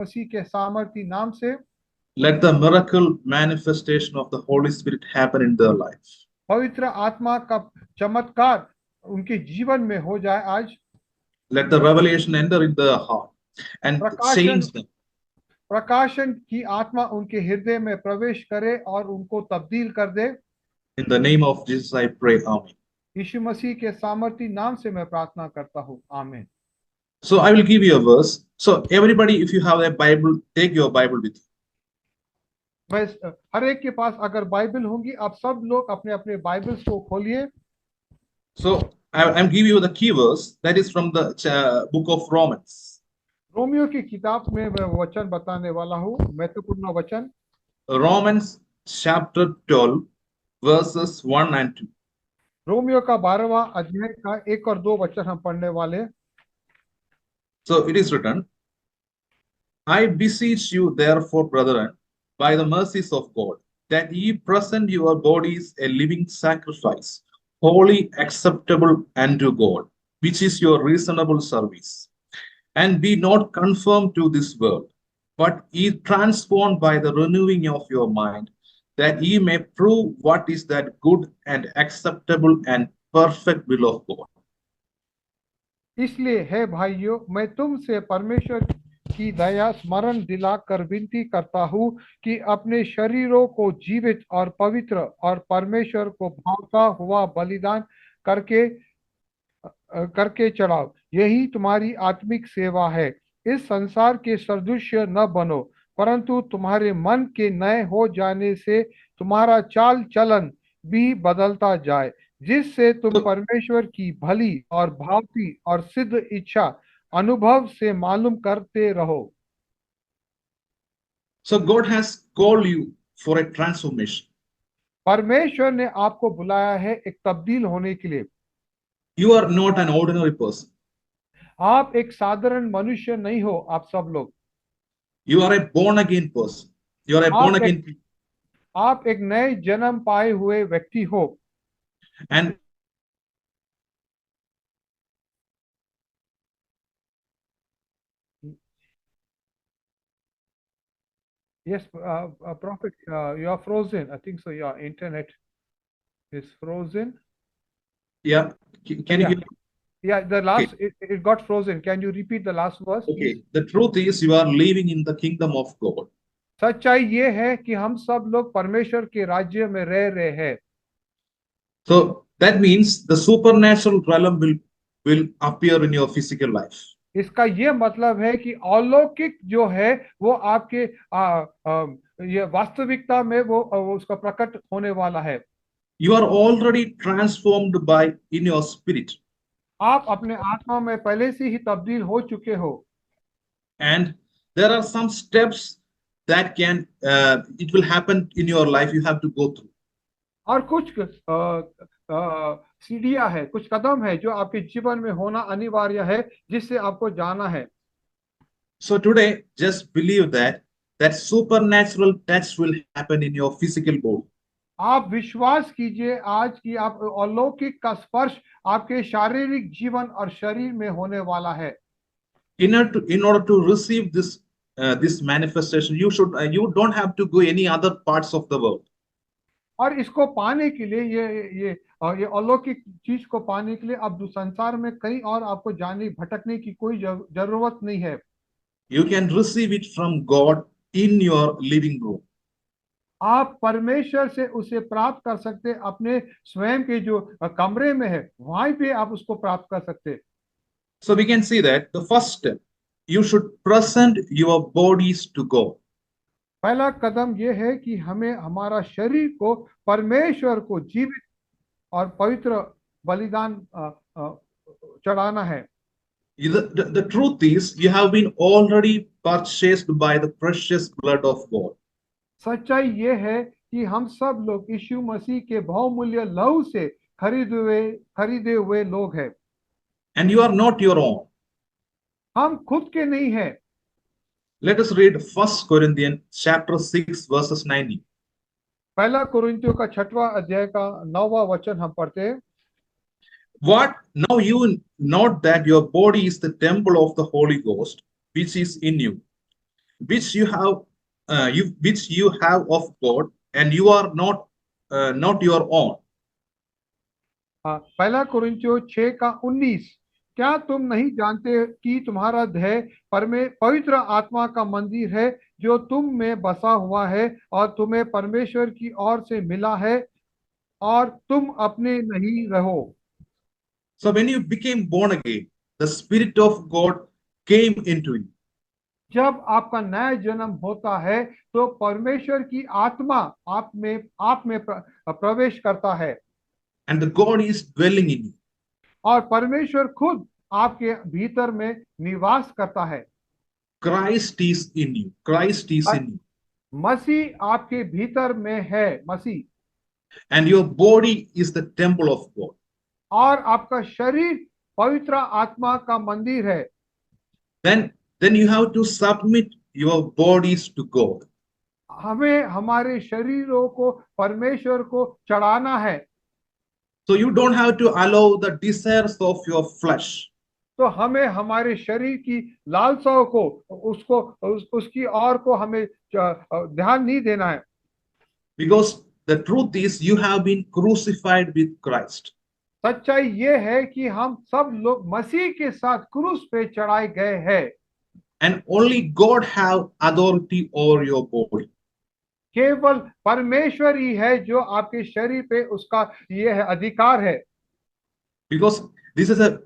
मसीह के सामर्थी नाम से let the miracle manifestation of the Holy Spirit happen in their life. पवित्र आत्मा का चमत्कार उनके जीवन में हो जाए आज। Let the revelation enter in their heart and प्रकाशन change them. प्रकाशन की आत्मा उनके हृदय में प्रवेश करे और उनको तब्दील कर दे। In the name of Jesus, I pray. Amen. यीशु मसीह के सामर्थी नाम से मैं प्रार्थना करता हूँ, आमीन। So I will give you a verse. So everybody, if you have a Bible, take your Bible with you. मैं हर एक के पास अगर बाइबल होंगी, आप सब लोग अपने अपने बाइबल्स को खोलिए। So I'm giving you the key verse that is from the book of Romans. Romeo की किताब में मैं वचन बताने वाला हूँ, महत्वपूर्ण वचन। Romans chapter 12, verses 1 and 2. Romeo का 12वां अध्याय का 1 और 2 वचन हम पढ़ने वाले। So it is written, I beseech you, therefore, brethren, by the mercies of God, that ye present your bodies a living sacrifice, wholly acceptable unto God, which is your reasonable service. And be not conformed to this world, but ye transformed by the renewing of your mind, that ye may prove what is that good and acceptable and perfect will of God. इसलिए है भाइयों, मैं तुमसे परमेश्वर की दया स्मरण दिलाकर विनती करता हूँ कि अपने शरीरों को जीवित और पवित्र और परमेश्वर को भावता हुआ बलिदान करके करके चढ़ाओ, यही तुम्हारी आत्मिक सेवा है। इस संसार के सदृश्य न बनो, परंतु तुम्हारे मन के नए हो जाने से तुम्हारा चाल चलन भी बदलता जाए, जिससे तुम So, परमेश्वर की भली और भावती और सिद्ध इच्छा अनुभव से मालूम करते रहो। so God has called you for a transformation. परमेश्वर ने आपको बुलाया है एक तब्दील होने के लिए। You are not an ordinary person. आप एक साधारण मनुष्य नहीं हो, आप सब लोग। You are a born again person. You are a born आप एक again people. आप एक नए जन्म पाए हुए व्यक्ति हो। And Yes, Prophet, you are frozen. I think so. Your internet is frozen. yeah, can you Yeah, hear me? yeah. The Okay. last it got frozen. Can you repeat the last verse, please? Okay. The truth is, you are living in the kingdom of God. सच्चाई ये है कि हम सब लोग परमेश्वर के राज्य में रह रहे हैं। So that means the supernatural realm will appear in your physical life. इसका ये मतलब है कि अलौकिक जो है वो आपके ये वास्तविकता में वो उसका प्रकट होने वाला है। You are already transformed by in your spirit, आप अपने आत्मा में पहले से ही तब्दील हो चुके हो। and there are some steps that can it will happen in your life. You have to go through. और कुछ सीढ़ियां है, कुछ कदम है जो आपके जीवन में होना अनिवार्य है, जिससे आपको जाना है। So today, just believe that supernatural touch will happen in your physical body. आप विश्वास कीजिए आज की आप अलौकिक का स्पर्श आपके शारीरिक जीवन और शरीर में होने वाला है। In order to receive this manifestation, you don't have to go any other parts of the world. और इसको पाने के लिए ये अलौकिक चीज को पाने के लिए अब संसार में कहीं और आपको जाने भटकने की कोई जरूरत नहीं है। You can receive it from God in your living room. आप परमेश्वर से उसे प्राप्त कर सकते, अपने स्वयं के जो कमरे में है वहीं पे आप उसको प्राप्त कर सकते। So we can see that the first step, you should present your bodies to God. पहला कदम यह है कि हमें हमारा शरीर को परमेश्वर को जीवित और पवित्र बलिदान चढ़ाना है। The truth is, you have been already purchased by the precious blood of God. सच्चाई ये है कि हम सब लोग यीशु मसीह के बहुमूल्य लहू से खरीदे हुए लोग हैं। And you are not your own. हम खुद के नहीं हैं। Let us read 1 Corinthians chapter 6 verses 19. पहला कुरिन्थियों का 6वां अध्याय का 9वां वचन हम पढ़ते हैं। What now you note that your body is the temple of the Holy Ghost, which is in you, which you have, which you have of God, and you are not your own. पहला कुरिन्थियों 6:19, क्या तुम नहीं जानते कि तुम्हारा देह पवित्र आत्मा का मंदिर है जो तुम में बसा हुआ है और तुम्हें परमेश्वर की ओर से मिला है और तुम अपने नहीं रहो। So when you became born again, the Spirit of God came into you. जब आपका नया जन्म होता है तो परमेश्वर की आत्मा आप में प्रवेश करता है And the God is dwelling in you. और परमेश्वर खुद आपके भीतर में निवास करता है। Christ is in you. Christ is in you. मसीह आपके भीतर में है, मसीह, And your body is the temple of God. और आपका शरीर पवित्र आत्मा का मंदिर है। Then you have to submit your bodies to God. हमें हमारे शरीरों को परमेश्वर को चढ़ाना है। So you don't have to allow the desires of your flesh. तो हमें हमारे शरीर की लालसाओं को उसकी ओर को हमें ध्यान नहीं देना है। Because the truth is you have been crucified with Christ. सच्चाई ये है कि हम सब लोग मसीह के साथ क्रूस पे चढ़ाए गए हैं। And only God have authority over your body. केवल परमेश्वर ही है जो आपके शरीर पे उसका ये है अधिकार है। Because this is a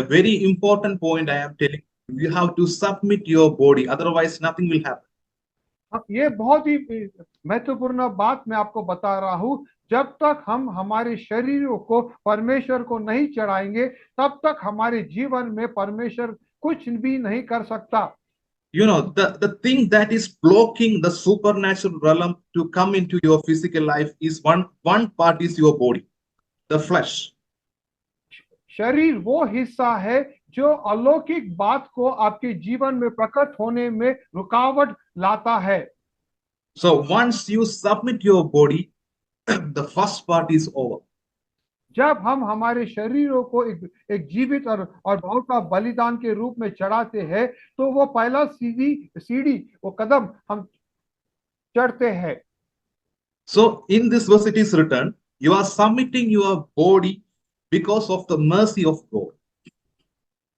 very important point I am telling you. You have to submit your body, otherwise nothing will happen. ये बहुत ही महत्वपूर्ण बात मैं आपको बता रहा हूँ। जब तक हम हमारे शरीरों को परमेश्वर को नहीं चढ़ाएंगे तब तक हमारे जीवन में परमेश्वर कुछ भी नहीं कर सकता। You know, the thing that is blocking the supernatural realm to come into your physical life is one part is your body, the flesh. शरीर वो हिस्सा है जो अलौकिक बात को आपके जीवन में प्रकट होने में रुकावट लाता है। So once you submit your body, the first part is over. जब हम हमारे शरीरों को एक जीवित और भाव का बलिदान के रूप में चढ़ाते हैं तो वो पहला सीढ़ी वो कदम हम चढ़ते हैं। So in this verse it is written, you are submitting your body because of the mercy of God.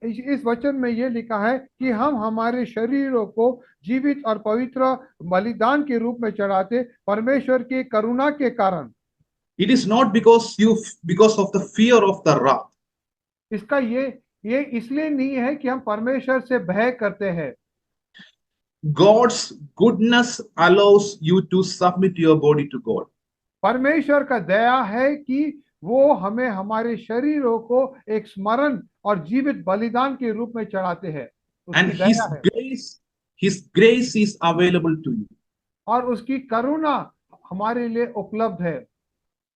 इस वचन में ये लिखा है कि हम हमारे शरीरों को जीवित और पवित्र बलिदान के रूप में चढ़ाते परमेश्वर की करुणा के कारण। It is not because of the fear of the wrath. इसका ये इसलिए नहीं है कि हम परमेश्वर से भय करते हैं। God's goodness allows you to submit your body to God. परमेश्वर का दया है कि वो हमें हमारे शरीरों को एक स्मरण और जीवित बलिदान के रूप में चढ़ाते हैं। And his grace is available to you. और उसकी करुणा हमारे लिए उपलब्ध है।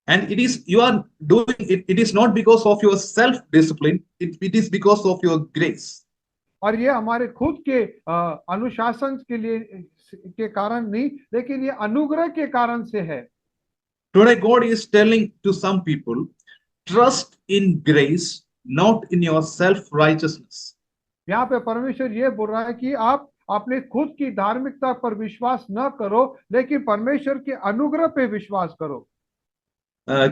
And you are doing it. It is not because of your self-discipline. It is because of your grace. और ये हमारे खुद के अनुशासन के कारण नहीं, लेकिन ये अनुग्रह के कारण से है। Today God is telling to some people, trust in grace, not in your self-righteousness. यहाँ पे परमेश्वर ये बोल रहा है कि आप अपने खुद की धार्मिकता पर विश्वास न करो, लेकिन परमेश्वर के अनुग्रह पे विश्वास करो।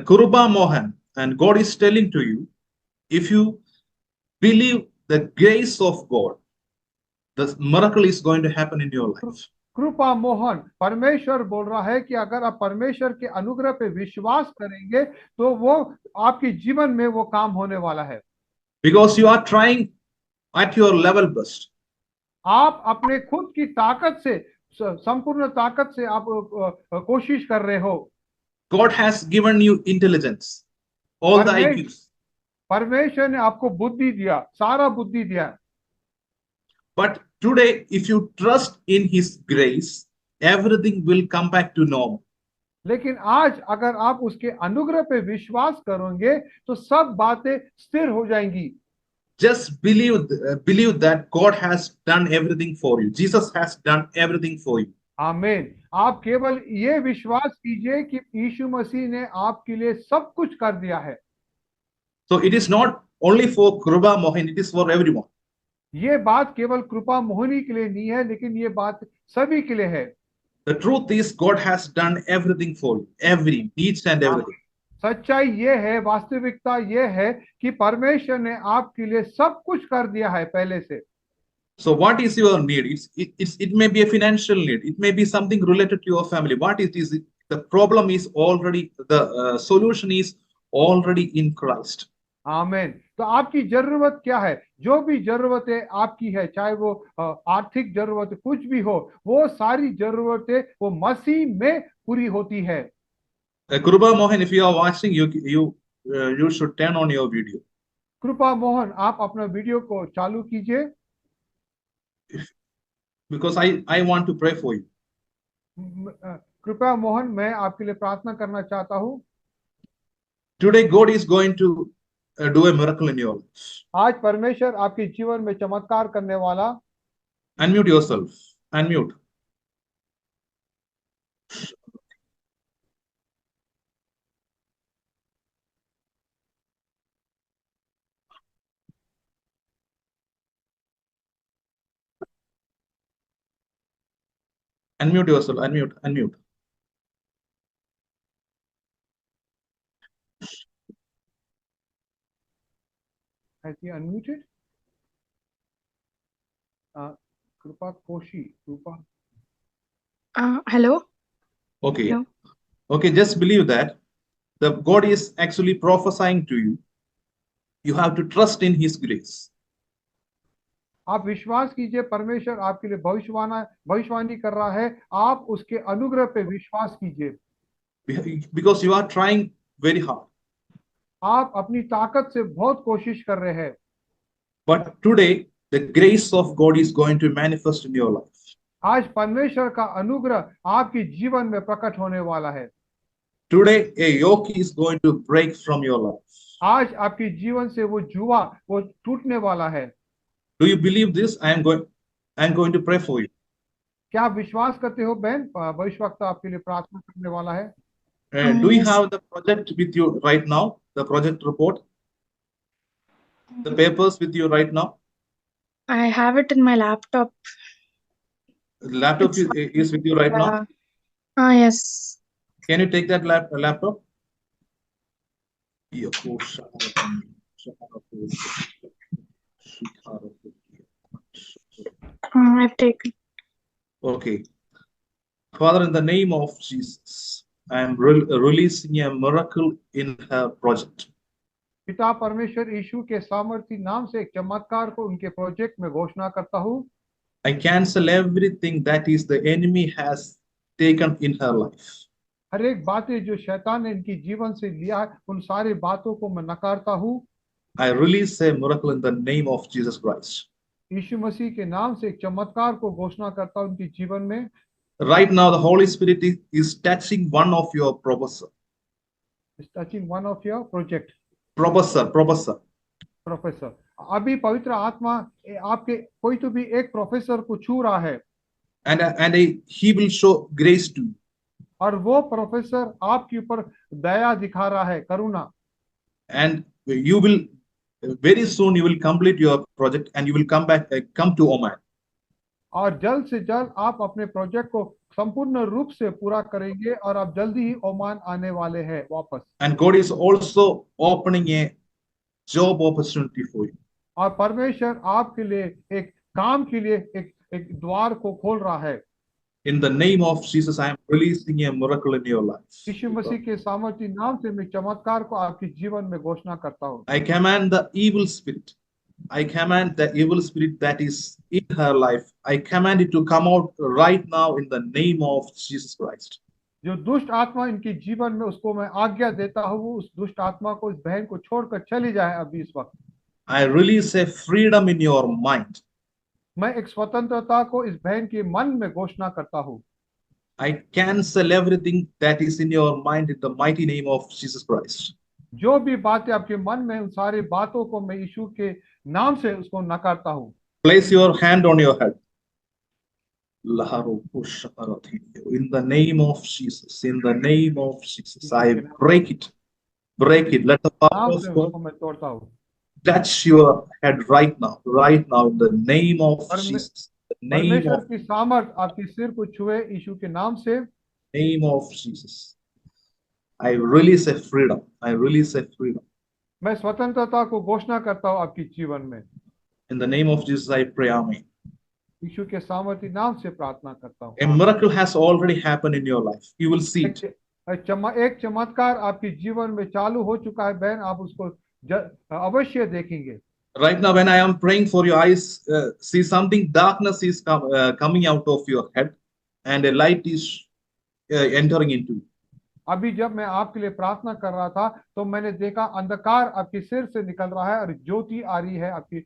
Kuruba Mohan, and God is telling to you, if you believe the grace of God, the miracle is going to happen in your life. कृपा मोहन, परमेश्वर बोल रहा है कि अगर आप परमेश्वर के अनुग्रह पे विश्वास करेंगे तो वो आपके जीवन में वो काम होने वाला है। Because you are trying at your level best. आप अपने खुद की ताकत से, संपूर्ण ताकत से आप कोशिश कर रहे हो। God has given you intelligence, all the IQs. परमेश्वर ने आपको बुद्धि दिया, सारा बुद्धि दिया। But today, if you trust in His grace, everything will come back to normal. लेकिन आज अगर आप उसके अनुग्रह पे विश्वास करोगे तो सब बातें स्थिर हो जाएंगी। Just believe that God has done everything for you. Jesus has done everything for you. आमीन। आप केवल ये विश्वास कीजिए कि यीशु मसीह ने आपके लिए सब कुछ कर दिया है। So it is not only for Kruba Mohan, it is for everyone. ये बात केवल कृपा मोहनी के लिए नहीं है, लेकिन ये बात सभी के लिए है। The truth is, God has done everything for you, each and हाँ, everything. सच्चाई ये है, वास्तविकता ये है कि परमेश्वर ने आपके लिए सब कुछ कर दिया है पहले से। So, what is your need? It may be a financial need. It may be something related to your family. What it is, the problem is already, the solution is already in Christ. आमेन। तो आपकी जरूरत क्या है? जो भी जरूरतें आपकी है, चाहे वो आर्थिक जरूरत कुछ भी हो, वो सारी जरूरतें वो मसीह में पूरी होती है। Krupa Mohan, if you are watching, you should turn on your video. कृपा मोहन, आप अपना वीडियो को चालू कीजिए, Because I want to pray for you. कृपया मोहन, मैं आपके लिए प्रार्थना करना चाहता हूँ। Today, God is going to do a miracle in your life. आज परमेश्वर आपके जीवन में चमत्कार करने वाला। Unmute yourself. Unmute. Unmute yourself. Unmute. Has he unmuted? कृपा कोशी, कृपा। Hello. Okay. Hello. Okay, just believe that the God is actually prophesying to you. You have to trust in His grace. आप विश्वास कीजिए, परमेश्वर आपके लिए भविष्यवाणी कर रहा है। आप उसके अनुग्रह पे विश्वास कीजिए, Because you are trying very hard. आप अपनी ताकत से बहुत कोशिश कर रहे हैं। But today, the grace of God is going to manifest in your life. आज परमेश्वर का अनुग्रह आपके जीवन में प्रकट होने वाला है। Today, a yoke is going to break from your life. आज आपके जीवन से वो जुआ वो टूटने वाला है। Do you believe this? I am going to pray for you. क्या आप विश्वास करते हो बहन? भविष्यवक्ता आपके लिए प्रार्थना करने वाला है। Do you Yes. have the project with you right now? The project report? The papers with you right now? I have it in my laptop. The laptop is with you right now? Yes. Can you take that laptop? I've taken. Okay. Father, in the name of Jesus, I am releasing a miracle in her project. पिता परमेश्वर यीशु के सामर्थी नाम से एक चमत्कार को उनके प्रोजेक्ट में घोषणा करता हूँ। I cancel everything that is the enemy has taken in her life. हर एक बातें जो शैतान ने इनकी जीवन से लिया है, उन सारी बातों को मैं नकारता हूँ। I release a miracle in the name of Jesus Christ. यीशु मसीह के नाम से एक चमत्कार को घोषणा करता हूँ उनके जीवन में। Right now, the Holy Spirit is touching one of your professor. Is touching one of your project. Professor. अभी पवित्र आत्मा आपके कोई तो भी एक प्रोफेसर को छू रहा है। And he will show grace to you. और वो प्रोफेसर आपके ऊपर दया दिखा रहा है, करुणा। And you will very soon you will complete your project and you will come to Oman. और जल्द से जल्द आप अपने प्रोजेक्ट को संपूर्ण रूप से पूरा करेंगे और आप जल्दी ही ओमान आने वाले हैं वापस। And God is also opening a job opportunity for you. और परमेश्वर आपके लिए एक काम के लिए एक द्वार को खोल रहा है। In the name of Jesus, I am releasing a miracle in your life. यीशु मसीह के सामर्थी नाम से मैं चमत्कार को आपके जीवन में घोषणा करता हूँ। I command the evil spirit. I command the evil spirit that is in her life. I command it to come out right now in the name of Jesus Christ. जो दुष्ट आत्मा इनके जीवन में, उसको मैं आज्ञा देता हूँ, उस दुष्ट आत्मा को, इस बहन को छोड़कर चली जाए अभी इस वक्त। I release a freedom in your mind. मैं एक स्वतंत्रता को इस बहन के मन में घोषणा करता हूँ। I cancel everything that is in your mind in the mighty name of Jesus Christ. जो भी बातें आपके मन में, उन सारी बातों को मैं यीशु के नाम से उसको नकारता हूँ। Place your hand on your head. In the name of Jesus, in the name of Jesus, I break it. Break it. Let the power नाम of से God. उसको मैं तोड़ता हूँ। touch your head right now, in the name of Parme- Jesus. The name परमेश्वर of की सामर्थ आपके सिर को छुए यीशु के नाम से। name of Jesus. I release a freedom. I release a freedom. मैं स्वतंत्रता को घोषणा करता हूँ आपके जीवन में। In the name of Jesus, I pray, Amen. यीशु के सामर्थी नाम से प्रार्थना करता हूँ। A miracle has already happened in your life. You will see it. एक चमत्कार आपके जीवन में चालू हो चुका है बहन, आप उसको अवश्य देखेंगे। Right now, when I am praying for you, I see something, darkness is coming out of your head and a light is entering into you. अभी जब मैं आपके लिए प्रार्थना कर रहा था तो मैंने देखा अंधकार आपके सिर से निकल रहा है और ज्योति आ रही है आपके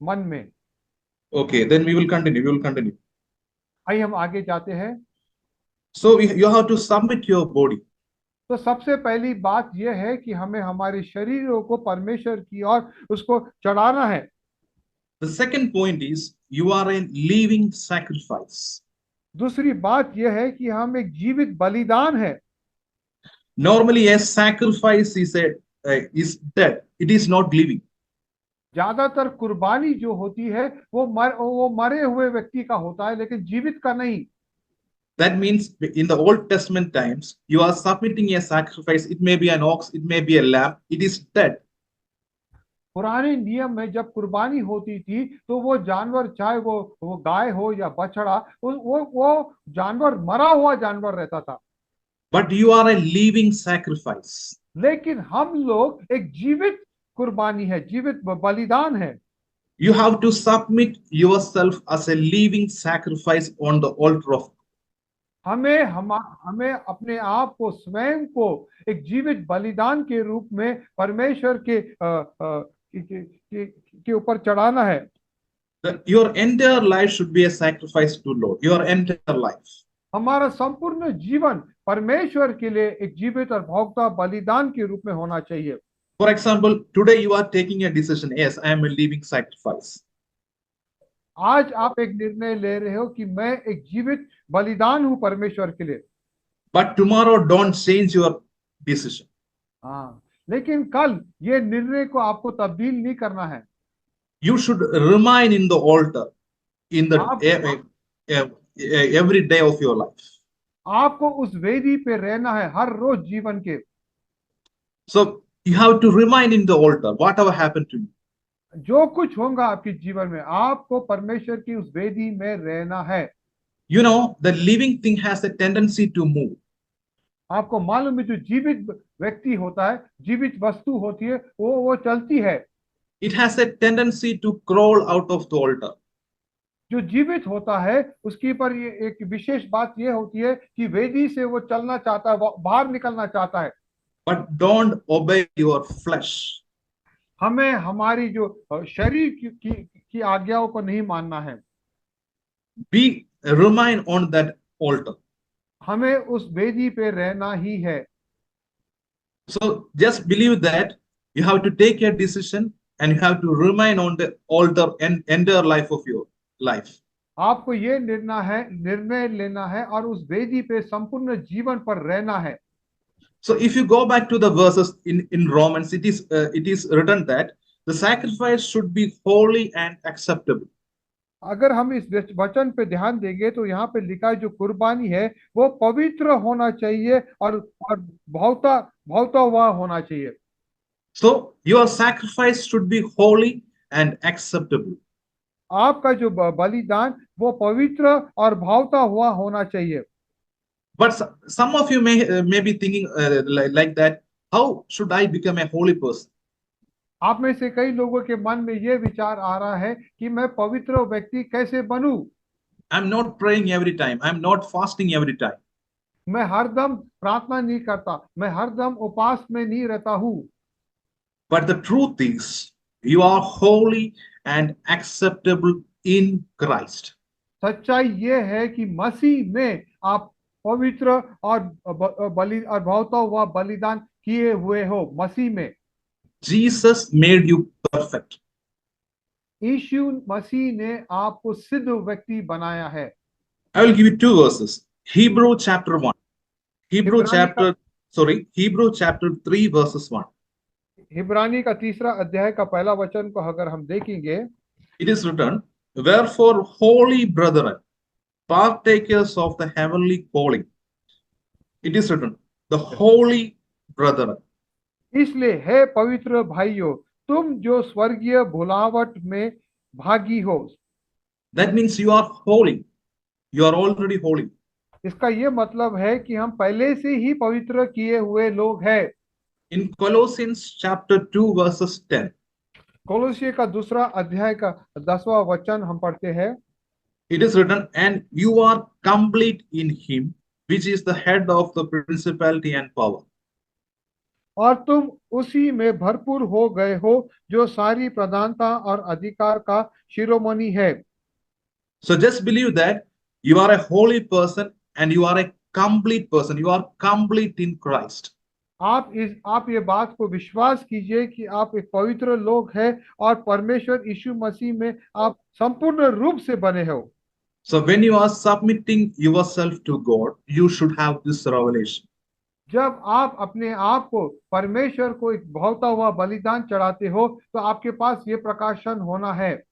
मन में। Okay, then we will continue. आइए हम आगे जाते हैं। So you have to submit your body. तो सबसे पहली बात यह है कि हमें हमारे शरीरों को परमेश्वर की ओर उसको चढ़ाना है। The second point is you are a living sacrifice. दूसरी बात यह है कि हम एक जीवित बलिदान है। Normally, a sacrifice is dead. It is not living. ज्यादातर कुर्बानी जो होती है वो मरे हुए व्यक्ति का होता है, लेकिन जीवित का नहीं। That means in the Old Testament times, you are submitting a sacrifice. It may be an ox, it may be a lamb. It is dead. पुराने नियम में जब कुर्बानी होती थी तो वो जानवर, चाहे वो गाय हो या बछड़ा, वो जानवर मरा हुआ जानवर रहता था। But you are a living sacrifice. लेकिन हम लोग एक जीवित कुर्बानी है, जीवित बलिदान है। You have to submit yourself as a living sacrifice on the altar of. हमें अपने आप को, स्वयं को एक जीवित बलिदान के रूप में परमेश्वर के ऊपर चढ़ाना है। Your entire life should be a sacrifice to Lord. Your entire life. हमारा संपूर्ण जीवन परमेश्वर के लिए एक जीवित और भोगता बलिदान के रूप में होना चाहिए। For example, today you are taking a decision. Yes, I am a living sacrifice. आज आप एक निर्णय ले रहे हो कि मैं एक जीवित बलिदान हूं परमेश्वर के लिए। But tomorrow, don't change your decision. हाँ, लेकिन कल ये निर्णय को आपको तब्दील नहीं करना है। You should remain in the altar in the every day of your life. आपको उस वेदी पे रहना है हर रोज जीवन के। So you have to remain in the altar, whatever happened to you. जो कुछ होगा आपके जीवन में, आपको परमेश्वर की उस वेदी में रहना है। You know, the living thing has a tendency to move. आपको मालूम है जो जीवित व्यक्ति होता है, जीवित वस्तु होती है, वो चलती है। It has a tendency to crawl out of the altar. जो जीवित होता है उसके ऊपर ये एक विशेष बात ये होती है कि वेदी से वो चलना चाहता है, बाहर निकलना चाहता है। But don't obey your flesh. हमें हमारी जो शरीर की आज्ञाओं को नहीं मानना है। Remain on that altar. हमें उस वेदी पे रहना ही है। So just believe that you have to take a decision and you have to remain on the altar and entire life of your life. आपको ये निर्णय लेना है और उस वेदी पे संपूर्ण जीवन पर रहना है। So if you go back to the verses in Romans, it is written that the sacrifice should be holy and acceptable. अगर हम इस वचन पे ध्यान देंगे तो यहाँ पे लिखा है जो कुर्बानी है वो पवित्र होना चाहिए और भावता हुआ होना चाहिए। So your sacrifice should be holy and acceptable. आपका जो बलिदान वो पवित्र और भावता हुआ होना चाहिए। But some of you may be thinking like that. How should I become a holy person? आप में से कई लोगों के मन में ये विचार आ रहा है कि मैं पवित्र व्यक्ति कैसे बनूं? I'm not praying every time. I'm not fasting every time. मैं हरदम प्रार्थना नहीं करता, मैं हरदम उपवास में नहीं रहता हूँ। But the truth is, you are holy and acceptable in Christ. सच्चाई ये है कि मसीह में आप पवित्र और भावता हुआ बलिदान किए हुए हो। मसीह में Jesus made you perfect. यीशु मसीह ने आपको सिद्ध व्यक्ति बनाया है। I will give you two verses. Hebrew chapter 1. Hebrew chapter 3 verses 1. इब्रानी का 3 अध्याय का पहला वचन को अगर हम देखेंगे, it is written, "Wherefore, holy brethren, partakers of the heavenly calling." It is written, "The holy brethren." इसलिए हे पवित्र भाइयों, तुम जो स्वर्गीय भुलावट में भागी हो। That means you are holy. You are already holy. इसका ये मतलब है कि हम पहले से ही पवित्र किए हुए लोग हैं। In Colossians chapter 2, verses 10, कोलोसिय का 2 अध्याय का 10वां वचन हम पढ़ते हैं, it is written, "And you are complete in him, which is the head of the principality and power." और तुम उसी में भरपूर हो गए हो, जो सारी प्रधानता और अधिकार का शिरोमणि है। So just believe that you are a holy person and you are a complete person. You are complete in Christ. आप ये बात को विश्वास कीजिए कि आप एक पवित्र लोग हैं और परमेश्वर यीशु मसीह में आप संपूर्ण रूप से बने हो। So when you are submitting yourself to God, you should have this revelation. जब आप अपने आप को परमेश्वर को एक भावता हुआ बलिदान चढ़ाते हो, तो आपके पास ये प्रकाशन होना है।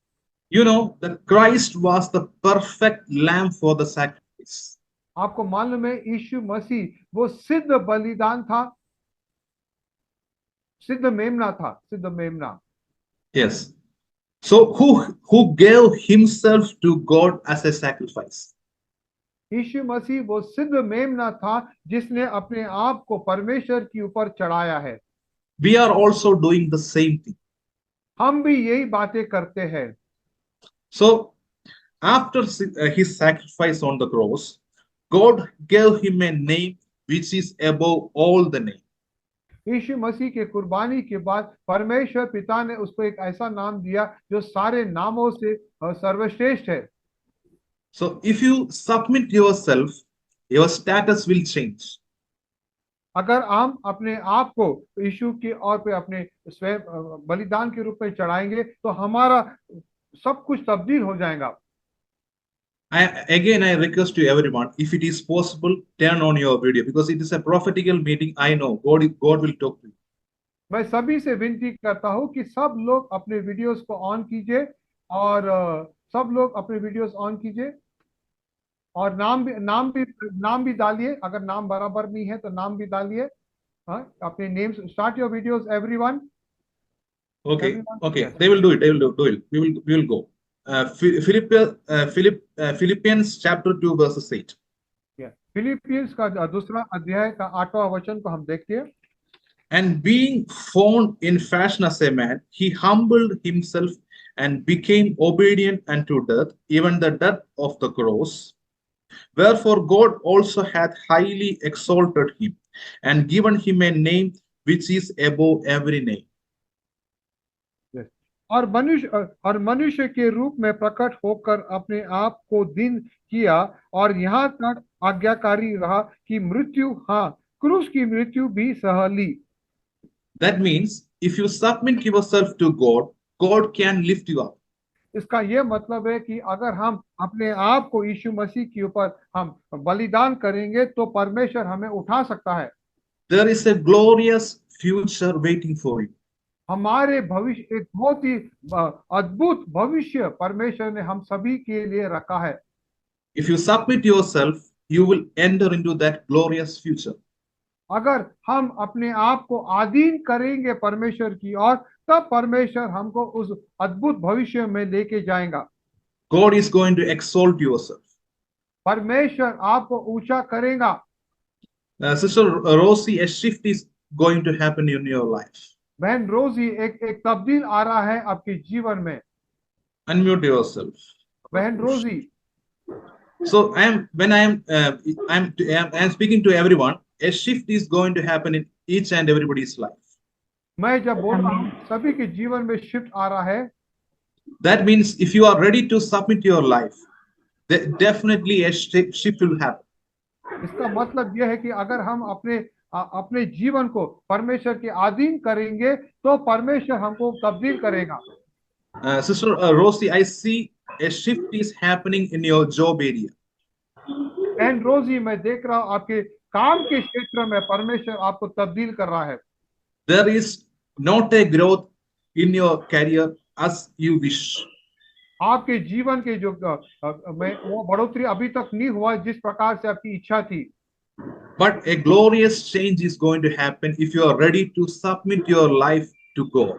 You know that Christ was the perfect lamb for the sacrifice. आपको मालूम है यीशु मसीह वो सिद्ध बलिदान था, सिद्ध मेमना था, सिद्ध मेमना। Yes. So who gave himself to God as a sacrifice? यीशु मसीह वो सिद्ध मेमना था जिसने अपने आप को परमेश्वर के ऊपर चढ़ाया है। We are also doing the same thing. हम भी यही बातें करते हैं। So after his sacrifice on the cross, God gave him a name which is above all the name. यीशु मसीह के कुर्बानी के बाद परमेश्वर पिता ने उसको एक ऐसा नाम दिया जो सारे नामों से सर्वश्रेष्ठ है। So if you submit yourself, your status will change. अगर हम अपने आप को यीशु की ओर पे अपने स्वयं बलिदान के रूप में चढ़ाएंगे तो हमारा सब कुछ तब्दील हो जाएगा। Again, I request to everyone, if it is possible, turn on your video because it is a prophetical meeting. I know God will talk to you. मैं सभी से विनती करता हूं कि सब लोग अपने वीडियोस को ऑन कीजिए और सब लोग अपने वीडियोस ऑन कीजिए और नाम भी डालिए। अगर नाम बराबर नहीं है तो नाम भी डालिए। हाँ, अपने names, start your videos everyone. Okay, Everyone, okay, yes. they will do it. They will do it. We will go. Philippians chapter 2, verses 8. Philippians का 2 अध्याय का 8वां वचन को हम देखते हैं। And being found in fashion as a man, he humbled himself and became obedient unto death, even the death of the cross. Wherefore God also hath highly exalted him and given him a name which is above every name. और मनुष्य के रूप में प्रकट होकर अपने आप को दीन किया और यहाँ तक आज्ञाकारी रहा कि मृत्यु, हाँ, क्रूस की मृत्यु भी सह ली। That means if you submit yourself to God, God can lift you up. इसका यह मतलब है कि अगर हम अपने आप को यीशु मसीह के ऊपर हम बलिदान करेंगे तो परमेश्वर हमें उठा सकता है। There is a glorious future waiting for you. हमारे भविष्य, एक बहुत ही अद्भुत भविष्य परमेश्वर ने हम सभी के लिए रखा है। If you submit yourself, you will enter into that glorious future. अगर हम अपने आप को आधीन करेंगे परमेश्वर की ओर, तब परमेश्वर हमको उस अद्भुत भविष्य में लेके जाएगा। God is going to exalt yourself. परमेश्वर आपको ऊंचा करेगा। Sister Rosie, a shift is going to happen in your life. बहन रोजी, एक तब्दील आ रहा है आपके जीवन में। Unmute yourself. बहन रोजी, So I am speaking to everyone. A shift is going to happen in each and everybody's life. मैं जब बोल रहा हूँ सभी के जीवन में शिफ्ट आ रहा है। That means if you are ready to submit your life, definitely a shift will happen. इसका मतलब यह है कि अगर हम अपने जीवन को परमेश्वर के अधीन करेंगे तो परमेश्वर हमको तब्दील करेगा। Sister Rosie, I see a shift is happening in your job area. And रोजी, मैं देख रहा हूँ आपके काम के क्षेत्र में परमेश्वर आपको तब्दील कर रहा है। There is not a growth in your career as you wish. आपके जीवन के जो में वो बढ़ोतरी अभी तक नहीं हुआ जिस प्रकार से आपकी इच्छा थी, But a glorious change is going to happen if you are ready to submit your life to God.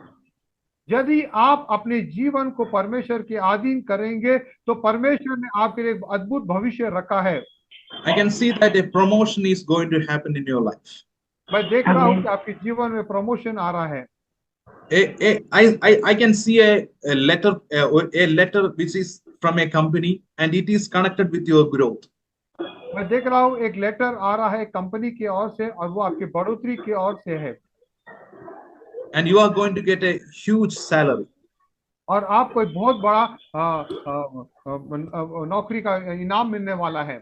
यदि आप अपने जीवन को परमेश्वर के अधीन करेंगे तो परमेश्वर ने आपके लिए एक अद्भुत भविष्य रखा है। I can see that a promotion is going to happen in your life. मैं देख रहा हूँ Amen. कि आपके जीवन में प्रमोशन आ रहा है। I can see a letter which is from a company and it is connected with your growth. मैं देख रहा हूँ एक लेटर आ रहा है कंपनी की ओर से और वो आपकी बढ़ोतरी की ओर से है And you are going to get a huge salary. और आपको एक बहुत बड़ा नौकरी का इनाम मिलने वाला है।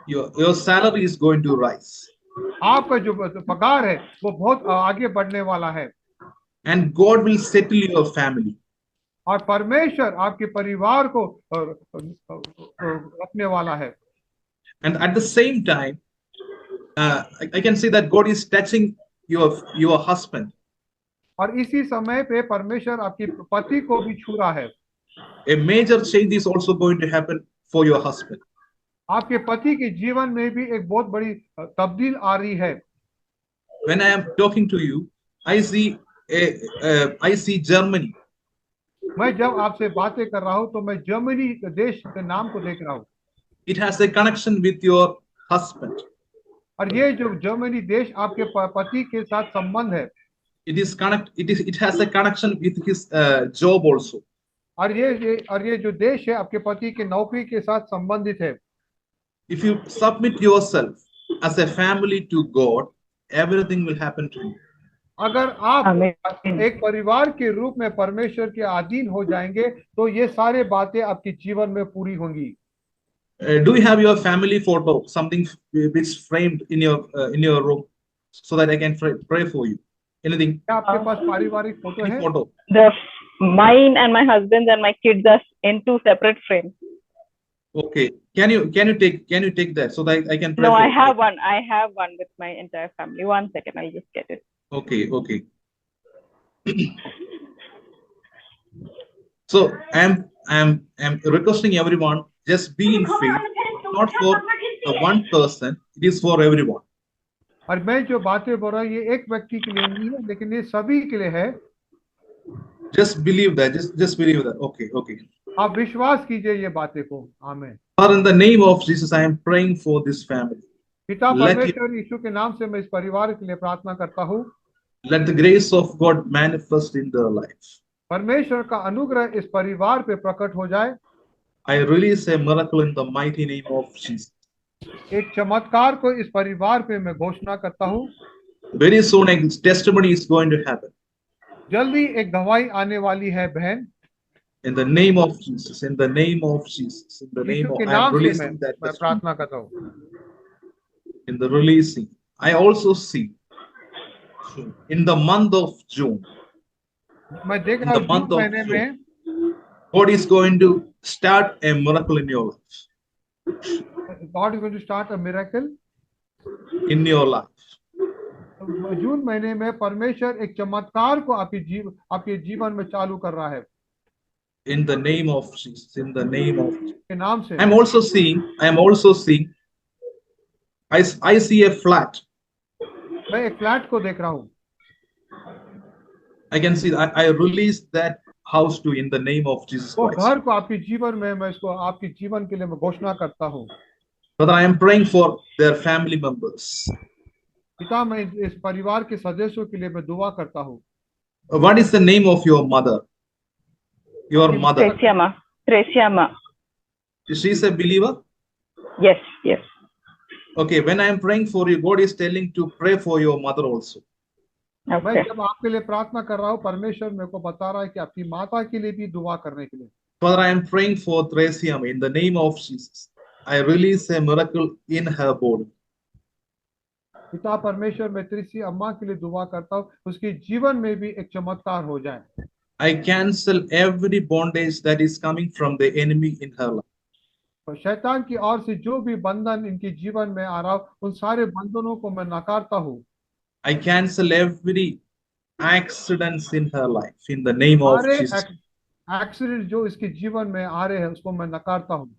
Your salary is going to rise. आपका जो पगार है वो बहुत आगे बढ़ने वाला है And God will settle your family. और परमेश्वर आपके परिवार को रखने वाला है। And at the same time, I can see that God is touching your husband. और इसी समय पे परमेश्वर आपके पति को भी छू रहा है। A major change is also going to happen for your husband. आपके पति के जीवन में भी एक बहुत बड़ी तब्दील आ रही है। When I am talking to you, I see Germany. मैं जब आपसे बातें कर रहा हूँ तो मैं जर्मनी देश के नाम को देख रहा हूँ It has a connection with your husband. और ये जो जर्मनी देश आपके पति के साथ संबंध है, It has a connection with his job also. और ये जो देश है आपके पति के नौकरी के साथ संबंधित है। If you submit yourself as a family to God, everything will happen to you. अगर आप Amen. एक परिवार के रूप में परमेश्वर के अधीन हो जाएंगे तो ये सारे बातें आपके जीवन में पूरी होंगी। Do you have your family photo, something which framed in your room, so that I can pray for you? Anything? क्या आपके पास पारिवारिक फोटो Any है? photo? Mine and my husband's and my kids are in two separate frames. Okay. Can you take that so that I can pray No, for I you? have one. I have one with my entire family. 1 second, I'll just get it. Okay. So I'm requesting everyone, just be in faith, not for the one person, it is for everyone. और मैं जो बातें बोल रहा हूँ ये एक व्यक्ति के लिए नहीं है लेकिन ये सभी के लिए है। Just believe that. Just believe that. Okay. आप विश्वास कीजिए ये बातें को। आमीन। Father, in the name of Jesus, I am praying for this family. पिता Let परमेश्वर यीशु के नाम से मैं इस परिवार के लिए प्रार्थना करता हूँ। Let the grace of God manifest in their life. परमेश्वर का अनुग्रह इस परिवार पे प्रकट हो जाए। I release a miracle in the mighty name of Jesus. एक चमत्कार को इस परिवार पे मैं घोषणा करता हूँ। Very soon a testimony is going to happen. जल्दी एक गवाही आने वाली है बहन। In the name of Jesus, in the name of Jesus, in the name Yeshu of, के I am नाम से releasing that मैं testimony. प्रार्थना करता हूँ। In the releasing, I also see in the month of June, मैं देख in रहा the हूँ month जून of महीने में June, God is going to start a miracle in your life. God is going to start a miracle. In your life. जून महीने में परमेश्वर एक चमत्कार को आपके जीवन में चालू कर रहा है। In the name of Jesus, in the name of Jesus. के नाम से I am also seeing, I see a flat. मैं एक फ्लैट को देख रहा हूँ। I can see, I release that house to in the name of Jesus वो Christ. घर को आपके जीवन में मैं इसको आपके जीवन के लिए मैं घोषणा करता हूँ। Father, I am praying for their family members. पिता मैं इस परिवार के सदस्यों के लिए मैं दुआ करता हूँ। What is the name of your mother? Your mother. Tresiama. She is a believer? Yes. Okay, when I am praying for you, God is telling to pray for your mother also. मैं Okay. जब आपके लिए प्रार्थना कर रहा हूँ परमेश्वर मेरे को बता रहा है कि आपकी माता के लिए भी दुआ करने के लिए। Father, I am praying for Tresiam in the name of Jesus. I release a miracle in her body. पिता परमेश्वर मैं त्रिसी अम्मा के लिए दुआ करता हूँ उसके जीवन में भी एक चमत्कार हो जाए। I cancel every bondage that is coming from the enemy in her life. और शैतान की ओर से जो भी बंधन इनके जीवन में आ रहा हो उन सारे बंधनों को मैं नकारता हूँ। I cancel every accidents in her life in the name of सारे Jesus. एक्सीडेंट जो इसके जीवन में आ रहे हैं उसको मैं नकारता हूँ।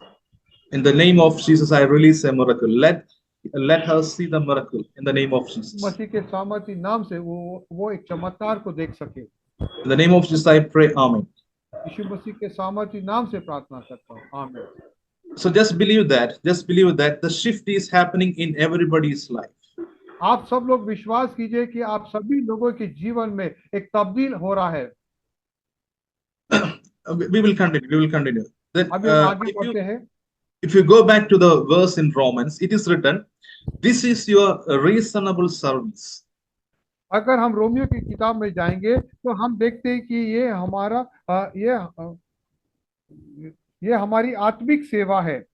In the name of Jesus, I release a miracle. Let her see the miracle in the name of Jesus. मसीह के सामर्थी नाम से वो एक चमत्कार को देख सके। In the name of Jesus, I pray. Amen. यीशु मसीह के सामर्थी नाम से प्रार्थना करता हूँ, आमीन। So just believe that the shift is happening in everybody's life. आप सब लोग विश्वास कीजिए कि आप सभी लोगों के जीवन में एक तब्दील हो रहा है। We will continue. Then, अभी हम आगे बढ़ते हैं। if you go back to the verse in Romans, it is written, "This is your reasonable service." अगर हम रोमियो की किताब में जाएंगे तो हम देखते हैं कि ये हमारा ये हमारी आत्मिक सेवा है।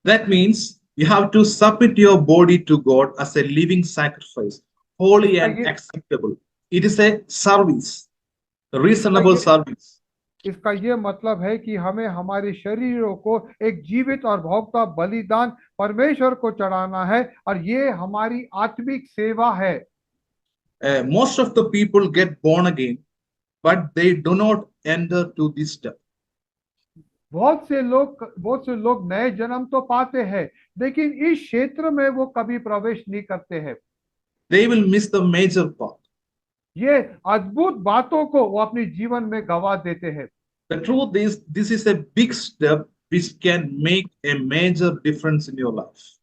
That means you have to submit your body to God as a living sacrifice, holy and acceptable. It is a service, a reasonable service. इसका ये मतलब है कि हमें हमारे शरीरों को एक जीवित और भोक्ता बलिदान परमेश्वर को चढ़ाना है और ये हमारी आत्मिक सेवा है। Most of the people get born again, but they do not enter to this step. बहुत से लोग नए जन्म तो पाते हैं, लेकिन इस क्षेत्र में वो कभी प्रवेश नहीं करते हैं। They will miss the major part. ये अद्भुत बातों को वो अपने जीवन में गवा देते हैं। The truth is, this is a big step which can make a major difference in your life.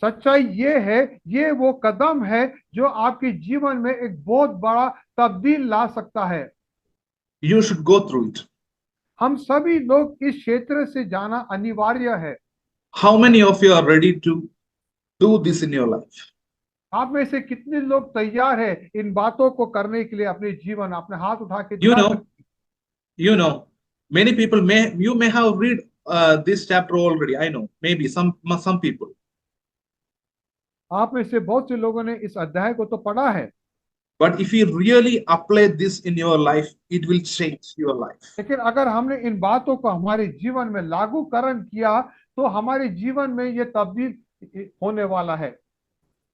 सच्चाई ये है, ये वो कदम है जो आपके जीवन में एक बहुत बड़ा तब्दील ला सकता है। You should go through it. हम सभी लोग इस क्षेत्र से जाना अनिवार्य है। How many of you are ready to do this in your life? आप में से कितने लोग तैयार है इन बातों को करने के लिए? अपने जीवन अपने हाथ उठा के you know, many people you may have read this chapter already. I know, maybe some people. आप में से बहुत से लोगों ने इस अध्याय को तो पढ़ा है, but if you really apply this in your life, it will change your life. लेकिन अगर हमने इन बातों को हमारे जीवन में लागूकरण किया तो हमारे जीवन में ये तब्दील होने वाला है।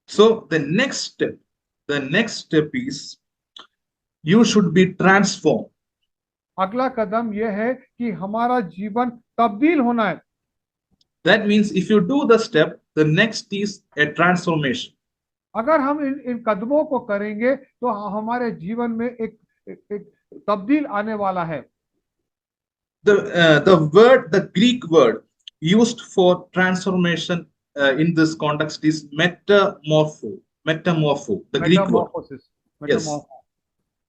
So the next step is you should be transformed. अगला कदम यह है कि हमारा जीवन तब्दील होना है। That means if you do the step, the next is a transformation. अगर हम इन कदमों को करेंगे तो हमारे जीवन में एक तब्दील आने वाला है। The Greek word used for transformation in this context is metamorpho. The Greek word.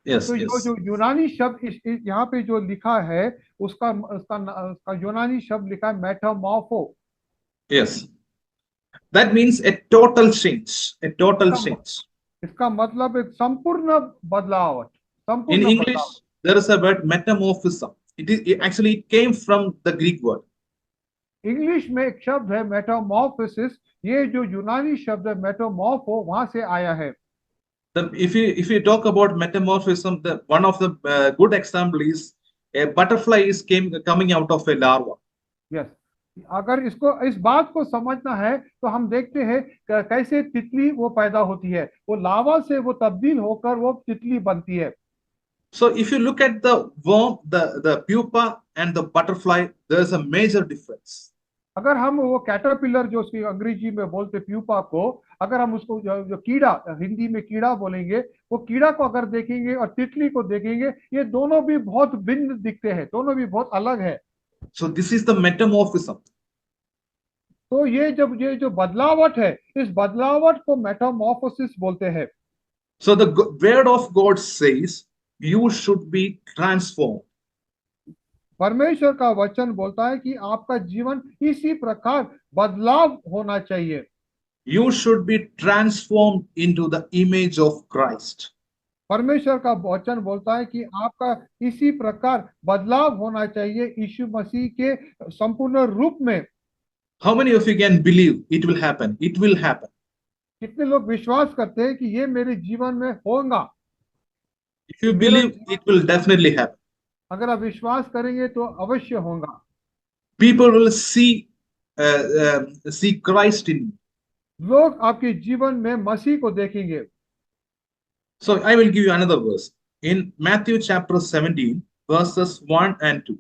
Yes. तो जो यूनानी शब्द यहाँ पे जो लिखा है उसका यूनानी शब्द लिखा है मेटामॉर्फो। Yes. That means a total change. इसका मतलब एक संपूर्ण बदलाव। In English, there is a word metamorphism. It actually came from the Greek word. English में एक शब्द है मेटामॉर्फोसिस। ये जो यूनानी शब्द है मेटामॉर्फो वहां से आया है। If you talk about metamorphism, one of the good example is a butterfly is coming out of a larva. Yes. अगर इस बात को समझना है तो हम देखते हैं कैसे तितली वो पैदा होती है। वो लावा से वो तब्दील होकर वो तितली बनती है। So if you look at the worm, the pupa and the butterfly, there is a major difference. अगर हम वो कैटरपिलर जो उसकी अंग्रेजी में बोलते प्यूपा को, अगर हम उसको जो कीड़ा हिंदी में कीड़ा बोलेंगे, वो कीड़ा को अगर देखेंगे और तितली को देखेंगे, ये दोनों भी बहुत भिन्न दिखते हैं, दोनों भी बहुत अलग है। So this is the metamorphism. तो ये जो बदलावट है, इस बदलावट को मेटामॉर्फोसिस बोलते हैं। So the word of God says you should be transformed. परमेश्वर का वचन बोलता है कि आपका जीवन इसी प्रकार बदलाव होना चाहिए। You should be transformed into the image of Christ. परमेश्वर का वचन बोलता है कि आपका इसी प्रकार बदलाव होना चाहिए यीशु मसीह के संपूर्ण रूप में। How many of you can believe it will happen? It will happen. कितने लोग विश्वास करते हैं कि ये मेरे जीवन में होगा? If you believe, it will definitely happen. अगर आप विश्वास करेंगे तो अवश्य होगा। People will see Christ in you. लोग आपके जीवन में मसीह को देखेंगे। So I will give you another verse. in Matthew chapter 17, verses 1 and 2.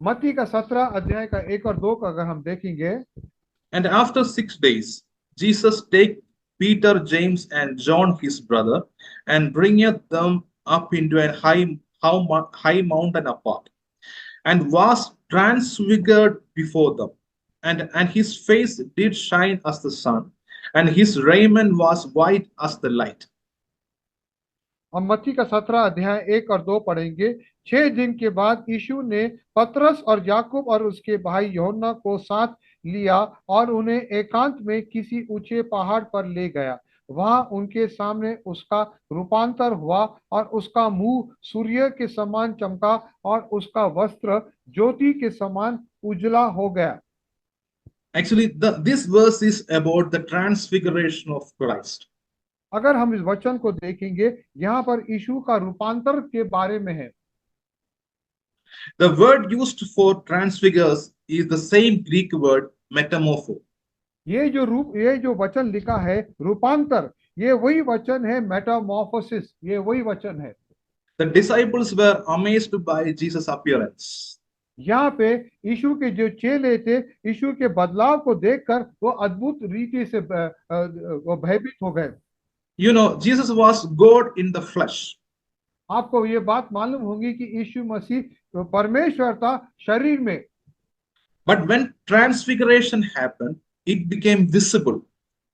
मत्ती का 17 अध्याय का 1 और 2 का अगर हम देखेंगे, And after 6 days, Jesus take Peter, James, and John his brother, and bringeth them up into a high mountain apart, and was transfigured before them. And his face did shine as the sun, and his raiment was white as the light. हम मत्ती का 17 अध्याय 1 और 2 पढ़ेंगे। 6 दिन के बाद यीशु ने पतरस और याकूब और उसके भाई यूहन्ना को साथ लिया और उन्हें एकांत में किसी ऊंचे पहाड़ पर ले गया। वहां उनके सामने उसका रूपांतर हुआ और उसका मुंह सूर्य के समान चमका और उसका वस्त्र ज्योति के समान उजला हो गया। Actually, this verse is about the transfiguration of Christ. अगर हम इस वचन को देखेंगे, यहाँ पर यीशु का रूपांतर के बारे में है। The word used for transfigures is the same Greek word metamorpho. ये जो वचन लिखा है रूपांतर, ये वही वचन है। मेटामॉर्फोसिस, ये वही वचन है। The disciples were amazed by Jesus' appearance. यहाँ पे यीशु के जो चेले थे, यीशु के बदलाव को देखकर वो अद्भुत रीति से वो भयभीत हो गए। You know, Jesus was God in the flesh. आपको ये बात मालूम होगी कि यीशु मसीह परमेश्वर था शरीर में। But when transfiguration happened, it became visible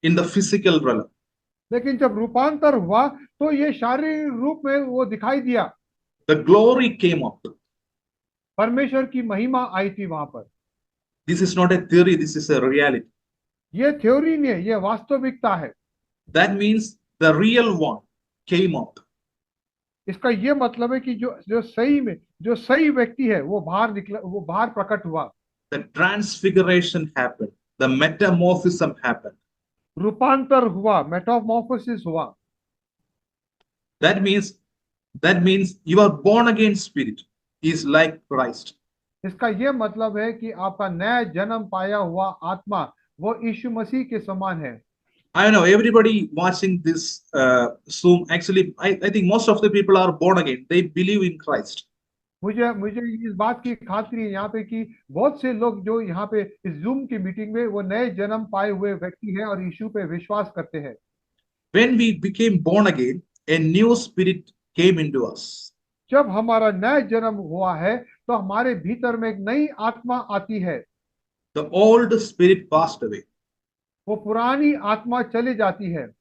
in the physical realm. लेकिन जब रूपांतर हुआ तो ये शारीरिक रूप में वो दिखाई दिया। The glory came up. परमेश्वर की महिमा आई थी वहां पर। This is not a theory, this is a reality. ये थ्योरी नहीं है, ये वास्तविकता है। That means the real one came up. इसका ये मतलब है कि जो सही व्यक्ति है वो बाहर प्रकट हुआ। The transfiguration happened. The metamorphism happened. रूपांतर हुआ, मेटामॉर्फोसिस हुआ। That means your born again spirit is like Christ. इसका ये मतलब है कि आपका नया जन्म पाया हुआ आत्मा वो यीशु मसीह के समान है। I know everybody watching this Zoom. Actually, I think most of the people are born again. They believe in Christ. मुझे इस बात की खातिर है यहाँ पे कि बहुत से लोग जो यहाँ पे इस जूम की मीटिंग में वो नए जन्म पाए हुए व्यक्ति हैं और यीशु पे विश्वास करते हैं। When we became born again, a new spirit came into us. जब हमारा नया जन्म हुआ है तो हमारे भीतर में एक नई आत्मा आती है। The old spirit passed away. वो पुरानी आत्मा चली जाती है।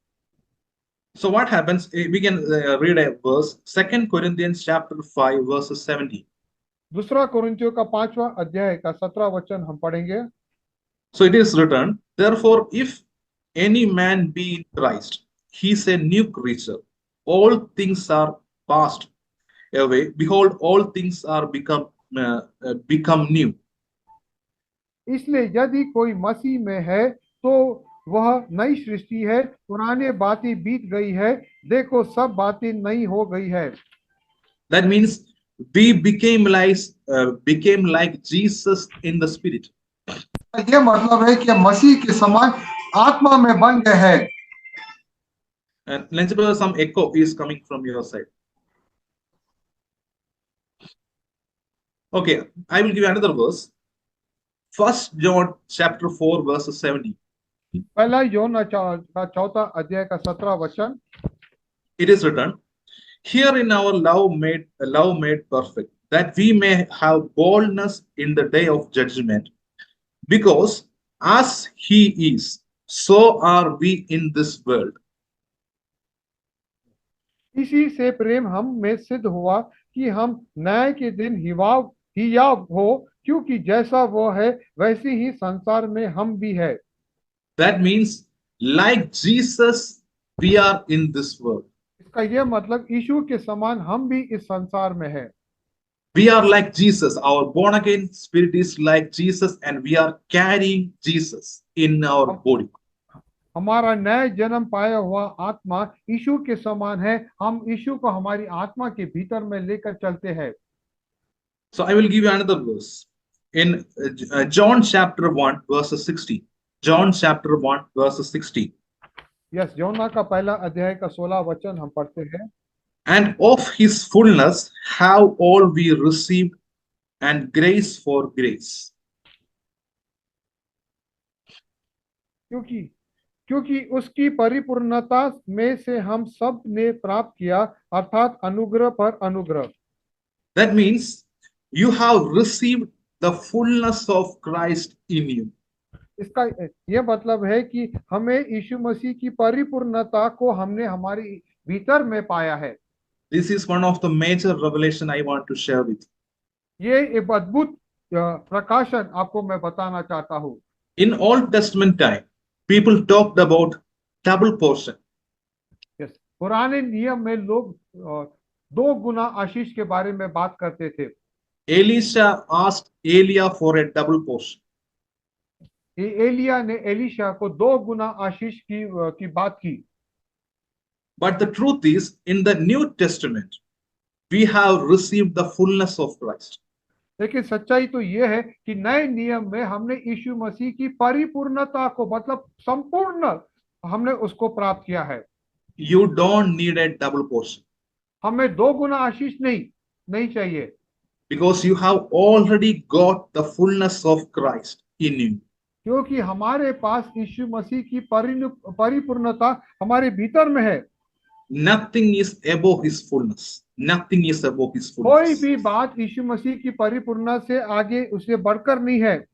So what happens? We can read a verse, 2 Corinthians chapter 5, verses 17. दूसरा कोरिन्थियों का 5वां अध्याय का 17 वचन हम पढ़ेंगे। So it is written, therefore, if any man be in Christ, he is a new creature. All things are passed away. Behold, all things are become new. इसलिए यदि कोई मसीह में है तो वह नई सृष्टि है, पुराने बातें बीत गई है, देखो सब बातें नई हो गई है। That means we became like Jesus in the spirit. ये मतलब है कि मसीह के समान आत्मा में बन गए हैं। And let's suppose some echo is coming from your side. Okay, I will give you another verse. 1 John chapter 4, verse 17. पहला यूहन्ना का 4 अध्याय का 17 वचन। It is written, herein our love made perfect, that we may have boldness in the day of judgment, because as he is, so are we in this world. इसी से प्रेम हम में सिद्ध हुआ कि हम न्याय के दिन हियाव हो, क्योंकि जैसा वो है वैसे ही संसार में हम भी है। That means like Jesus, we are in this world. इसका यह मतलब यीशु के समान हम भी इस संसार में है। We are like Jesus. Our born again spirit is like Jesus, and we are carrying Jesus in our body. हमारा नया जन्म पाया हुआ आत्मा यीशु के समान है। हम यीशु को हमारी आत्मा के भीतर में लेकर चलते हैं। So I will give you another verse in John chapter 1, verse 60. John chapter 1, verse 60. Yes, यूहन्ना का पहला अध्याय का 16 वचन हम पढ़ते हैं। And of his fullness have all we received, and grace for grace. क्योंकि क्योंकि उसकी परिपूर्णता में से हम सब ने प्राप्त किया, अर्थात अनुग्रह पर अनुग्रह। That means you have received the fullness of Christ in you. इसका यह मतलब है कि हमें यीशु मसीह की परिपूर्णता को हमने हमारे भीतर में पाया है। This is one of the major revelation I want to share with you. ये एक अद्भुत प्रकाशन आपको मैं बताना चाहता हूँ। In Old Testament time, people talked about double portion. Yes, पुराने नियम में लोग 2 गुना आशीष के बारे में बात करते थे। Elisha asked Elia for a double portion. Elia ने एलिशा को 2 गुना आशीष की बात की। But the truth is, in the New Testament, we have received the fullness of Christ. लेकिन सच्चाई तो यह है कि नए नियम में हमने यीशु मसीह की परिपूर्णता को, मतलब संपूर्ण हमने उसको प्राप्त किया है। You don't need a double portion हमें 2 गुना आशीष नहीं चाहिए, because you have already got the fullness of Christ in you. क्योंकि हमारे पास यीशु मसीह की परिपूर्णता हमारे भीतर में है। Nothing is above his fullness. Nothing is above his कोई fullness. भी बात यीशु मसीह की परिपूर्णता से आगे, उससे बढ़कर नहीं है।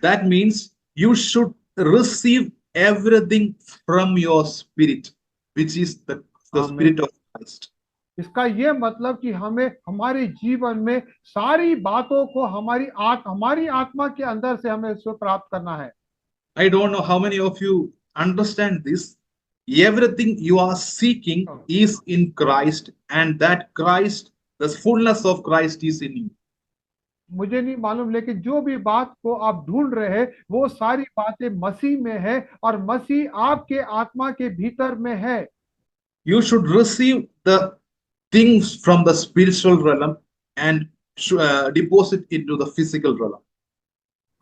That means you should receive everything from your spirit, which is the Amen. spirit of Christ. इसका यह मतलब कि हमें हमारे जीवन में सारी बातों को हमारी आत्मा के अंदर से हमें उसको प्राप्त करना है। I don't know how many of you understand this. Everything you are seeking is in Christ, and that Christ, the fullness of Christ is in you. मुझे नहीं मालूम, लेकिन जो भी बात को आप ढूंढ रहे हैं वो सारी बातें मसीह में है और मसीह आपके आत्मा के भीतर में है। You should receive the things from the spiritual realm and deposit into the physical realm.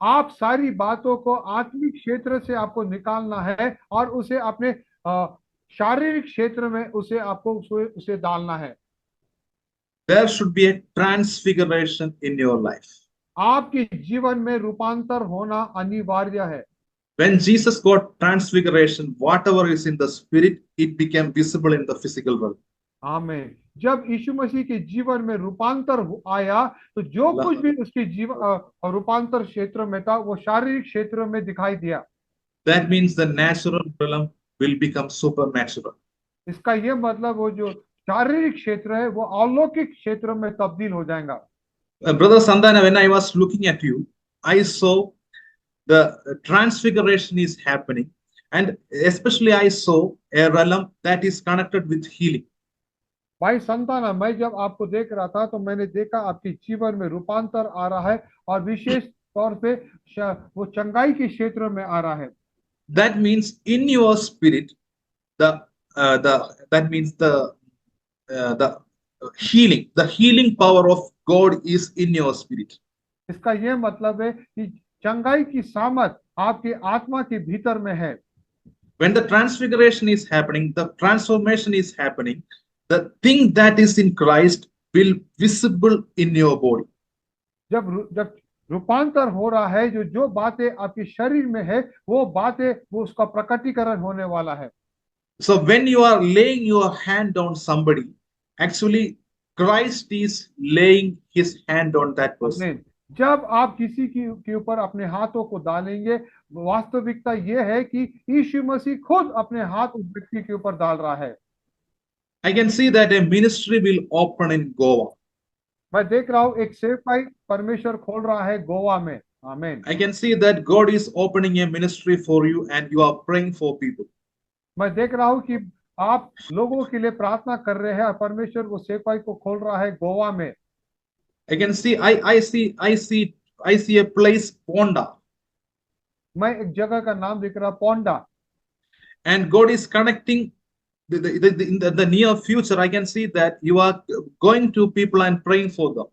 आप सारी बातों को आत्मिक क्षेत्र से आपको निकालना है और उसे अपने शारीरिक क्षेत्र में उसे डालना है। There should be a transfiguration in your life. आपके जीवन में रूपांतर होना अनिवार्य है। When Jesus got transfiguration, whatever is in the spirit, it became visible in the physical world. आमीन। जब यीशु मसीह के जीवन में रूपांतर आया तो जो कुछ भी उसके जीवन रूपांतर क्षेत्र में था वो शारीरिक क्षेत्र में दिखाई दिया। That means the natural realm will become supernatural. इसका ये मतलब वो जो शारीरिक क्षेत्र है वो अलौकिक क्षेत्र में तब्दील हो जाएगा। Brother Sandana, when I was looking at you, I saw the transfiguration is happening, and especially I saw a realm that is connected with healing. भाई संताना, मैं जब आपको देख रहा था तो मैंने देखा आपके जीवन में रूपांतर आ रहा है और विशेष तौर पे वो चंगाई के क्षेत्र में आ रहा है। That means in your spirit, that means the healing power of God is in your spirit. इसका यह मतलब है कि चंगाई की सामर्थ आपके आत्मा के भीतर में है। When the transfiguration is happening, the transformation is happening, the thing that is in Christ will visible in your body. जब रूपांतर हो रहा है, जो बातें आपके शरीर में है वो उसका प्रकटीकरण होने वाला है। So when you are laying your hand on somebody, actually Christ is laying his hand on that person. जब आप किसी के ऊपर अपने हाथों को डालेंगे, वास्तविकता यह है कि यीशु मसीह खुद अपने हाथ उस व्यक्ति के ऊपर डाल रहा है। I can see that a ministry will open in Goa. मैं देख रहा हूँ एक सेवकाई परमेश्वर खोल रहा है गोवा में। आमीन। I can see that God is opening a ministry for you and you are praying for people. मैं देख रहा हूँ कि आप लोगों के लिए प्रार्थना कर रहे हैं, परमेश्वर वो सेवकाई को खोल रहा है गोवा में। I can see, I see a place, Ponda. मैं एक जगह का नाम देख रहा, Ponda. And God is connecting in the near future. I can see that you are going to people and praying for them.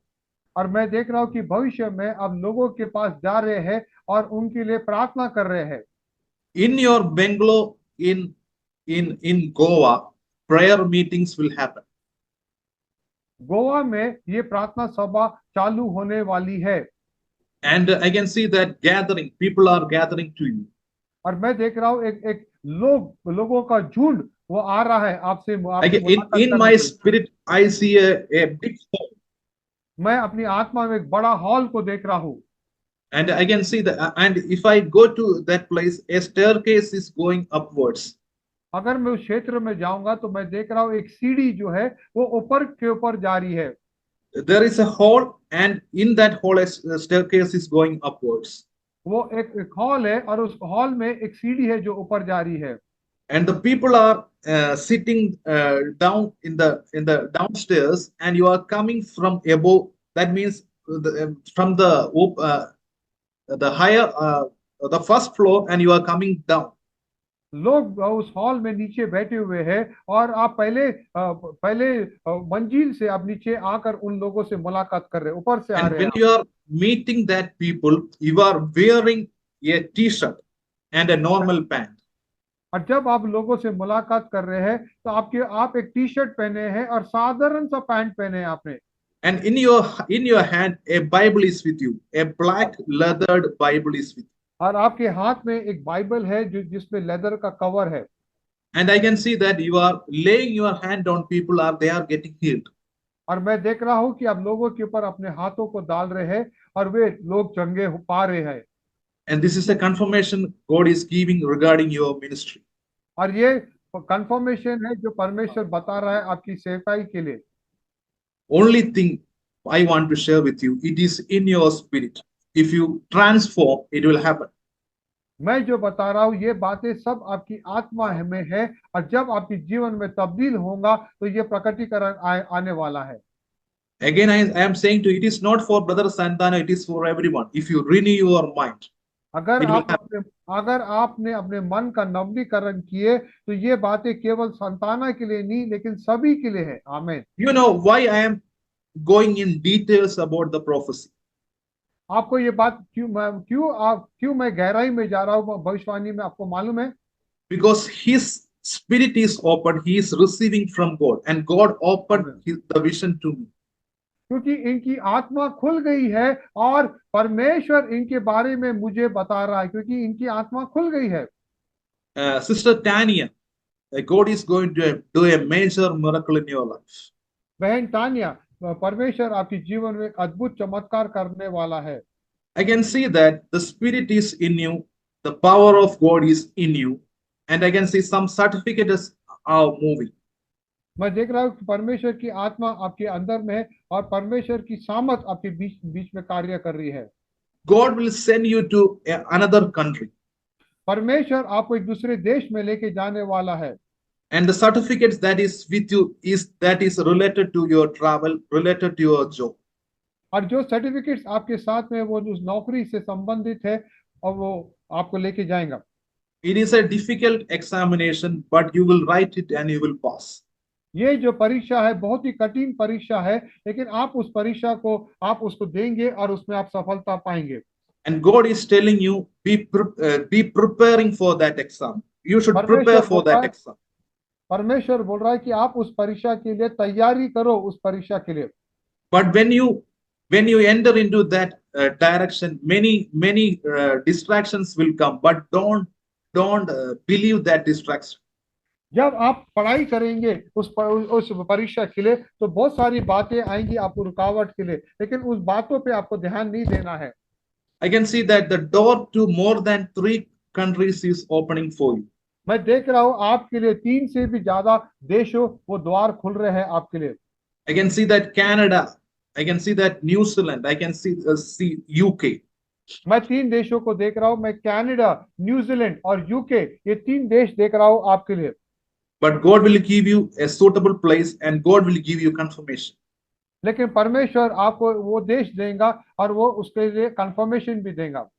और मैं देख रहा हूँ कि भविष्य में आप लोगों के पास जा रहे हैं और उनके लिए प्रार्थना कर रहे हैं। In your Bangalore, in Goa, prayer meetings will happen. Goa में ये प्रार्थना सभा चालू होने वाली है And I can see that gathering, people are gathering to you. और मैं देख रहा हूँ एक एक लोगों का झुंड वो आ रहा है आपसे आपसे मुलाकात In करने my के लिए। spirit, I see a big hall. मैं अपनी आत्मा में एक बड़ा हॉल को देख रहा हूँ And I can see that, and if I go to that place, a staircase is going upwards. अगर मैं उस क्षेत्र में जाऊंगा तो मैं देख रहा हूँ एक सीढ़ी जो है वो ऊपर के ऊपर जा रही है There is a hall, and in that hall, a staircase is going upwards. वो एक हॉल है और उस हॉल में एक सीढ़ी है जो ऊपर जा रही है And the people are sitting down in the downstairs, and you are coming from above. That means from the higher the first floor, and you are coming down. लोग उस हॉल में नीचे बैठे हुए हैं और आप पहले मंजिल से आप नीचे आकर उन लोगों से मुलाकात कर रहे हैं ऊपर से आ And रहे when हैं you are meeting that people, you are wearing a t-shirt and a normal pant. और जब आप लोगों से मुलाकात कर रहे हैं तो आप एक टी शर्ट पहने हैं और साधारण सा पैंट पहने हैं आपने And in your hand, a Bible is with you. A black leathered Bible is with you. और आपके हाथ में एक बाइबल है जो जिसमें लेदर का कवर है And I can see that you are laying your hand on people, or they are getting healed. और मैं देख रहा हूं कि आप लोगों के ऊपर अपने हाथों को डाल रहे हैं और वे लोग चंगे पा रहे हैं And this is a confirmation God is giving regarding your ministry. और ये कंफर्मेशन है जो परमेश्वर बता रहा है आपकी सेवकाई के लिए Only thing I want to share with you, it is in your spirit. If you transform, it will happen. मैं जो बता रहा हूँ ये बातें सब आपकी आत्मा में है और जब आपके जीवन में तब्दील होगा तो ये प्रकटीकरण आने वाला है Again, I am saying to you, it is not for Brother Santana, it is for everyone. If you renew your mind, अगर it will आप happen. अगर आपने अपने मन का नवीनीकरण किए तो ये बातें केवल संताना के लिए नहीं लेकिन सभी के लिए है आमीन You know why I am going in details about the prophecy? आपको ये बात क्यों मैं गहराई में जा रहा हूँ भविष्यवाणी में आपको मालूम है Because his spirit is open, he is receiving from God, and God opened the vision to me. क्योंकि इनकी आत्मा खुल गई है और परमेश्वर इनके बारे में मुझे बता रहा है क्योंकि इनकी आत्मा खुल गई है Sister Tanya, God is going to do a major miracle in your life. बहन तानिया परमेश्वर आपके जीवन में एक अद्भुत चमत्कार करने वाला है I can see that the spirit is in you, the power of God is in you, and I can see some certificates are moving. मैं देख रहा हूँ कि परमेश्वर की आत्मा आपके अंदर में है और परमेश्वर की सामर्थ आपके बीच में कार्य कर रही है God will send you to another country, परमेश्वर आपको एक दूसरे देश में लेके जाने वाला है and the certificates that is with you is related to your travel, related to your job. और जो सर्टिफिकेट्स आपके साथ में वो उस नौकरी से संबंधित है और वो आपको लेके जाएगा It is a difficult examination, but you will write it and you will pass. ये जो परीक्षा है बहुत ही कठिन परीक्षा है लेकिन आप उस परीक्षा को आप उसको देंगे और उसमें आप सफलता पाएंगे And God is telling you, be preparing for that exam. You should prepare for that exam. परमेश्वर बोल रहा है कि आप उस परीक्षा के लिए तैयारी करो उस परीक्षा के लिए But when you enter into that direction, many distractions will come. But don't believe that distraction. जब आप पढ़ाई करेंगे उस परीक्षा के लिए तो बहुत सारी बातें आएंगी आपको रुकावट के लिए लेकिन उस बातों पे आपको ध्यान नहीं देना है I can see that the door to more than 3 countries is opening for you. मैं देख रहा हूँ आपके लिए 3 से भी ज्यादा देशों वो द्वार खुल रहे हैं आपके लिए I can see that Canada, I can see that New Zealand, I can see UK. मैं 3 देशों को देख रहा हूँ मैं कनाडा न्यूजीलैंड और यूके ये 3 देश देख रहा हूँ आपके लिए But God will give you a suitable place, and God will give you confirmation. लेकिन परमेश्वर आपको वो देश देगा और वो उसके लिए कंफर्मेशन भी देगा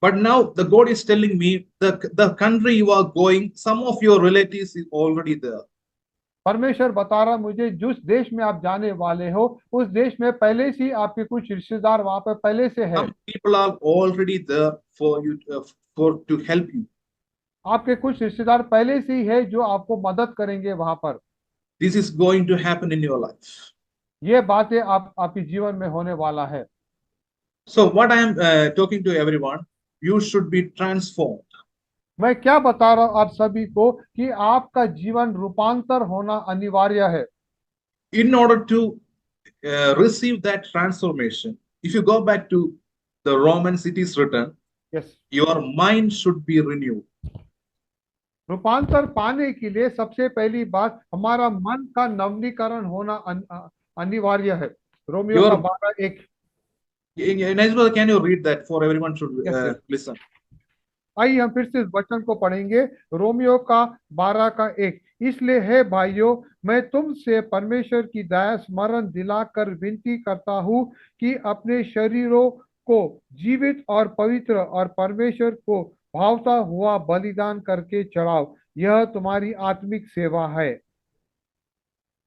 But now the God is telling me the country you are going, some of your relatives is already there. परमेश्वर बता रहा मुझे जिस देश में आप जाने वाले हो उस देश में पहले से आपके कुछ रिश्तेदार वहां पर पहले से है Some people are already there for you to help you. आपके कुछ रिश्तेदार पहले से ही है जो आपको मदद करेंगे वहां पर This is going to happen in your life. ये बातें आपके जीवन में होने वाला है। So what I am talking to everyone, you should be transformed. मैं क्या बता रहा हूं आप सभी को कि आपका जीवन रूपांतर होना अनिवार्य है। In order to receive that transformation, if you go back to the Romans, it is written, yes, your mind should be renewed. रूपांतर पाने के लिए सबसे पहली बात हमारा मन का नवीनीकरण होना अनिवार्य है। रोमियो का Your 12:1। Nice brother, can you read that for everyone should yes yes, listen? आइए हम फिर से इस वचन को पढ़ेंगे। रोमियो का 12:1। इसलिए हे भाइयों, मैं तुमसे परमेश्वर की दया स्मरण दिलाकर विनती करता हूँ कि अपने शरीरों को जीवित और पवित्र और परमेश्वर को भावता हुआ बलिदान करके चढ़ाओ, यह तुम्हारी आत्मिक सेवा है।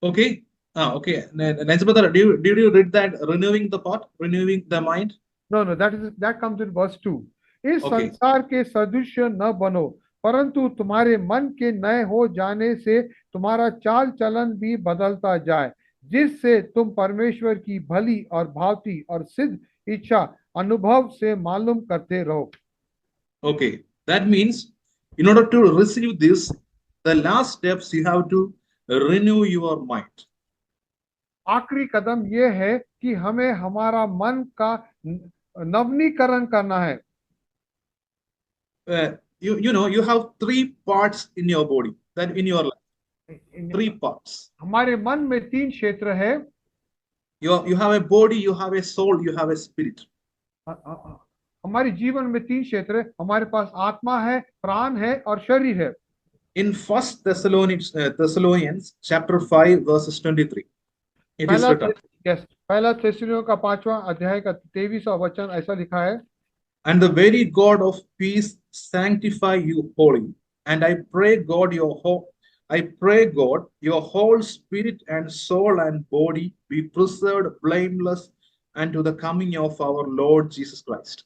Okay. Okay. Nice brother, did you read that renewing the part, renewing the mind? No no, that comes in verse 2। इस Okay. संसार के सदृश्य न बनो, परंतु तुम्हारे मन के नए हो जाने से तुम्हारा चाल चलन भी बदलता जाए, जिससे तुम परमेश्वर की भली और भावती और सिद्ध इच्छा अनुभव से मालूम करते रहो। Okay. That means in order to receive this, the last steps you have to renew your mind. आखिरी कदम यह है कि हमें हमारा मन का नवीनीकरण करना है। You know, you have three parts in your body, that in your life, three parts. हमारे मन में 3 क्षेत्र है। You have a body, you have a soul, you have a spirit. हमारे जीवन में 3 क्षेत्र है। हमारे पास आत्मा है, प्राण है और शरीर है। In First Thessalonians chapter 5 verses 23, it is written, पहला थिस्सलुनीकियों का 5वां अध्याय का 23वां वचन ऐसा लिखा है, and the very God of peace sanctify you wholly. And I pray God your whole spirit and soul and body be preserved blameless unto the coming of our Lord Jesus Christ.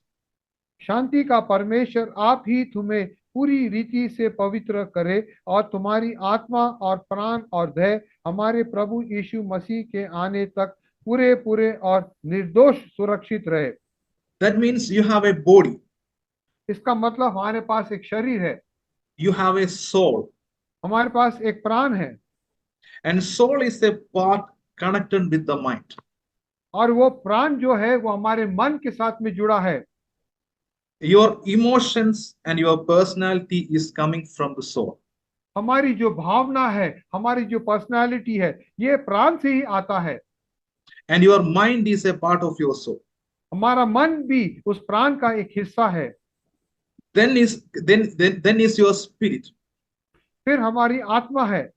शांति का परमेश्वर आप ही तुम्हें पूरी रीति से पवित्र करे और तुम्हारी आत्मा और प्राण और देह हमारे प्रभु यीशु मसीह के आने तक पूरे पूरे और निर्दोष सुरक्षित रहे। That means you have a body, इसका मतलब हमारे पास एक शरीर है, you have a soul, हमारे पास एक प्राण है, and soul is a part connected with the mind. और वो प्राण जो है वो हमारे मन के साथ में जुड़ा है। Your emotions and your personality is coming from the soul. हमारी जो भावना है, हमारी जो पर्सनालिटी है, ये प्राण से ही आता है। And your mind is a part of your soul. हमारा मन भी उस प्राण का एक हिस्सा है। Then is your spirit. फिर हमारी आत्मा है।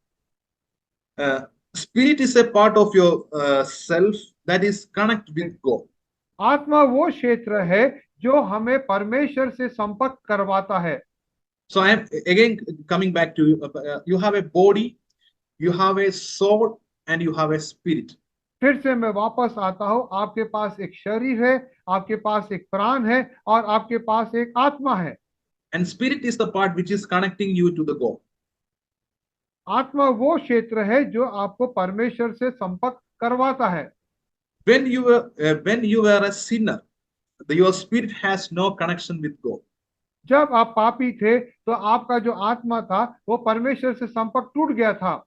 Spirit is a part of your self that is connected with God. आत्मा वो क्षेत्र है जो हमें परमेश्वर से संपर्क करवाता है। So I am again coming back to you. You have a body, you have a soul, and you have a spirit. फिर से मैं वापस आता हूं, आपके पास एक शरीर है, आपके पास एक प्राण है और आपके पास एक आत्मा है। And spirit is the part which is connecting you to the God. आत्मा वो क्षेत्र है जो आपको परमेश्वर से संपर्क करवाता है। When you were a sinner, your spirit has no connection with God. जब आप पापी थे तो आपका जो आत्मा था वो परमेश्वर से संपर्क टूट गया था।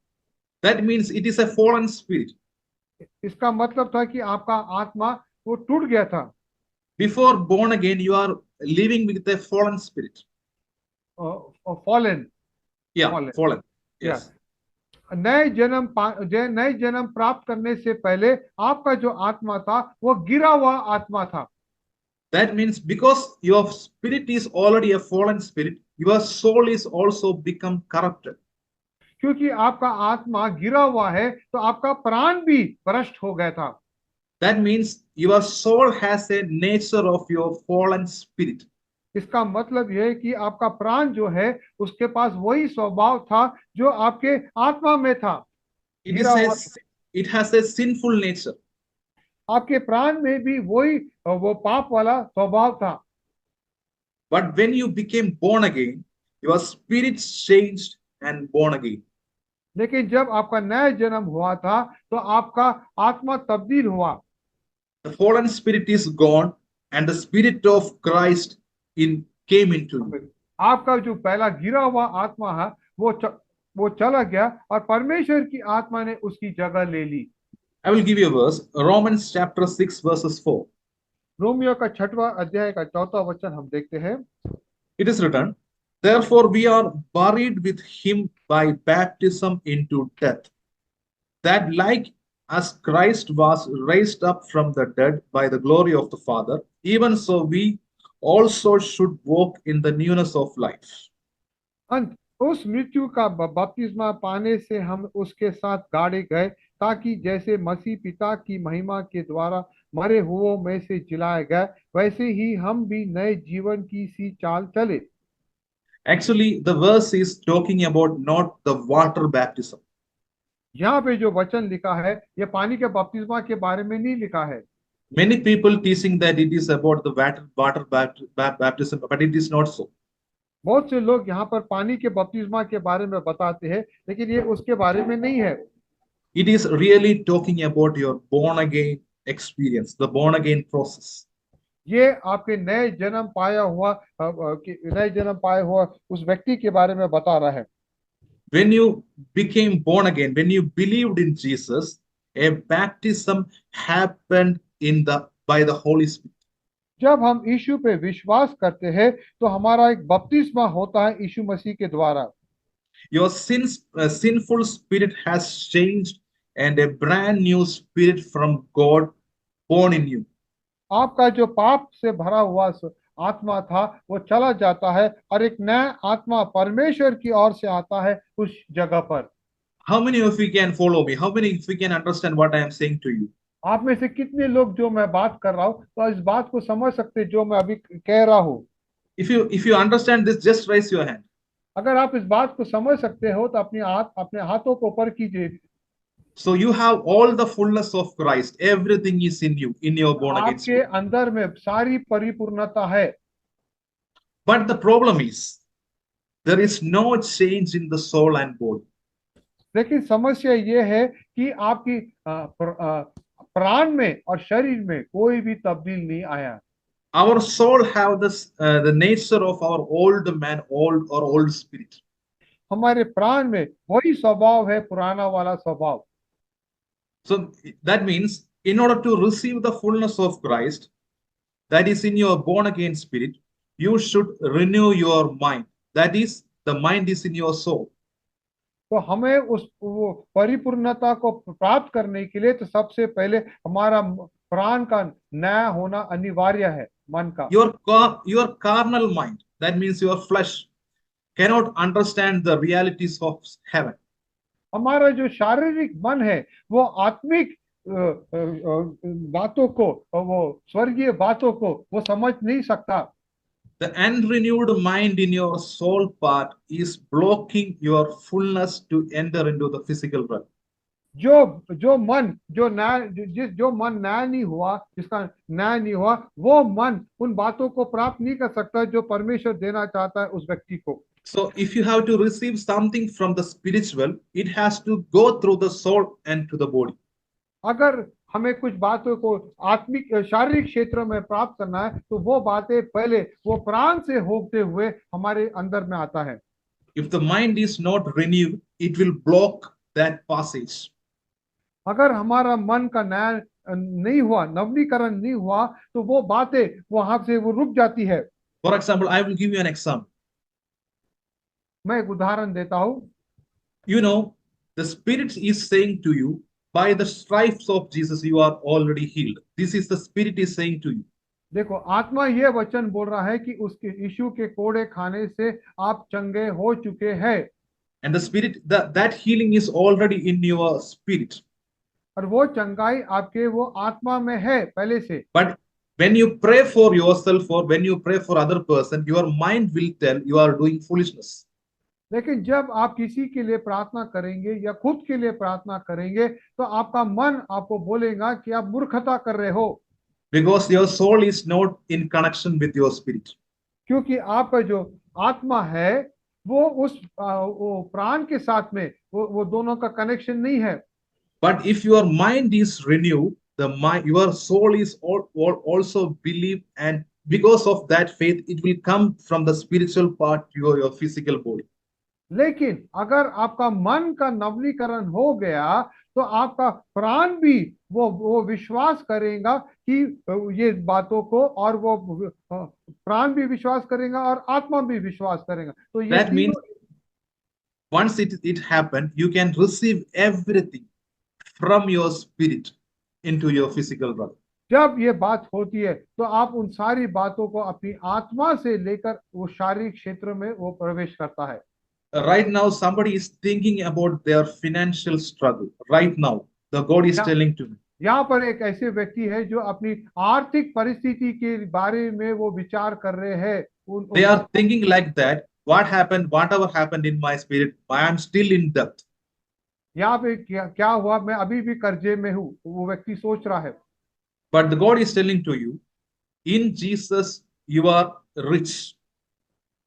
That means it is a fallen spirit. इसका मतलब था कि आपका आत्मा वो टूट गया था। Before born again, you are living with a fallen spirit. Fallen, Yeah, fallen. Yes. नए जन्म प्राप्त करने से पहले आपका जो आत्मा था वो गिरा हुआ आत्मा था। That means because your spirit is already a fallen spirit, your soul is also become corrupted. क्योंकि आपका आत्मा गिरा हुआ है तो आपका प्राण भी भ्रष्ट हो गया था। That means your soul has a nature of your fallen spirit. इसका मतलब यह है कि आपका प्राण जो है उसके पास वही स्वभाव था जो आपके आत्मा में था। It has a sinful nature. आपके प्राण में भी वही वो पाप वाला स्वभाव था। But when you became born again, your spirit changed and born again. लेकिन जब आपका नया जन्म हुआ था तो आपका आत्मा तब्दील हुआ। The fallen spirit is gone, and the spirit of Christ in came into you. आपका जो पहला गिरा हुआ आत्मा है वो चला गया और परमेश्वर की आत्मा ने उसकी जगह ले ली। I will give you a verse, Romans chapter 6, verses 4. Romeo का 6वां अध्याय का 4वां वचन हम देखते हैं। It is written, therefore we are buried with him by baptism into death, that like as Christ was raised up from the dead by the glory of the Father, even so we also should walk in the newness of life. अंत उस मृत्यु का बपतिस्मा पाने से हम उसके साथ गाड़े गए, ताकि जैसे मसीह पिता की महिमा के द्वारा मरे हुओं में से जिलाए गए, वैसे ही हम भी नए जीवन की सी चाल चले। Actually, the verse is talking about not the water baptism. यहाँ पे जो वचन लिखा है ये पानी के बपतिस्मा के बारे में नहीं लिखा है। Many people teaching that it is about the water baptism, but it is not so. बहुत से लोग यहाँ पर पानी के बपतिस्मा के बारे में बताते हैं, लेकिन ये उसके बारे में नहीं है। It is really talking about your born again experience, the born again process. ये आपके नए जन्म पाए हुआ उस व्यक्ति के बारे में बता रहा है। When you became born again, when you believed in Jesus, a baptism happened by the Holy Spirit. जब हम यीशु पे विश्वास करते हैं तो हमारा एक बपतिस्मा होता है यीशु मसीह के द्वारा। Your sinful spirit has changed, and a brand new spirit from God born in you. आपका जो पाप से भरा हुआ आत्मा था वो चला जाता है और एक नया आत्मा परमेश्वर की ओर से आता है उस जगह पर। How many of you can follow me? How many of you can understand what I am saying to you? आप में से कितने लोग जो मैं बात कर रहा हूँ तो इस बात को समझ सकते जो मैं अभी कह रहा हूँ? If you understand this, just raise your hand. अगर आप इस बात को समझ सकते हो तो अपने हाथों को ऊपर कीजिए। So you have all the fullness of Christ. Everything is in you, in your born again आपके spirit. अंदर में सारी परिपूर्णता है। But the problem is, there is no change in the soul and body. लेकिन समस्या ये है कि आपकी प्राण में और शरीर में कोई भी तब्दील नहीं आया। Our soul have the nature of our old man, old spirit. हमारे प्राण में वही स्वभाव है, पुराना वाला स्वभाव। So that means, in order to receive the fullness of Christ, that is in your born again spirit, you should renew your mind. That is, the mind is in your soul. तो हमें वो परिपूर्णता को प्राप्त करने के लिए तो सबसे पहले हमारा प्राण का नया होना अनिवार्य है, मन का। Your carnal mind, that means your flesh, cannot understand the realities of heaven. हमारा जो शारीरिक मन है वो आत्मिक बातों को, वो स्वर्गीय बातों को वो समझ नहीं सकता। The unrenewed mind in your soul part is blocking your fullness to enter into the physical realm. जो मन न्याय नहीं हुआ, जिसका न्याय नहीं हुआ, वो मन उन बातों को प्राप्त नहीं कर सकता जो परमेश्वर देना चाहता है उस व्यक्ति को। So if you have to receive something from the spiritual, it has to go through the soul and to the body. अगर हमें कुछ बातों को आत्मिक शारीरिक क्षेत्र में प्राप्त करना है तो वो बातें पहले वो प्राण से होते हुए हमारे अंदर में आता है। If the mind is not renewed, it will block that passage. अगर हमारा मन का न्याय नहीं हुआ, नवीनीकरण नहीं हुआ, तो वो बातें वहां से वो रुक जाती है। For example, I will give you an example. मैं एक उदाहरण देता हूँ। You know, the Spirit is saying to you, by the stripes of Jesus, you are already healed. This is the Spirit is saying to you. देखो, आत्मा ये वचन बोल रहा है कि उसके यीशु के कोड़े खाने से आप चंगे हो चुके हैं। And the Spirit, that healing is already in your spirit. और वो चंगाई आपके वो आत्मा में है पहले से। But when you pray for yourself or when you pray for other person, your mind will tell you are doing foolishness. लेकिन जब आप किसी के लिए प्रार्थना करेंगे या खुद के लिए प्रार्थना करेंगे तो आपका मन आपको बोलेगा कि आप मूर्खता कर रहे हो। Because your soul is not in connection with your spirit. क्योंकि आपका जो आत्मा है वो प्राण के साथ में वो दोनों का कनेक्शन नहीं है। But if your mind is renewed, the mind, your soul is also believe, and because of that faith, it will come from the spiritual part, your physical body. लेकिन अगर आपका मन का नवनीकरण हो गया तो आपका प्राण भी वो विश्वास करेगा कि ये बातों को, और वो प्राण भी विश्वास करेगा और आत्मा भी विश्वास करेगा। तो ये That means तीनों, once it happened, you can receive everything from your spirit into your physical body. जब ये बात होती है तो आप उन सारी बातों को अपनी आत्मा से लेकर वो शारीरिक क्षेत्र में वो प्रवेश करता है। Right now, somebody is thinking about their financial struggle. Right now, the God is या- telling to me. यहाँ पर एक ऐसे व्यक्ति है जो अपनी आर्थिक परिस्थिति के बारे में वो विचार कर रहे हैं। They are thinking like that. What happened? Whatever happened in my spirit, I am still in debt. यहाँ पे क्या हुआ, मैं अभी भी कर्जे में हूँ, वो व्यक्ति सोच रहा है। But the God is telling to you, in Jesus, you are rich.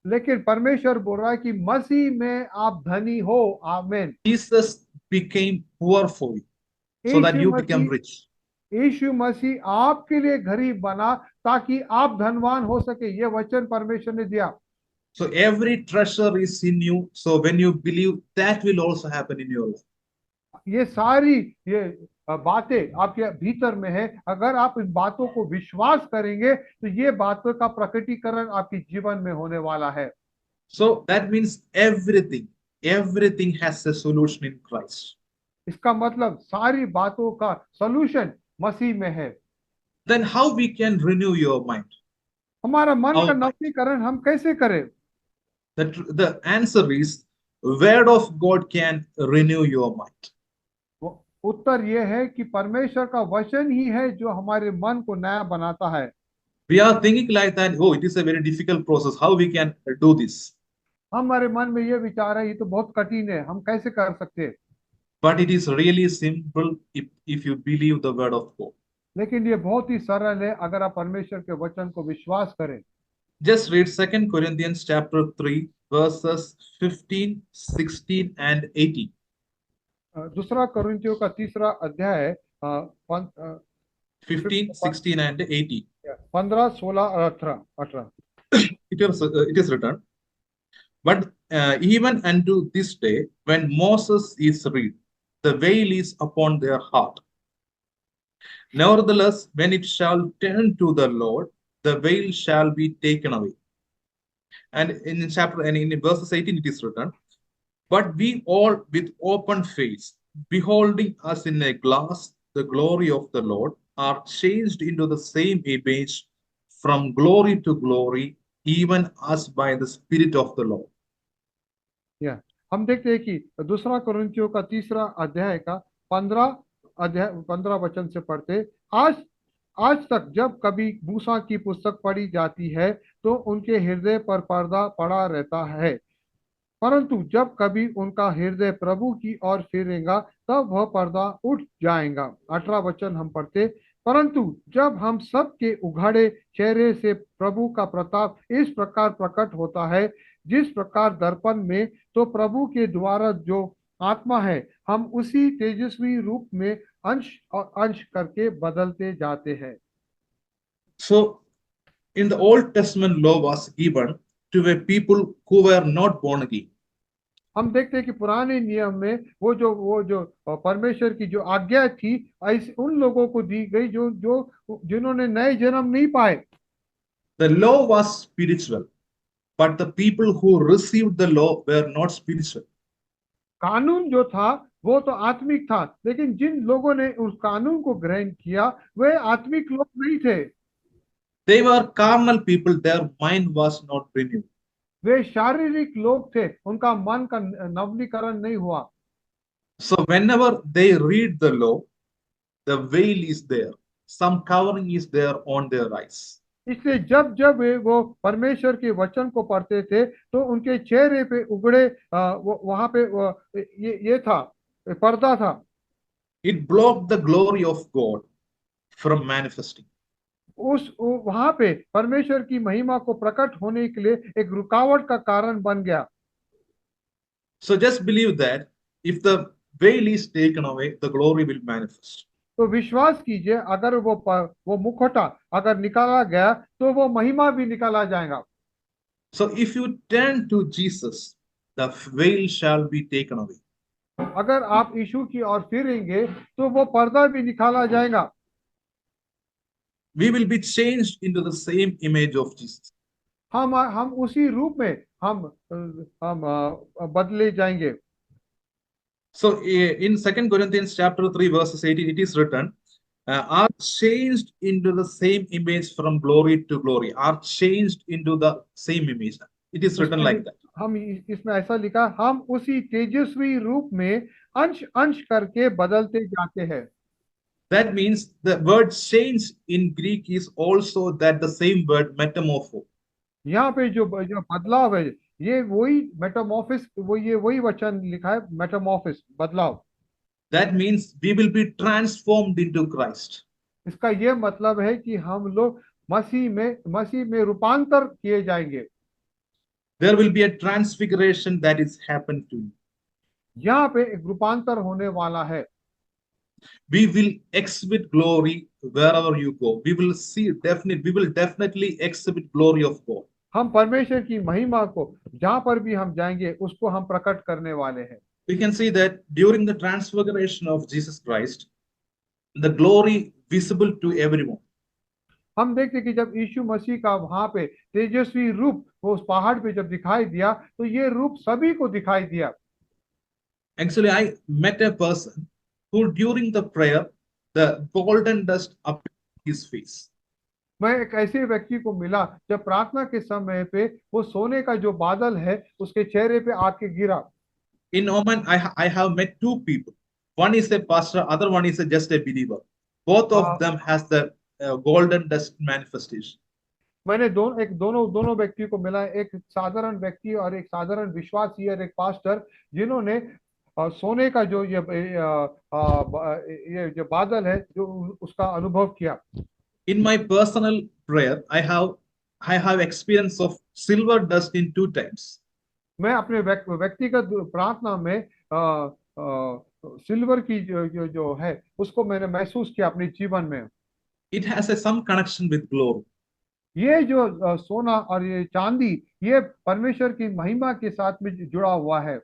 लेकिन परमेश्वर बोल रहा है कि मसीह में आप धनी हो। आमीन। Jesus became poor for you so that you become rich. यीशु मसीह आपके लिए गरीब बना ताकि आप धनवान हो सके। ये वचन परमेश्वर ने दिया। So every treasure is in you. So when you believe, that will also happen in your life. ये सारी ये बातें आपके भीतर में है। अगर आप इन बातों को विश्वास करेंगे तो ये बातों का प्रकटीकरण आपके जीवन में होने वाला है। So that means everything has a solution in Christ. इसका मतलब सारी बातों का सॉल्यूशन मसीह में है। Then how we can renew your mind? हमारा मन How- का नवीनीकरण हम कैसे करें? The answer is, Word of God can renew your mind. उत्तर ये है कि परमेश्वर का वचन ही है जो हमारे मन को नया बनाता है। We are thinking like that, oh, it is a very difficult process. How we can do this? हमारे मन में ये विचार है ये तो बहुत कठिन है, हम कैसे कर सकते हैं? But it is really simple if you believe the word of God. लेकिन ये बहुत ही सरल है अगर आप परमेश्वर के वचन को विश्वास करें। Just read 2 Corinthians chapter 3, verses 15, 16, and 18. दूसरा कोरिन्थियों का तीसरा अध्याय 15, 16, and 18. 15, 16 और 18। It is written, but even unto this day, when Moses is read, the veil is upon their heart. Nevertheless, when it shall turn to the Lord, the veil shall be taken away. And in verses 18, it is written, but we all with open face, beholding us in a glass the glory of the Lord, are changed into the same image from glory to glory, even as by the Spirit of the Lord. या हम देखते हैं कि दूसरा कोरिन्थियों का तीसरा अध्याय का 15 वचन से पढ़ते, आज तक जब कभी मूसा की पुस्तक पढ़ी जाती है तो उनके हृदय पर पर्दा पड़ा रहता है, परंतु जब कभी उनका हृदय प्रभु की ओर फिरेगा तब वह पर्दा उठ जाएगा। 18 वचन हम पढ़ते, परंतु जब हम सब के उघाड़े चेहरे से प्रभु का प्रताप इस प्रकार प्रकट होता है जिस प्रकार दर्पण में, तो प्रभु के द्वारा जो आत्मा है हम उसी तेजस्वी रूप में अंश और अंश करके बदलते जाते हैं। So, in the Old Testament, law was given to a people who were not born again. हम देखते हैं कि पुराने नियम में वो जो परमेश्वर की जो आज्ञा थी उन लोगों को दी गई जो जिन्होंने नए जन्म नहीं पाए। The law was spiritual, but the people who received the law were not spiritual. कानून जो था वो तो आत्मिक था, लेकिन जिन लोगों ने उस कानून को ग्रहण किया वे आत्मिक लोग नहीं थे। They were carnal people, their mind was not renewed. वे शारीरिक लोग थे, उनका मन का नवीनीकरण नहीं हुआ। So whenever they read the law, the veil is there. Some covering is there on their eyes. इसलिए जब वो परमेश्वर के वचन को पढ़ते थे तो उनके चेहरे पे उगड़े वहां पे ये था, पर्दा था। It blocked the glory of God from manifesting. वहां पे परमेश्वर की महिमा को प्रकट होने के लिए एक रुकावट का कारण बन गया। So just believe that if the veil is taken away, the glory will manifest. तो विश्वास कीजिए, अगर वो मुखौटा अगर निकाला गया तो वो महिमा भी निकाला जाएगा। So if you turn to Jesus, the veil shall be taken away. अगर आप यीशु की ओर फिरेंगे तो वो पर्दा भी निकाला जाएगा। We will be changed into the same image of Jesus. हम उसी रूप में हम बदले जाएंगे। So in 2 Corinthians chapter 3 verses 18, it is written, are changed into the same image from glory to glory, are changed into the same image. It is written like that. हम इसमें ऐसा लिखा, हम उसी तेजस्वी रूप में अंश अंश करके बदलते जाते हैं। That means the word change in Greek is also that the same word metamorpho. यहाँ पे जो बदलाव है, ये वही मेटामॉर्फिस, वही वचन लिखा है, मेटामॉर्फिस, बदलाव। That means we will be transformed into Christ. इसका ये मतलब है कि हम लोग मसीह में रूपांतर किए जाएंगे। There will be a transfiguration that is happened to you. यहाँ पे एक रूपांतर होने वाला है। We will exhibit glory wherever you go. We will definitely exhibit glory of God. हम परमेश्वर की महिमा को जहां पर भी हम जाएंगे उसको हम प्रकट करने वाले हैं। We can see that during the transfiguration of Jesus Christ, the glory visible to everyone. हम देखते कि जब यीशु मसीह का वहां पे तेजस्वी रूप वो उस पहाड़ पे जब दिखाई दिया तो ये रूप सभी को दिखाई दिया। Actually, I met a person who during the prayer, the golden dust appeared his face. मैं एक ऐसे व्यक्ति को मिला जब प्रार्थना के समय पे वो सोने का जो बादल है उसके चेहरे पे आके गिरा। In Oman, I have met two people. One is a pastor, other one is just a believer. Both of them has the golden dust manifestation. मैंने दोनों व्यक्ति को मिला, एक साधारण व्यक्ति और एक साधारण विश्वासी और एक पास्टर, जिन्होंने सोने का जो ये जो बादल है जो उसका अनुभव किया। In my personal prayer, I have experience of silver dust in 2 times. मैं अपने व्यक्तिगत प्रार्थना में सिल्वर की जो है उसको मैंने महसूस किया अपने जीवन में। It has some connection with glory. ये जो सोना और ये चांदी ये परमेश्वर की महिमा के साथ में जुड़ा हुआ है।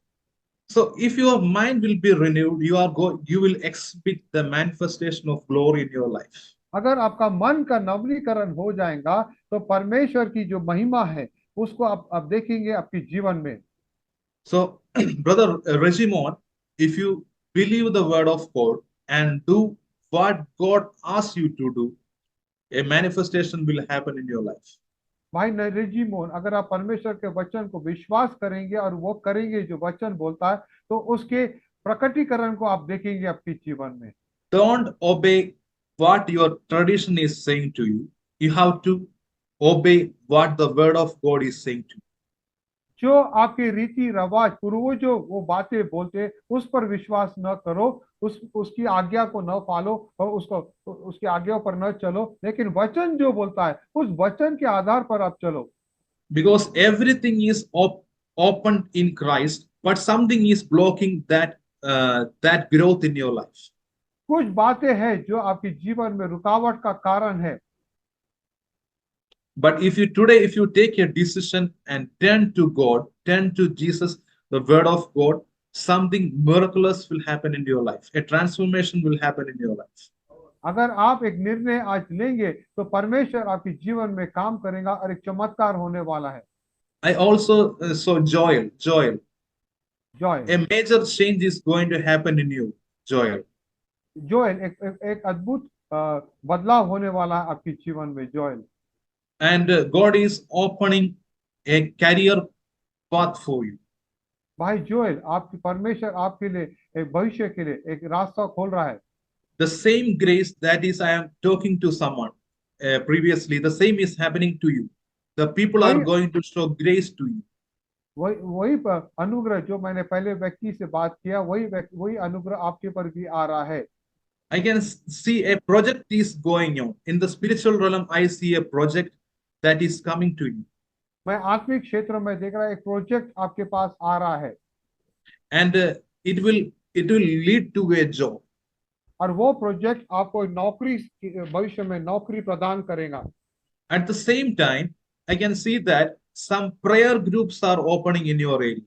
So if your mind will be renewed, you will exhibit the manifestation of glory in your life. अगर आपका मन का नवीनीकरण हो जाएगा तो परमेश्वर की जो महिमा है उसको आप देखेंगे आपके जीवन में। So brother Regimon, if you believe the word of God and do what God asks you to do, a manifestation will happen in your life. भाई रेजिमोन, अगर आप परमेश्वर के वचन को विश्वास करेंगे और वो करेंगे जो वचन बोलता है तो उसके प्रकटीकरण को आप देखेंगे आपके जीवन में। Don't obey what your tradition is saying to you. You have to obey what the word of God is saying to you. जो आपके रीति रिवाज पूर्वजों वो बातें बोलते उस पर विश्वास न करो, उसकी आज्ञा को न पालो और उसकी आज्ञा पर न चलो, लेकिन वचन जो बोलता है उस वचन के आधार पर आप चलो। Because everything is open in Christ, but something is blocking that growth in your life. कुछ बातें हैं जो आपके जीवन में रुकावट का कारण है। But if you take a decision and turn to God, turn to Jesus, the word of God, something miraculous will happen in your life. A transformation will happen in your life. अगर आप एक निर्णय आज लेंगे तो परमेश्वर आपके जीवन में काम करेगा और एक चमत्कार होने वाला है। I also saw Joel. Joel, A major change is going to happen in you, Joel. एक अद्भुत बदलाव होने वाला है आपके जीवन में, Joel. And God is opening a career path for you. भाई जोएल, आपकी परमेश्वर आपके लिए एक भविष्य के लिए एक रास्ता खोल रहा है। The same grace that is I am talking to someone previously, the same is happening to you. The people are going to show grace to you. वही अनुग्रह जो मैंने पहले व्यक्ति से बात किया, वही अनुग्रह आपके पर भी आ रहा है। I can see a project is going on in the spiritual realm. I see a project that is coming to you. मैं आत्मिक क्षेत्र में देख रहा एक प्रोजेक्ट आपके पास आ रहा है। and it will lead to a job. और वो प्रोजेक्ट आपको नौकरी भविष्य में नौकरी प्रदान करेगा. At the same time, I can see that some prayer groups are opening in your area.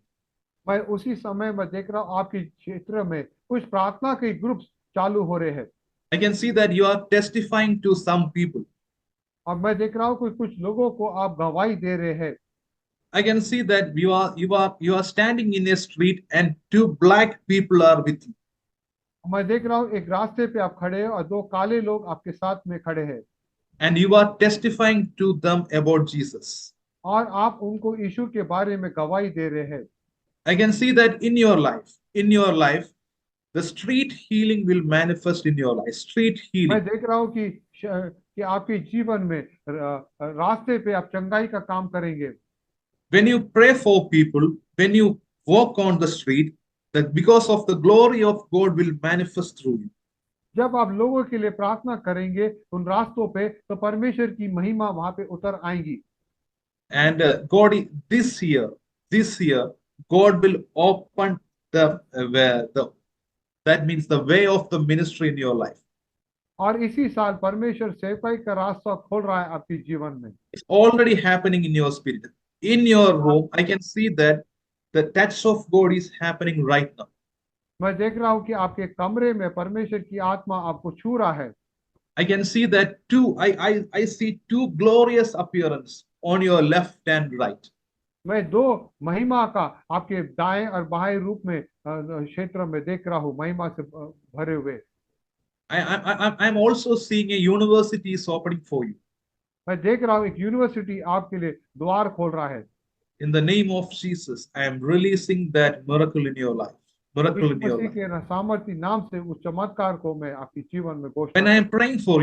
मैं उसी समय में देख रहा हूँ आपके क्षेत्र में कुछ प्रार्थना के ग्रुप्स चालू हो रहे हैं. I can see that you are testifying to some people. और मैं देख रहा हूँ कि कुछ लोगों को आप गवाही दे रहे हैं. I can see that you are standing in a street and two black people are with you. मैं देख रहा हूँ एक रास्ते पे आप खड़े हैं और दो काले लोग आपके साथ में खड़े हैं. And you are testifying to them about Jesus. और आप उनको यीशु के बारे में गवाही दे रहे हैं. I can see that in your life, the street healing will manifest in your life. Street मैं healing. देख रहा हूँ कि आपके जीवन में रास्ते पे आप चंगाई का काम करेंगे. When you pray for people, when you walk on the street, that because of the glory of God will manifest through you. जब आप लोगों के लिए प्रार्थना करेंगे उन रास्तों पे तो परमेश्वर की महिमा वहां पे उतर आएगी. And this year, God will open that means the way of the ministry in your life. और इसी साल परमेश्वर सेवकाई का रास्ता खोल रहा है आपके जीवन में. It's already happening in your spirit. In your home, I can see that the touch of God is happening right now. मैं देख रहा हूँ कि आपके कमरे में परमेश्वर की आत्मा आपको छू रहा है. I can see that I see two glorious appearance on your left and right. मैं दो महिमा का आपके दाएं और बाएं रूप में क्षेत्र में देख रहा हूँ महिमा से भरे हुए. I'm also seeing a university is opening for you. मैं देख रहा हूँ एक यूनिवर्सिटी आपके लिए द्वार खोल रहा है. In the name of Jesus, I am releasing that miracle in your life. Miracle in your Masih life. के सामर्थ्य नाम से उस चमत्कार को मैं आपके जीवन में घोषणा. When I am praying for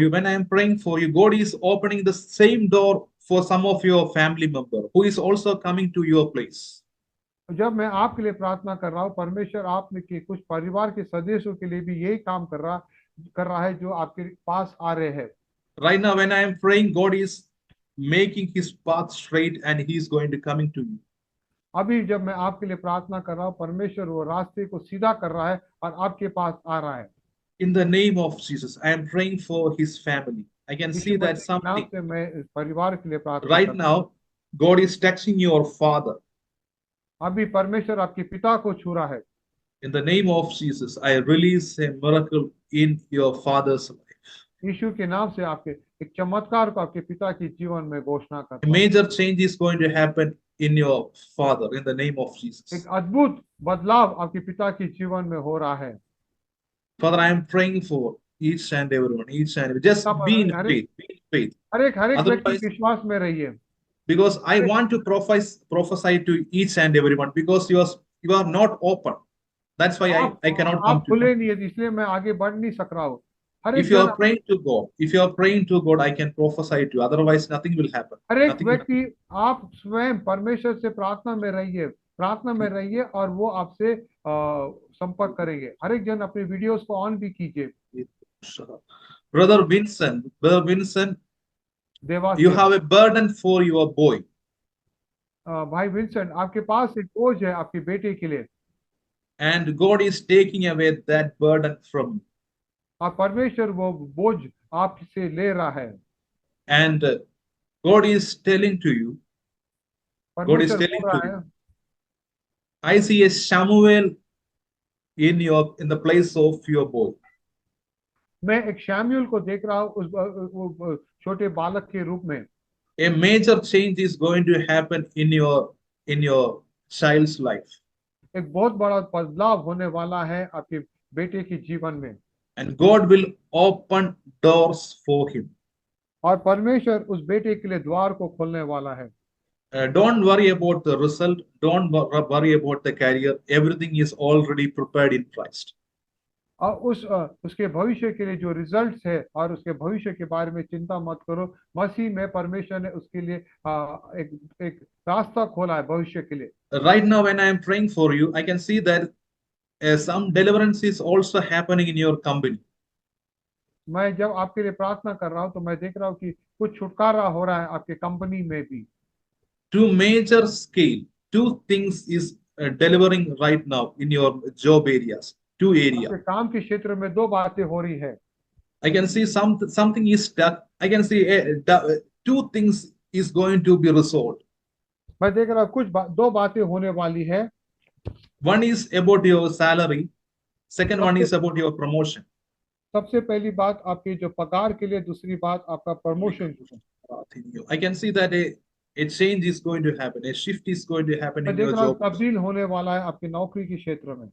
you, God is opening the same door for some of your family member who is also coming to your place. जब मैं आपके लिए प्रार्थना कर रहा हूँ परमेश्वर आप में के कुछ परिवार के सदस्यों के लिए भी यही काम कर रहा है जो आपके पास आ रहे हैं. Right now, when I am praying, God is making his path straight and he is going to coming to you. अभी जब मैं आपके लिए प्रार्थना कर रहा हूँ परमेश्वर वो रास्ते को सीधा कर रहा है और आपके पास आ रहा है. In the name of Jesus, I am praying for his family. I can see that यीशु मसीह के नाम something से मैं इस परिवार के लिए प्रार्थना right कर रहा हूँ. now, God is touching your father. अभी परमेश्वर आपके पिता को छू रहा है. In the name of Jesus, I release a miracle in your father's life. यीशु के नाम से आपके एक चमत्कार को आपके पिता के जीवन में घोषणा करता A हूँ. major change is going to happen in your father in the name of Jesus. एक अद्भुत बदलाव आपके पिता के जीवन में हो रहा है. Father, I am praying for each and everyone, just be in faith, be in faith. हर एक व्यक्ति Otherwise, विश्वास में रहिए. because I want to prophesy to each and everyone because you are not open. That's why I cannot come आप to you. खुले नहीं है इसलिए मैं आगे बढ़ नहीं सक रहा हूँ. हर If एक you जन are praying to God, I can prophesy to you. Otherwise, nothing will happen. हर एक Nothing will happen. व्यक्ति आप स्वयं परमेश्वर से प्रार्थना में रहिए और वो आपसे संपर्क करेंगे. हर एक जन अपने वीडियोस को ऑन भी कीजिए. Brother Vincent, देवास you से. have a burden for your boy. भाई विंसेंट आपके पास एक बोझ है आपके बेटे के लिए And God is taking away that burden from you. और परमेश्वर वो बोझ आपसे ले रहा है. And God is telling to you, God is परमेश्वर telling बोल to रहा you, है I see a Samuel in the place of your boy. मैं एक शमूएल को देख रहा हूँ उस छोटे बालक के रूप में. A major change is going to happen in your child's life. एक बहुत बड़ा बदलाव होने वाला है आपके बेटे के जीवन में And God will open doors for him. और परमेश्वर उस बेटे के लिए द्वार को खोलने वाला है. Don't worry about the result. Don't worry about the career. Everything is already prepared in Christ. और उसके भविष्य के लिए जो रिजल्ट्स है और उसके भविष्य के बारे में चिंता मत करो. मसीह में परमेश्वर ने उसके लिए एक रास्ता खोला है भविष्य के लिए. Right now, when I am praying for you, I can see that some deliverance is also happening in your company. मैं जब आपके लिए प्रार्थना कर रहा हूँ तो मैं देख रहा हूँ कि कुछ छुटकारा हो रहा है आपके कंपनी में भी. Two major scale, two things is delivering right now in your job areas. Two areas. आपके काम के क्षेत्र में दो बातें हो रही है. I can see something is stuck. I can see two things is going to be resolved. मैं देख रहा हूँ दो बातें होने वाली है. One is about your salary. Second one is about your promotion. सबसे पहली बात आपकी जो पगार के लिए, दूसरी बात आपका promotion. I can see that a change is going to happen. A shift is going to happen मैं in देख your रहा हूँ job. तब्दील होने वाला है आपकी नौकरी के क्षेत्र में.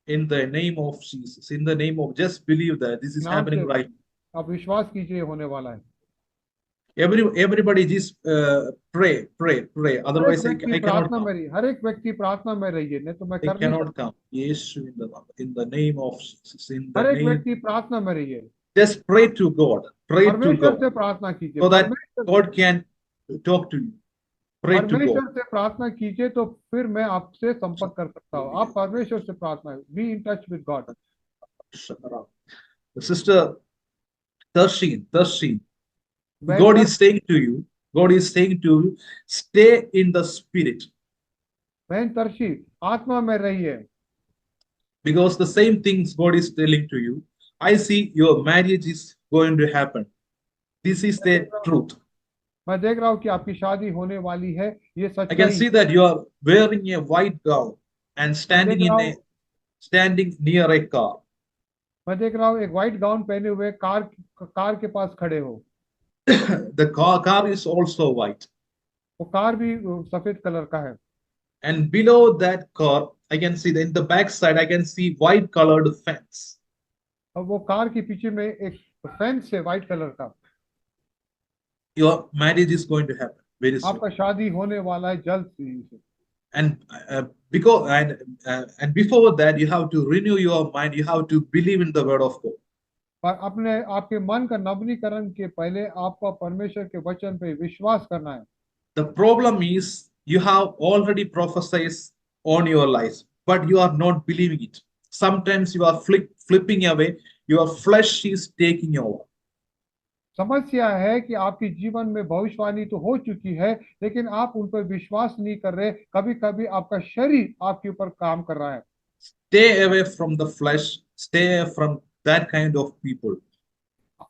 In the name of Jesus, in the name of, just believe that this is नाम happening से right now. आप विश्वास कीजिए होने वाला है. Everybody just pray. Otherwise, I cannot प्रार्थना come. में रहिए. हर एक व्यक्ति प्रार्थना में रहिए, नहीं तो मैं I कर नहीं cannot सकता. come. Yes, in the name of Jesus, in the हर एक name. व्यक्ति प्रार्थना में रहिए. Just pray to God. Pray to परमेश्वर से God प्रार्थना कीजिए. so that God can talk to you. Pray to God. परमेश्वर से प्रार्थना कीजिए तो फिर मैं आपसे संपर्क कर सकता हूँ. आप परमेश्वर से प्रार्थना, be in touch with God. Sister Tarshin, मैं God is saying to you, stay in the spirit. बहन तरशी, आत्मा में रहिए. Because the same things God is telling to you. I see your marriage is going to happen. This is the truth. मैं देख रहा हूँ कि आपकी शादी होने वाली है. ये I can सच्चाई. see that you are wearing a white gown and standing near a car. मैं देख रहा हूँ एक व्हाइट गाउन पहने हुए कार के पास खड़े हो. The car is also white. वो कार भी सफेद कलर का है. And below that car, I can see that in the back side, I can see white colored fence. अब वो कार के पीछे में एक फेंस है व्हाइट कलर का. Your marriage is going to happen very soon. आपका शादी होने वाला है जल्द से. And and before that, you have to renew your mind. You have to believe in the word of God. पर अपने आपके मन का नवीनीकरण के पहले आपको परमेश्वर के वचन पे विश्वास करना है. The problem is you have already prophesied on your life, but you are not believing it. Sometimes you are flipping away. Your flesh is taking over. समस्या है कि आपके जीवन में भविष्यवाणी तो हो चुकी है, लेकिन आप उन पर विश्वास नहीं कर रहे. कभी कभी आपका शरीर आपके ऊपर काम कर रहा है. Stay away from the flesh. Stay away from that kind of people.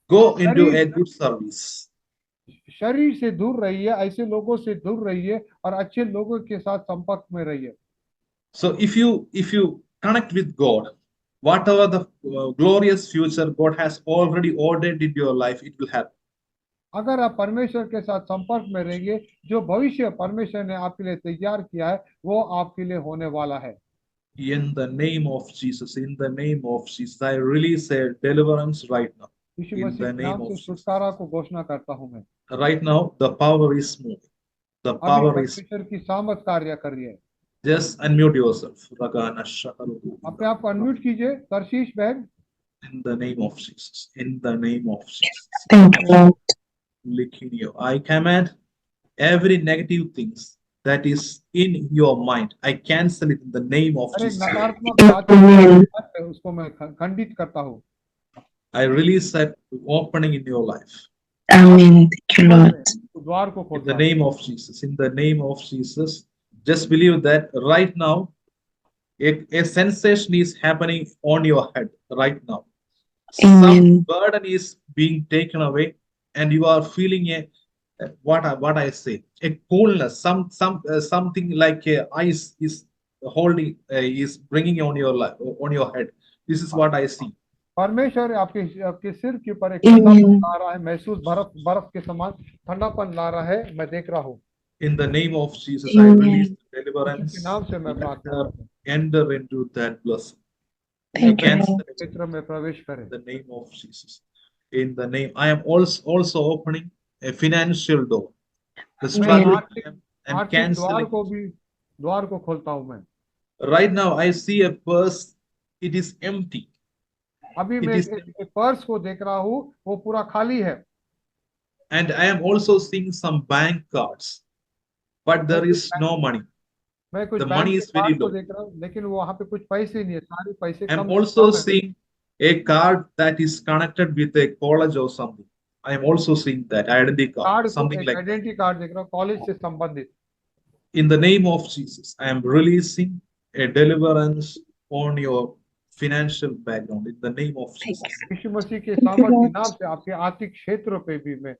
Go into a good service. शरीर से दूर रहिए, ऐसे लोगों से दूर रहिए और अच्छे लोगों के साथ संपर्क में रहिए. So if you connect with God, whatever the glorious future God has already ordered in your life, it will happen. अगर आप परमेश्वर के साथ संपर्क में रहेंगे, जो भविष्य परमेश्वर ने आपके लिए तैयार किया है वो आपके लिए होने वाला है. In the name of Jesus, I release a deliverance right now. Yeshu In Masih the के name नाम of से Jesus. छुटकारा को घोषणा करता हूं मैं. Right now, the power is moving. The अभी power is. परमेश्वर की सामर्थ कार्य कर रही है. Just unmute yourself. अपने आप को अनम्यूट कीजिए. तरशीश बहन. In the name of Jesus. In the name of Jesus. Thank you, Lord. I command every negative things that is in your mind. I cancel it in the name of हर एक Jesus. नकारात्मक बात उसको मैं खंडित करता हूँ. I release that opening in your life. Amen. Thank you, Lord. द्वार को In खोलता the हूँ. name of Jesus. In the name of Jesus. Just believe that right now, a sensation is happening on your head right now. Some Amen. burden is being taken away, and you are feeling what I say, a coolness. Something like ice is holding is bringing on your life, on your head. This is what I see. परमेश्वर आपके सिर के ऊपर एक Amen. ठंडापन ला रहा है. महसूस बर्फ के समान ठंडापन ला रहा है. मैं देख रहा हूँ. In the name of Jesus, I Amen. release Yeshu deliverance. के नाम से मैं प्रार्थना करता हूँ. Enter into that blessing. Thank you, Cancel Lord. it क्षेत्र में प्रवेश करें. in the name of Jesus. In the name, I am also opening a financial door. The मैं struggling आर्थिक and द्वार canceling. द्वार को खोलता हूँ मैं. Right now, I see a purse. It is empty. अभी It मैं is एक पर्स को देख रहा हूँ, वो पूरा खाली है. And I am also seeing some bank cards, but there is no money. मैं कुछ The बैंक money के is very कार्ड को low. देख रहा हूँ, लेकिन वहाँ पे कुछ पैसे नहीं है. सारे पैसे I'm कम also कम है. seeing a card that is connected with a college or something. I am also seeing that identity card, card को something एक like that. आइडेंटिटी कार्ड देख रहा हूँ, कॉलेज से संबंधित. In the name of Jesus, I am releasing a deliverance on your financial background. In the name of Thank Jesus. यीशु मसीह के Thank you, सामर्थ्य Lord. नाम से आपके आर्थिक क्षेत्रों पे भी मैं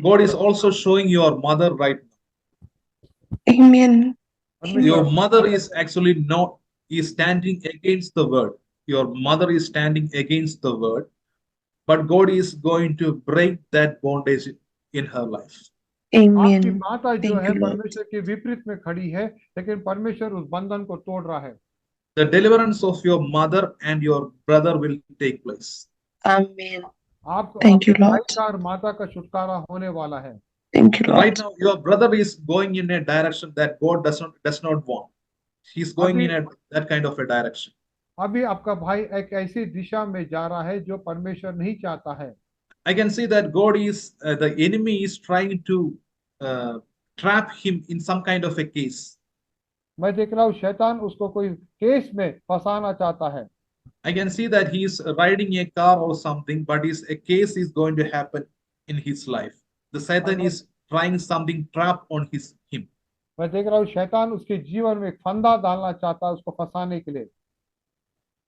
God is also showing your mother right now. Amen. Your परमेश्वर mother is actually not, is standing against the word. Your mother is standing against the word, but God is going to break that bondage in her life. आपकी Amen. माता जो Thank है you, Lord. परमेश्वर के विपरीत में खड़ी है, लेकिन परमेश्वर उस बंधन को तोड़ रहा है। The deliverance of your mother and your brother will take place. Amen. आप Thank you, आपके भाई Lord. का और माता का छुटकारा होने वाला है। Thank you, Right Lord. now, your brother is going in a direction that God does not want. He's going in that kind of a direction. अभी आपका भाई एक ऐसी दिशा में जा रहा है जो परमेश्वर नहीं चाहता है। I can see that God is, the enemy is trying to trap him in some kind of a case. मैं देख रहा हूँ शैतान उसको कोई केस में फंसाना चाहता है। I can see that he is riding a car or something, but a case is going to happen in his life. The Satan is trying something trap on him. मैं देख रहा हूँ शैतान उसके जीवन में एक फंदा डालना चाहता है उसको फंसाने के लिए।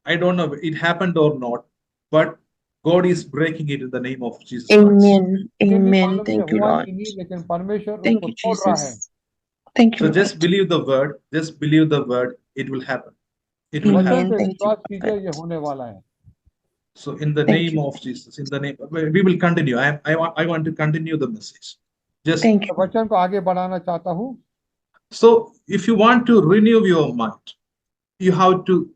I don't know if it happened or not, but God is breaking it in the name of Jesus Christ. Amen. मुझे नहीं Amen. मालूम कि Thank you, हुआ Lord. कि नहीं, लेकिन परमेश्वर Thank उसको you, तोड़ रहा है। Jesus. Thank you, So just Lord. believe the word. Just believe the word. It will happen. It will वचन happen. Amen. पे Thank you, विश्वास कीजिए, Prophet. ये होने वाला है। So in the Thank name you. of Jesus, in the name, we will continue. I want to continue the message. Just Thank you. वचन को आगे बढ़ाना चाहता हूँ। so, if you want to renew your mind, you have to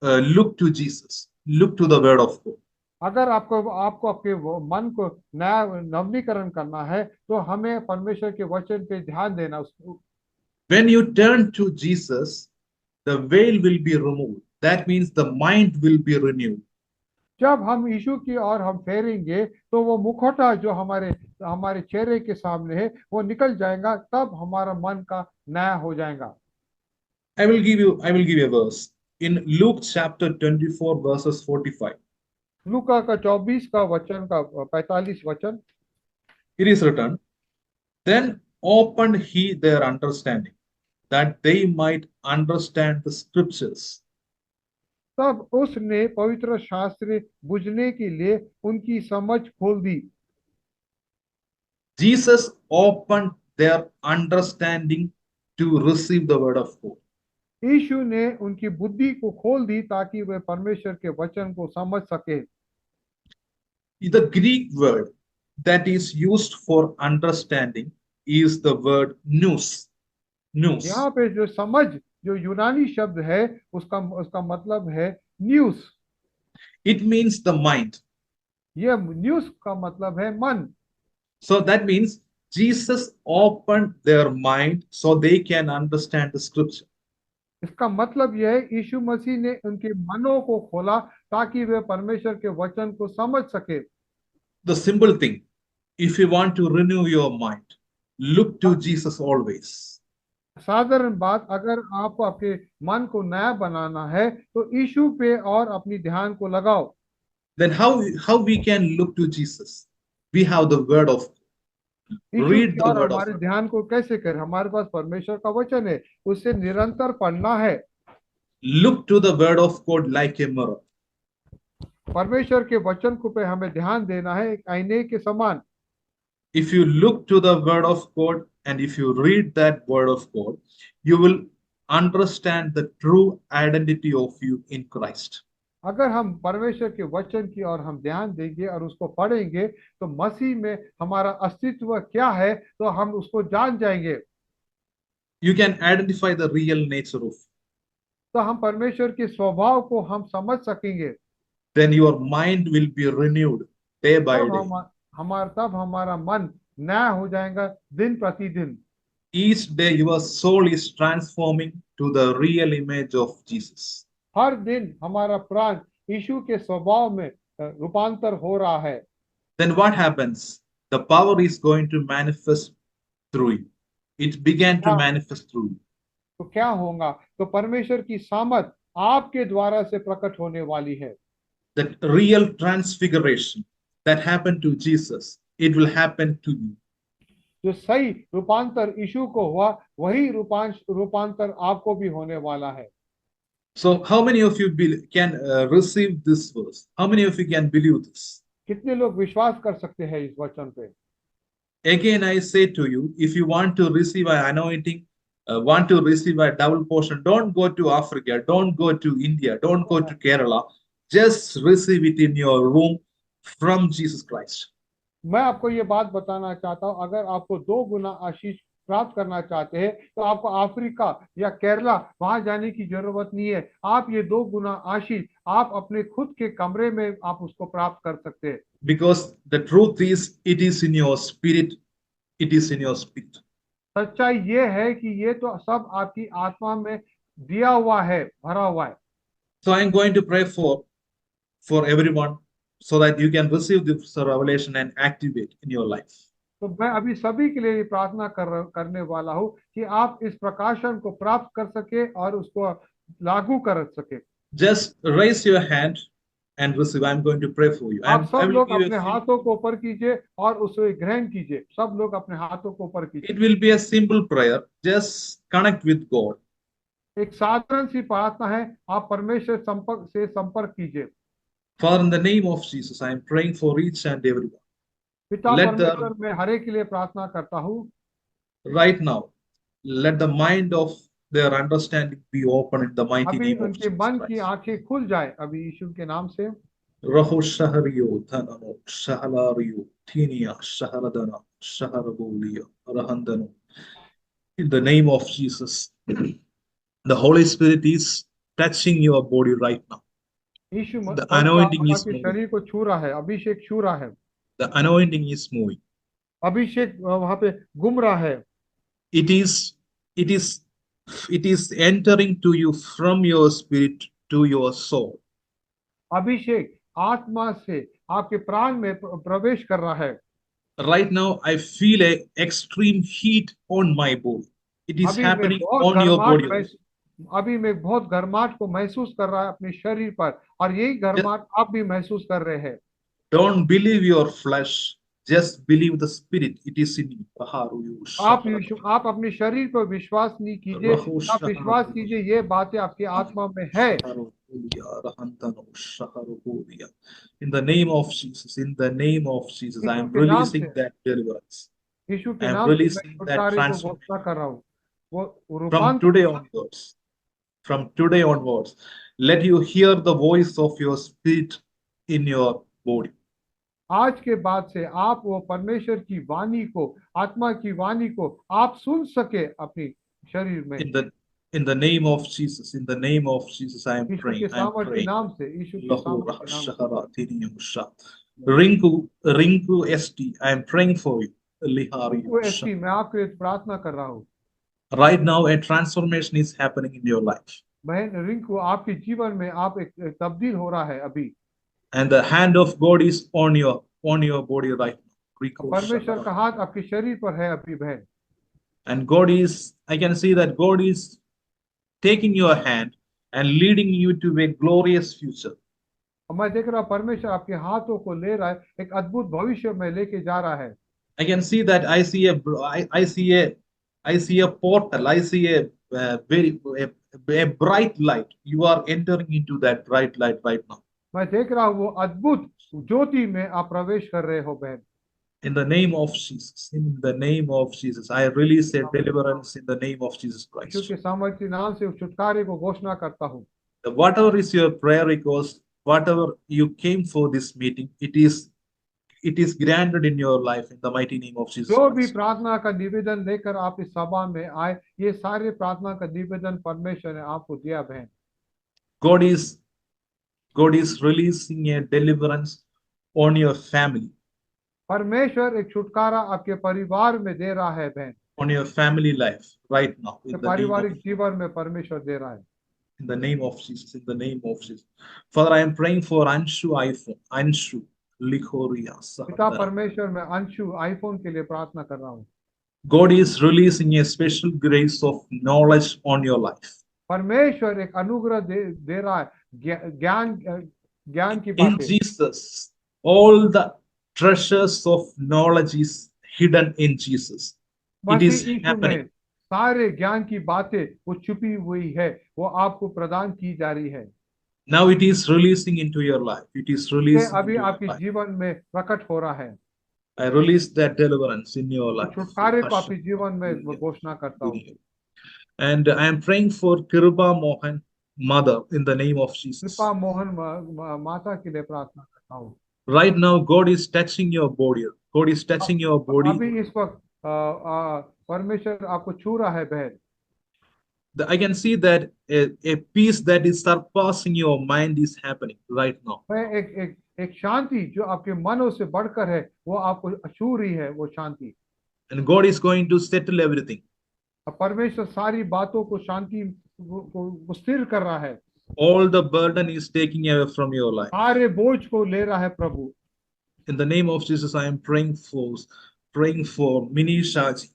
look to Jesus, look to the Word of God. अगर आपको आपको आपके मन को नया नवीनीकरण करना है तो हमें परमेश्वर के वचन पे ध्यान देना। When you turn to Jesus, the veil will be removed. That means the mind will be renewed. जब हम यीशु की ओर हम फेरेंगे तो वो मुखौटा जो हमारे हमारे चेहरे के सामने है वो निकल जाएगा, तब हमारा मन का नया हो जाएगा। I will give you a verse in Luke chapter 24 verses 45. लूका का 24 का वचन का 45 वचन। It is written, then opened he their understanding, that they might understand the scriptures. तब उसने पवित्र शास्त्र बुझने के लिए उनकी समझ खोल दी। Jesus opened their understanding to receive the word of God. यीशु ने उनकी बुद्धि को खोल दी ताकि वे परमेश्वर के वचन को समझ सके। The Greek word that is used for understanding is the word nous. Nous. यहाँ पे जो समझ जो यूनानी शब्द है उसका उसका मतलब है news. It means the mind. ये न्यूज का मतलब है मन। So that means Jesus opened their mind so they can understand the scripture. इसका मतलब यह है यीशु मसीह ने उनके मनों को खोला ताकि वे परमेश्वर के वचन को समझ सके। The simple thing, if you want to renew your mind, look to Jesus always. साधारण बात, अगर आपको आपके मन को नया बनाना है तो यीशु पे और अपनी ध्यान को लगाओ। Then how we can look to Jesus? We have the word of God. Yeshu Read की the और word of हमारे God. ध्यान को कैसे करें? हमारे पास परमेश्वर का वचन है, उससे निरंतर पढ़ना है। Look to the word of God like a mirror. परमेश्वर के वचन को पे हमें ध्यान देना है एक आईने के समान। If you look to the word of God and if you read that word of God, you will understand the true identity of you in Christ. अगर हम परमेश्वर के वचन की और हम ध्यान देंगे और उसको पढ़ेंगे तो मसीह में हमारा अस्तित्व क्या है तो हम उसको जान जाएंगे। You can identify the real nature of. तो हम परमेश्वर के स्वभाव को हम समझ सकेंगे। Then your mind will be renewed day by तब day. हमारा मन नया हो जाएगा दिन प्रतिदिन। Each day your soul is transforming to the real image of Jesus. हर दिन हमारा प्राण यीशु के स्वभाव में रूपांतर हो रहा है। Then what happens? The power is going to manifest through you. It began to manifest through you. तो क्या होगा? तो परमेश्वर की सामर्थ आपके द्वारा से प्रकट होने वाली है। The real transfiguration that happened to Jesus, it will happen to you. जो सही रूपांतर यीशु को हुआ वही रूपांतर आपको भी होने वाला है। So, how many of you can receive this verse? How many of you can believe this? कितने लोग विश्वास कर सकते हैं इस वचन पे? Again, I say to you, if you want to receive an anointing, want to receive a double portion, don't go to Africa, don't go to India, don't go to Kerala. Just receive it in your room from Jesus Christ. मैं आपको ये बात बताना चाहता हूँ, अगर आपको 2 गुना आशीष प्राप्त करना चाहते हैं तो आपको अफ्रीका या केरला वहां जाने की जरूरत नहीं है। आप ये 2 गुना आशीष आप अपने खुद के कमरे में आप उसको प्राप्त कर सकते हैं। Because the truth is, it is in your spirit. It is in your spirit. सच्चाई ये है कि ये तो सब आपकी आत्मा में दिया हुआ है, भरा हुआ है। So I am going to pray for everyone so that you can receive this revelation and activate in your life. तो मैं अभी सभी के लिए प्रार्थना करने वाला हूँ कि आप इस प्रकाशन को प्राप्त कर सके और उसको लागू कर सके। Just raise your hand and receive. I am going to pray for you. आप I सब will लोग give you अपने हाथों को ऊपर कीजिए और उसे ग्रहण कीजिए। सब लोग अपने हाथों को ऊपर कीजिए। It will be a simple prayer. Just connect with God. एक साधारण सी प्रार्थना है, आप परमेश्वर से संपर्क कीजिए। Father, in the name of Jesus, I am praying for each and everyone. पिता Let the परमेश्वर, मैं हर एक के लिए प्रार्थना करता हूँ। right now, let the mind of their understanding be open in the mighty अभी name of उनके Jesus मन की Christ. आंखें खुल जाए अभी यीशु के नाम से। Raho shahariyo dhanano shahalariyo tiniya shaharadana shaharaboliya rahandano. In the name of Jesus, the Holy Spirit is touching your body right now. Yeshu The पवित्र anointing आत्मा is के moving. शरीर को छू रहा है, अभिषेक छू रहा है। The anointing is moving. अभिषेक वहां पे घूम रहा है। It is, it is, it is entering to you from your spirit to your soul. अभिषेक आत्मा से आपके प्राण में प्रवेश कर रहा है। Right now, I feel a extreme heat on my body. It is अभी मैं happening बहुत on your गर्माहट body. अभी मैं बहुत गर्माहट को महसूस कर रहा है अपने शरीर पर, और यही गर्माहट आप भी महसूस कर रहे हैं। Don't believe your flesh. Just believe the spirit. It is in you. आप अपने शरीर पर विश्वास नहीं कीजिए, आप विश्वास कीजिए ये बातें आपकी आत्मा में है। In the name of Jesus, in the name of Jesus, I Yeshu am के नाम releasing से, that deliverance. यीशु I के am नाम से मैं releasing that छुटकारे को transformation. घोषणा कर रहा हूँ। वो From today onwards, let you hear the voice of your spirit in your body. आज के बाद से आप वो परमेश्वर की वाणी को, आत्मा की वाणी को आप सुन सके अपनी शरीर में। In the name of Jesus, in the name of Jesus, I am Yeshu praying. के I am सामर्थ्य praying. नाम से, यीशु के सामर्थ्य नाम से। Rinku ST, I am praying for you. Lihari. ऐसी मैं आपके लिए प्रार्थना कर रहा हूँ। Right now, a transformation is happening in your life. बहन रिंकू, आपके जीवन में आप एक तब्दील हो रहा है अभी। And the hand of God is on your body right now. परमेश्वर का हाथ आपके शरीर पर है अभी बहन। And God is, I can see that God is taking your hand and leading you to a glorious future. और मैं देख रहा हूँ परमेश्वर आपके हाथों को ले रहा है, एक अद्भुत भविष्य में लेके जा रहा है। I can see that I see a portal. I see a bright light. You are entering into that bright light right now. मैं देख रहा हूँ वो अद्भुत ज्योति में आप प्रवेश कर रहे हो बहन। In the name of Jesus, in the name of Jesus, I release a deliverance in the name of Jesus Christ. यीशु के सामर्थ्य नाम से छुटकारे को घोषणा करता हूँ। Whatever is your prayer request, whatever you came for this meeting, it is granted in your life in the mighty name of Jesus जो भी Christ. प्रार्थना का निवेदन लेकर आप इस सभा में आए, ये सारे प्रार्थना का निवेदन परमेश्वर ने आपको दिया बहन। God is releasing a deliverance on your family. परमेश्वर एक छुटकारा आपके परिवार में दे रहा है बहन। On your family life right now. पारिवारिक जीवन में परमेश्वर दे रहा है। In the name of Jesus, in the name of Jesus. Father, I am praying for Anshu iPhone. Anshu. पिता परमेश्वर, मैं अंशु आईफोन के लिए प्रार्थना कर रहा हूँ। God is releasing a special grace of knowledge on your life. परमेश्वर एक अनुग्रह दे रहा है, ज्ञान की In बातें। Jesus, all the treasures of knowledge is hidden in Jesus. It is Masih Yeshu happening. में सारे ज्ञान की बातें वो छुपी हुई है, वो आपको प्रदान की जा रही है। Now it is releasing into your life. It is ये releasing अभी into your आपके life. जीवन में प्रकट हो रहा है। I release that deliverance in your वो life. छुटकारे को आपके जीवन में वो घोषणा करता हूँ। And I am praying for Kiruba Mohan mother in the name of Jesus. कृपा मोहन माता के लिए प्रार्थना करता हूँ। Right now, God is touching your body. God is touching your body. अभी इस वक्त परमेश्वर आपको छू रहा है बहन। I can see that a peace that is surpassing your mind is happening right now. मैं एक शांति जो आपके मनों से बढ़कर है वो आपको छू रही है, वो शांति। And God is going to settle everything. परमेश्वर सारी बातों को शांति को स्थिर कर रहा है। All the burden is taking away from your life. सारे बोझ को ले रहा है प्रभु। In the name of Jesus, I am praying for Minisha ji.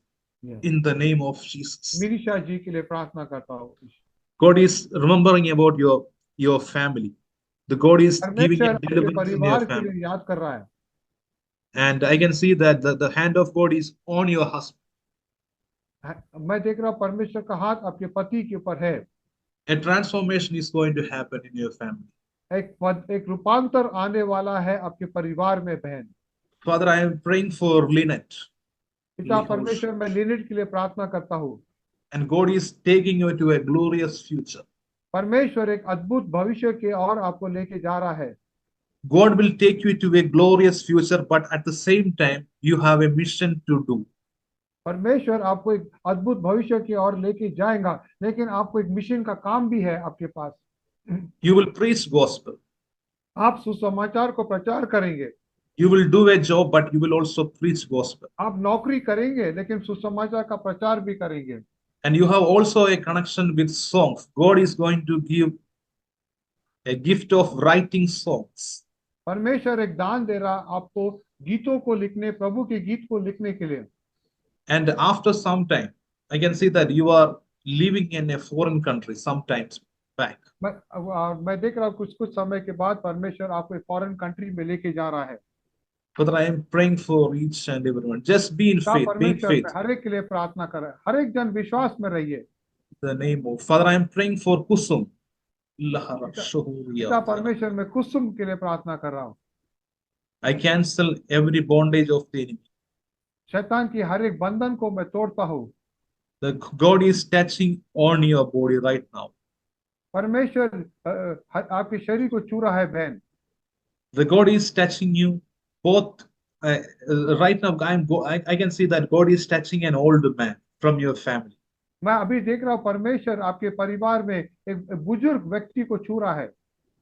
In the name of Jesus. Minissha जी के लिए प्रार्थना करता हूँ। God is remembering about your family. The God is giving परमेश्वर a आपके deliverance in परिवार your के family. लिए याद कर रहा है। And I can see that the hand of God is on your husband. मैं देख रहा हूँ परमेश्वर का हाथ आपके पति के ऊपर है। A transformation is going to happen in your family. एक रूपांतर आने वाला है आपके परिवार में बहन। Father, I am praying for Lynette. पिता परमेश्वर मैं लिनेट के लिए प्रार्थना करता हूँ। And God is taking you to a glorious future. परमेश्वर एक अद्भुत भविष्य के और आपको लेके जा रहा है। God will take you to a glorious future, but at the same time, you have a mission to do. परमेश्वर आपको एक अद्भुत भविष्य की ओर लेके जाएगा, लेकिन आपको एक मिशन का काम भी है आपके पास। You will preach gospel. आप सुसमाचार को प्रचार करेंगे। You will do a job, but you will also preach gospel. आप नौकरी करेंगे लेकिन सुसमाचार का प्रचार भी करेंगे। And you have also a connection with songs. God is going to give a gift of writing songs. परमेश्वर एक दान दे रहा आपको गीतों को लिखने, प्रभु के गीत को लिखने के लिए। And after some time, I can see that you are living in a foreign country sometimes back. मैं देख रहा हूँ कुछ समय के बाद परमेश्वर आपको एक फॉरेन कंट्री में लेके जा रहा है। But I am praying for each and everyone. Just be in faith. Be in परमेश्वर faith. हर एक के लिए प्रार्थना कर रहा है, हर एक जन विश्वास में रहिए। The name of Father, I am praying for Kusum. पिता परमेश्वर मैं कुसुम के लिए प्रार्थना कर रहा हूँ। I cancel every bondage of the enemy. शैतान की हर एक बंधन को मैं तोड़ता हूँ। The God is touching on your body right now. परमेश्वर आपके शरीर को छू रहा है बहन। The God is touching you both. Right now, I can see that God is touching an old man from your family. मैं अभी देख रहा हूँ परमेश्वर आपके परिवार में एक बुजुर्ग व्यक्ति को छू रहा है।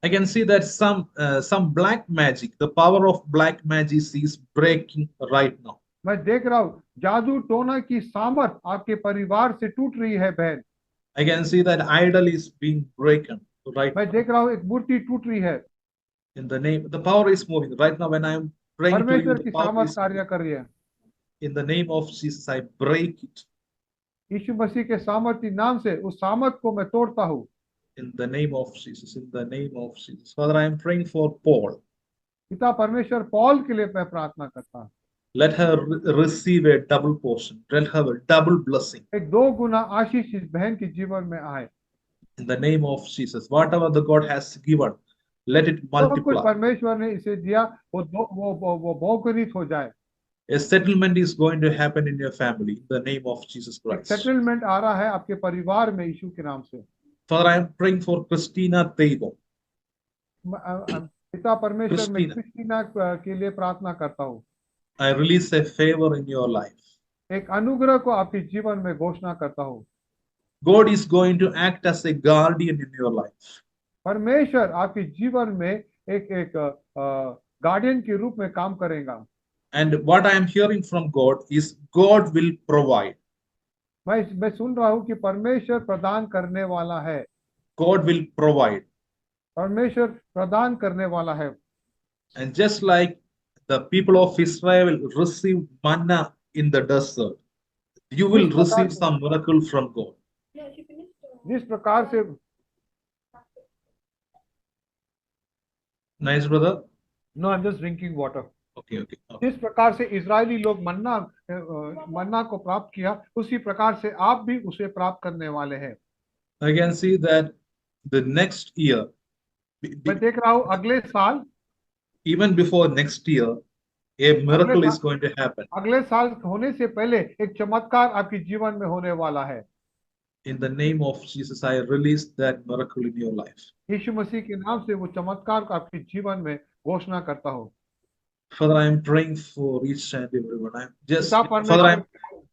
I can see that some black magic, the power of black magic is breaking right now. मैं देख रहा हूँ जादू टोना की सामर्थ आपके परिवार से टूट रही है बहन। I can see that idol is being broken right मैं now. देख रहा हूँ एक मूर्ति टूट रही है। In the name, the power is moving right now. When I am praying to you, परमेश्वर the की power सामर्थ is कार्य moving. कर रही है। In the name of Jesus, I break it. यीशु मसीह के सामर्थी नाम से उस सामर्थ को मैं तोड़ता हूँ। In the name of Jesus, in the name of Jesus. Father, I am praying for Paul. पिता परमेश्वर पॉल के लिए मैं प्रार्थना करता हूँ। Let her receive a double portion. Let her a double blessing. एक 2 गुना आशीष इस बहन के जीवन में आए। In the name of Jesus, whatever the God has given, let it तो कुछ multiply. परमेश्वर ने इसे दिया वो बहुगुणित हो जाए। A settlement is going to happen in your family in the name of Jesus एक Christ. सेटलमेंट आ रहा है आपके परिवार में यीशु के नाम से। Father, I am praying for Christina Teibo. पिता परमेश्वर मैं क्रिस्टीना के लिए प्रार्थना करता हूँ। I release a favor in your life. एक अनुग्रह को आपके जीवन में घोषणा करता हूँ। God is going to act as a guardian in your life. परमेश्वर आपके जीवन में एक गार्डियन के रूप में काम करेगा। And what I am hearing from God is God will provide. मैं सुन रहा हूँ कि परमेश्वर प्रदान करने वाला है। God will provide. परमेश्वर प्रदान करने वाला है। And just like the people of Israel received manna in the desert, you will receive some miracle from God. जिस प्रकार से Nice, brother. No, I'm just drinking water. Okay, okay. जिस प्रकार से इजरायली लोग मन्ना को प्राप्त किया, उसी प्रकार से आप भी उसे प्राप्त करने वाले हैं। I can see that the next year, मैं देख रहा हूँ अगले साल, even before next year, a miracle is going to happen. अगले साल होने से पहले एक चमत्कार आपके जीवन में होने वाला है। In the name of Jesus, I release that miracle in your life. यीशु मसीह के नाम से वो चमत्कार को आपके जीवन में घोषणा करता हूँ। Father, I am praying for each and everyone. I'm just, पिता Father, I'm परमेश्वर,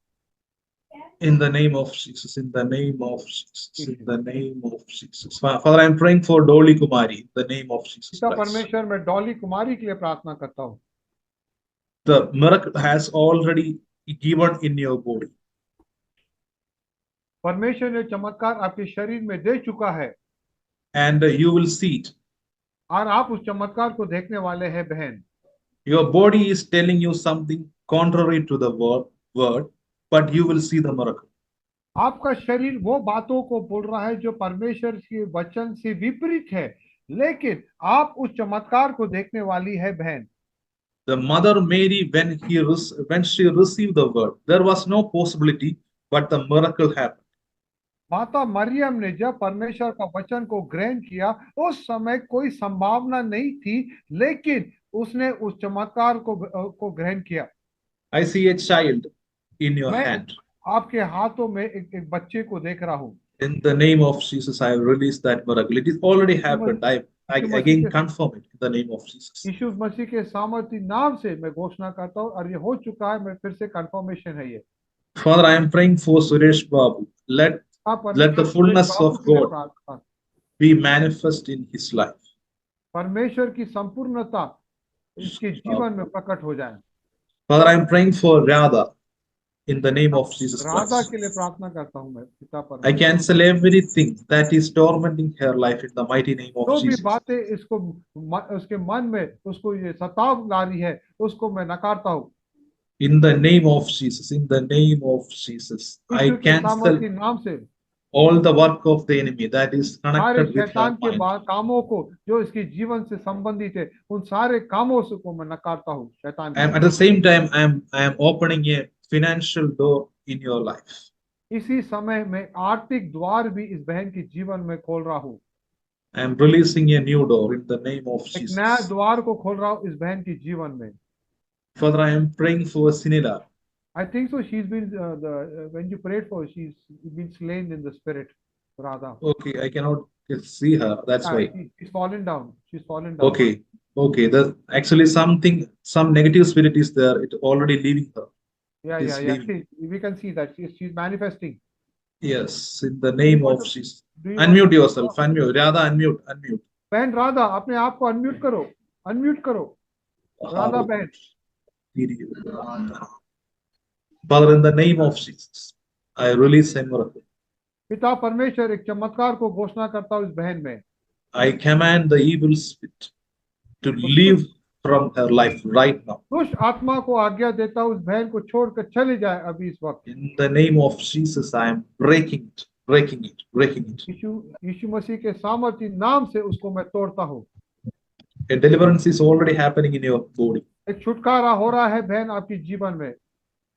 in the name of Jesus, in the name of Jesus, in the name of Jesus. Father, I'm praying for Dolly Kumari, in the name of Jesus पिता Christ. परमेश्वर, मैं डॉली कुमारी के लिए प्रार्थना करता हूँ। The miracle has already given in your body. परमेश्वर ने चमत्कार आपके शरीर में दे चुका है, And you will see it. और आप उस चमत्कार को देखने वाले हैं बहन। Your body is telling you something contrary to the word, but you will see the miracle. आपका शरीर वो बातों को बोल रहा है जो परमेश्वर के वचन से विपरीत है, लेकिन आप उस चमत्कार को देखने वाली है बहन। The mother Mary, when she received the word, there was no possibility, but the miracle happened. माता मरियम ने जब परमेश्वर का वचन को ग्रहण किया, उस समय कोई संभावना नहीं थी, लेकिन उसने उस चमत्कार को ग्रहण किया। I see a child in your मैं hand. आपके हाथों में एक बच्चे को देख रहा हूँ। In the name of Jesus, I release that miracle. It is already happened. I again confirm it in the name of Jesus. यीशु मसीह के सामर्थी नाम से मैं घोषणा करता हूँ, और ये हो चुका है। मैं फिर से कंफर्मेशन है ये। Father, I am praying for Suresh Babu. Let the fullness of God be manifest in his life. परमेश्वर की संपूर्णता इसके जीवन में प्रकट हो जाए। Father, I am praying for Radha in the name of Jesus Radha Christ. के लिए प्रार्थना करता हूँ मैं पिता I परमेश्वर। cancel everything that is tormenting her life in the mighty name of जो भी Jesus. बातें इसको उसके मन में उसको ये सताव ला रही है, उसको मैं नकारता हूँ। In the name of Jesus, in the name of Jesus, I यीशु के cancel सामर्थी नाम से all the work of the enemy that is सारे connected with her शैतान के mind. कामों को जो इसके जीवन से संबंधित है, उन सारे कामों से को मैं नकारता हूँ शैतान And के। at the same time, I am opening a financial door in your life. इसी समय में आर्थिक द्वार भी इस बहन के जीवन में खोल रहा हूँ। I am releasing a new door in the name of एक नया Jesus. द्वार को खोल रहा हूँ इस बहन के जीवन में। Father, I am praying for Sinila. I think so. She's been when you prayed for, she's been slain in the spirit, Radha. Okay, I cannot see her. That's why. She's fallen down. She's fallen down. Okay, okay. Actually some negative spirit is there. It already leaving her. Yeah. Leaving. See, we can see that she's manifesting. Yes, in the name of Jesus. Do you Unmute yourself. Unmute. Radha, unmute. बहन राधा, अपने आप को unmute करो, unmute करो। राधा बहन। Father, in the name of Jesus, I release a miracle. पिता परमेश्वर, एक चमत्कार को घोषणा करता हूँ इस बहन में। I command the evil spirit to leave from her life right now. दुष्ट आत्मा को आज्ञा देता हूँ इस बहन को छोड़कर चले जाए अभी इस वक्त। In the name of Jesus, I am breaking it. यीशु मसीह के सामर्थी नाम से उसको मैं तोड़ता हूँ। A deliverance is already happening in your body. एक छुटकारा हो रहा है बहन आपके जीवन में।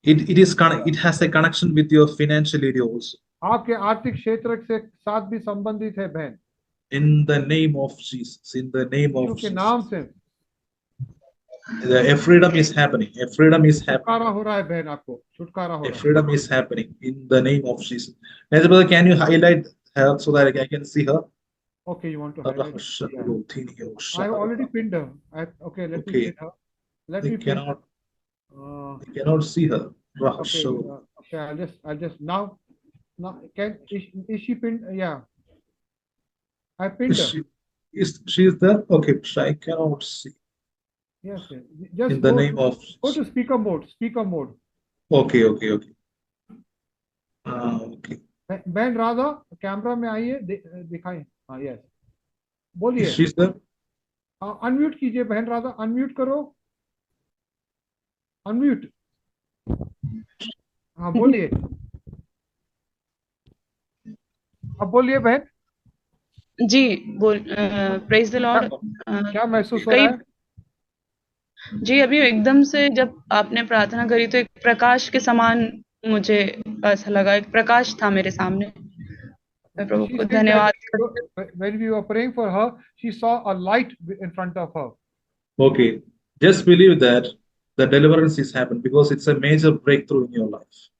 It has a connection with your financial area also. आपके आर्थिक क्षेत्र से साथ भी संबंधित है बहन। In the name of Jesus, in the name of के नाम से a freedom is happening. छुटकारा हो रहा है बहन, आपको छुटकारा हो रहा है। Freedom is happening in the name of Jesus. As brother, can you highlight her so that I can see her? Okay, you want to highlight? Yeah. I already pinned her. Okay, let me pin her. Let me pin. I cannot see her. Okay, I'll just now is she pinned? Yeah, I pinned her. She is there? Okay, I cannot see. Yes, just in the name of go to speaker mode. Okay. Okay. बहन Radha, camera में आइए, दिखाएं। हाँ, yes, बोलिए। She's there? Unmute कीजिए बहन Radha, unmute करो, unmute. हाँ, बोलिए, अब बोलिए बहन जी। Praise the Lord. क्या महसूस हो रहा है? जी, अभी एकदम से जब आपने प्रार्थना करी तो एक प्रकाश के समान मुझे ऐसा लगा, एक प्रकाश था मेरे सामने। मैं प्रभु She को said धन्यवाद that when we were praying for her, she saw a light in front of her. Okay, just believe that the deliverance is happened because it's a major breakthrough in your life.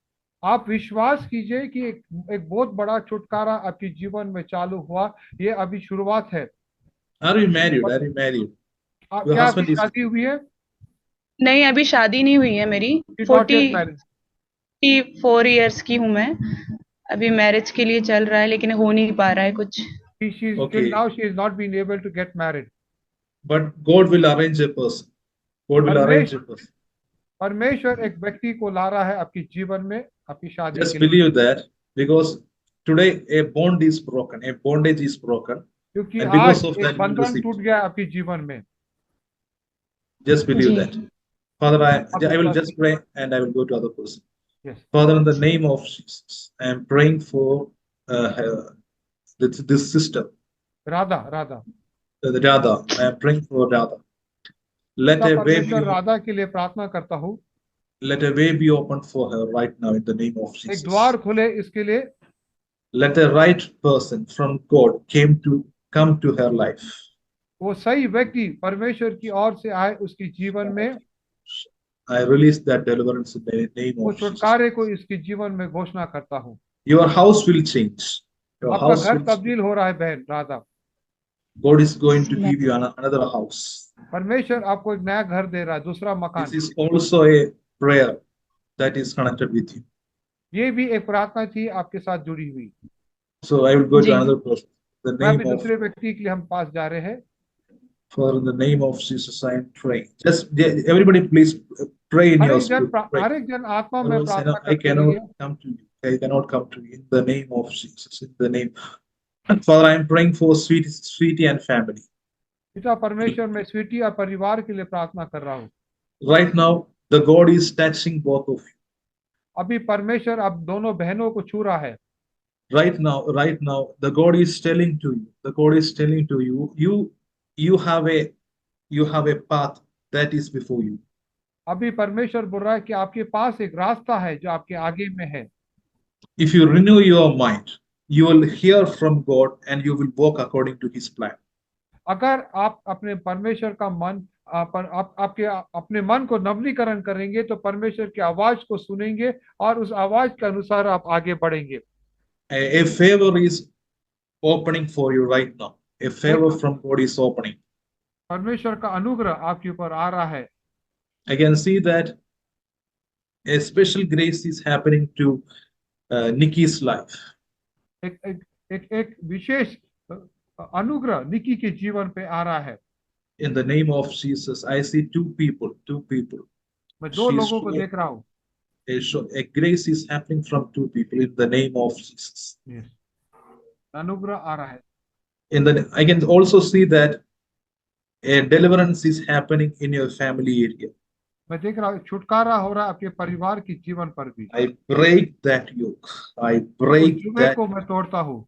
आप विश्वास कीजिए कि एक बहुत बड़ा छुटकारा आपके जीवन में चालू हुआ, ये अभी शुरुआत है। Are you married? Are you married? Your क्या आपकी husband is शादी हुई है? नहीं, अभी शादी नहीं हुई है मेरी। She's not yet married. 44 years की हूँ मैं। अभी मैरिज के लिए चल रहा है लेकिन हो नहीं पा रहा है कुछ। Till okay, now she has not been able to get married. but God will arrange a person. God will arrange a person. परमेश्वर एक व्यक्ति को ला रहा है आपके जीवन में, आपकी शादी Just के लिए। believe that because today a bond is broken, a bondage is broken, क्योंकि and because आज of एक that you will बंधन receive. टूट गया आपके जीवन में। Just believe ji. that. Father, I will विश्वास just pray and I will go to other person. Yes. Father, in the name of Jesus, I am praying for this sister, Radha the Radha. I am praying for Radha. Let a way परमेश्वर be, Radha के लिए प्रार्थना करता हूँ, let a way be opened for her right now in the name of एक Jesus. द्वार खुले इसके लिए। Let the right person from God come to her life. वो सही व्यक्ति परमेश्वर की ओर से आए उसके जीवन में। I release that deliverance in the name वो of Jesus. छुटकारे को इसके जीवन में घोषणा करता हूँ। Your house will change. Your आपका house घर will. तब्दील हो रहा है बहन Radha. God is going to give you another house. परमेश्वर आपको एक नया घर दे रहा है, दूसरा मकान। This is also a prayer that is connected with you. ये भी एक प्रार्थना थी आपके साथ जुड़ी हुई। So I will go ji. to another person. The मैं name भी of, दूसरे व्यक्ति के लिए हम पास जा रहे हैं। for in the name of Jesus, I am praying. Just everybody, please pray in your spirit. Pray. हर एक जन आत्मा में Otherwise, प्रार्थना I करते cannot रहिए। come to you. I cannot come to you in the name of Jesus. In the name, Father, I am praying for sweetie and family. पिता परमेश्वर मैं स्वीटी और परिवार के लिए प्रार्थना कर रहा हूँ। Right now, the God is touching both of you. अभी परमेश्वर अब दोनों बहनों को छू रहा है। Right now, the God is telling to you. The God is telling to you. You have a path that is before you. अभी परमेश्वर बोल रहा है कि आपके पास एक रास्ता है जो आपके आगे में है। If you renew your mind, you will hear from God and you will walk according to His plan. अगर आप अपने परमेश्वर का मन आपके अपने मन को नवीनीकरण करेंगे तो परमेश्वर की आवाज को सुनेंगे और उस आवाज के अनुसार आप आगे बढ़ेंगे। A favor is opening for you right now. A favor from God is opening. परमेश्वर का अनुग्रह आपके ऊपर आ रहा है। I can see that a special grace is happening to Nikki's life. एक विशेष अनुग्रह निकी के जीवन पे आ रहा है। In the name of Jesus, I see two people. मैं दो लोगों को देख रहा हूँ। A grace is happening from two people in the name of Jesus. अनुग्रह आ रहा है। I can also see that a deliverance is happening in your family area. मैं देख रहा हूँ छुटकारा हो रहा है आपके परिवार के जीवन पर भी। I break that yoke. I break that. को मैं तोड़ता हूँ।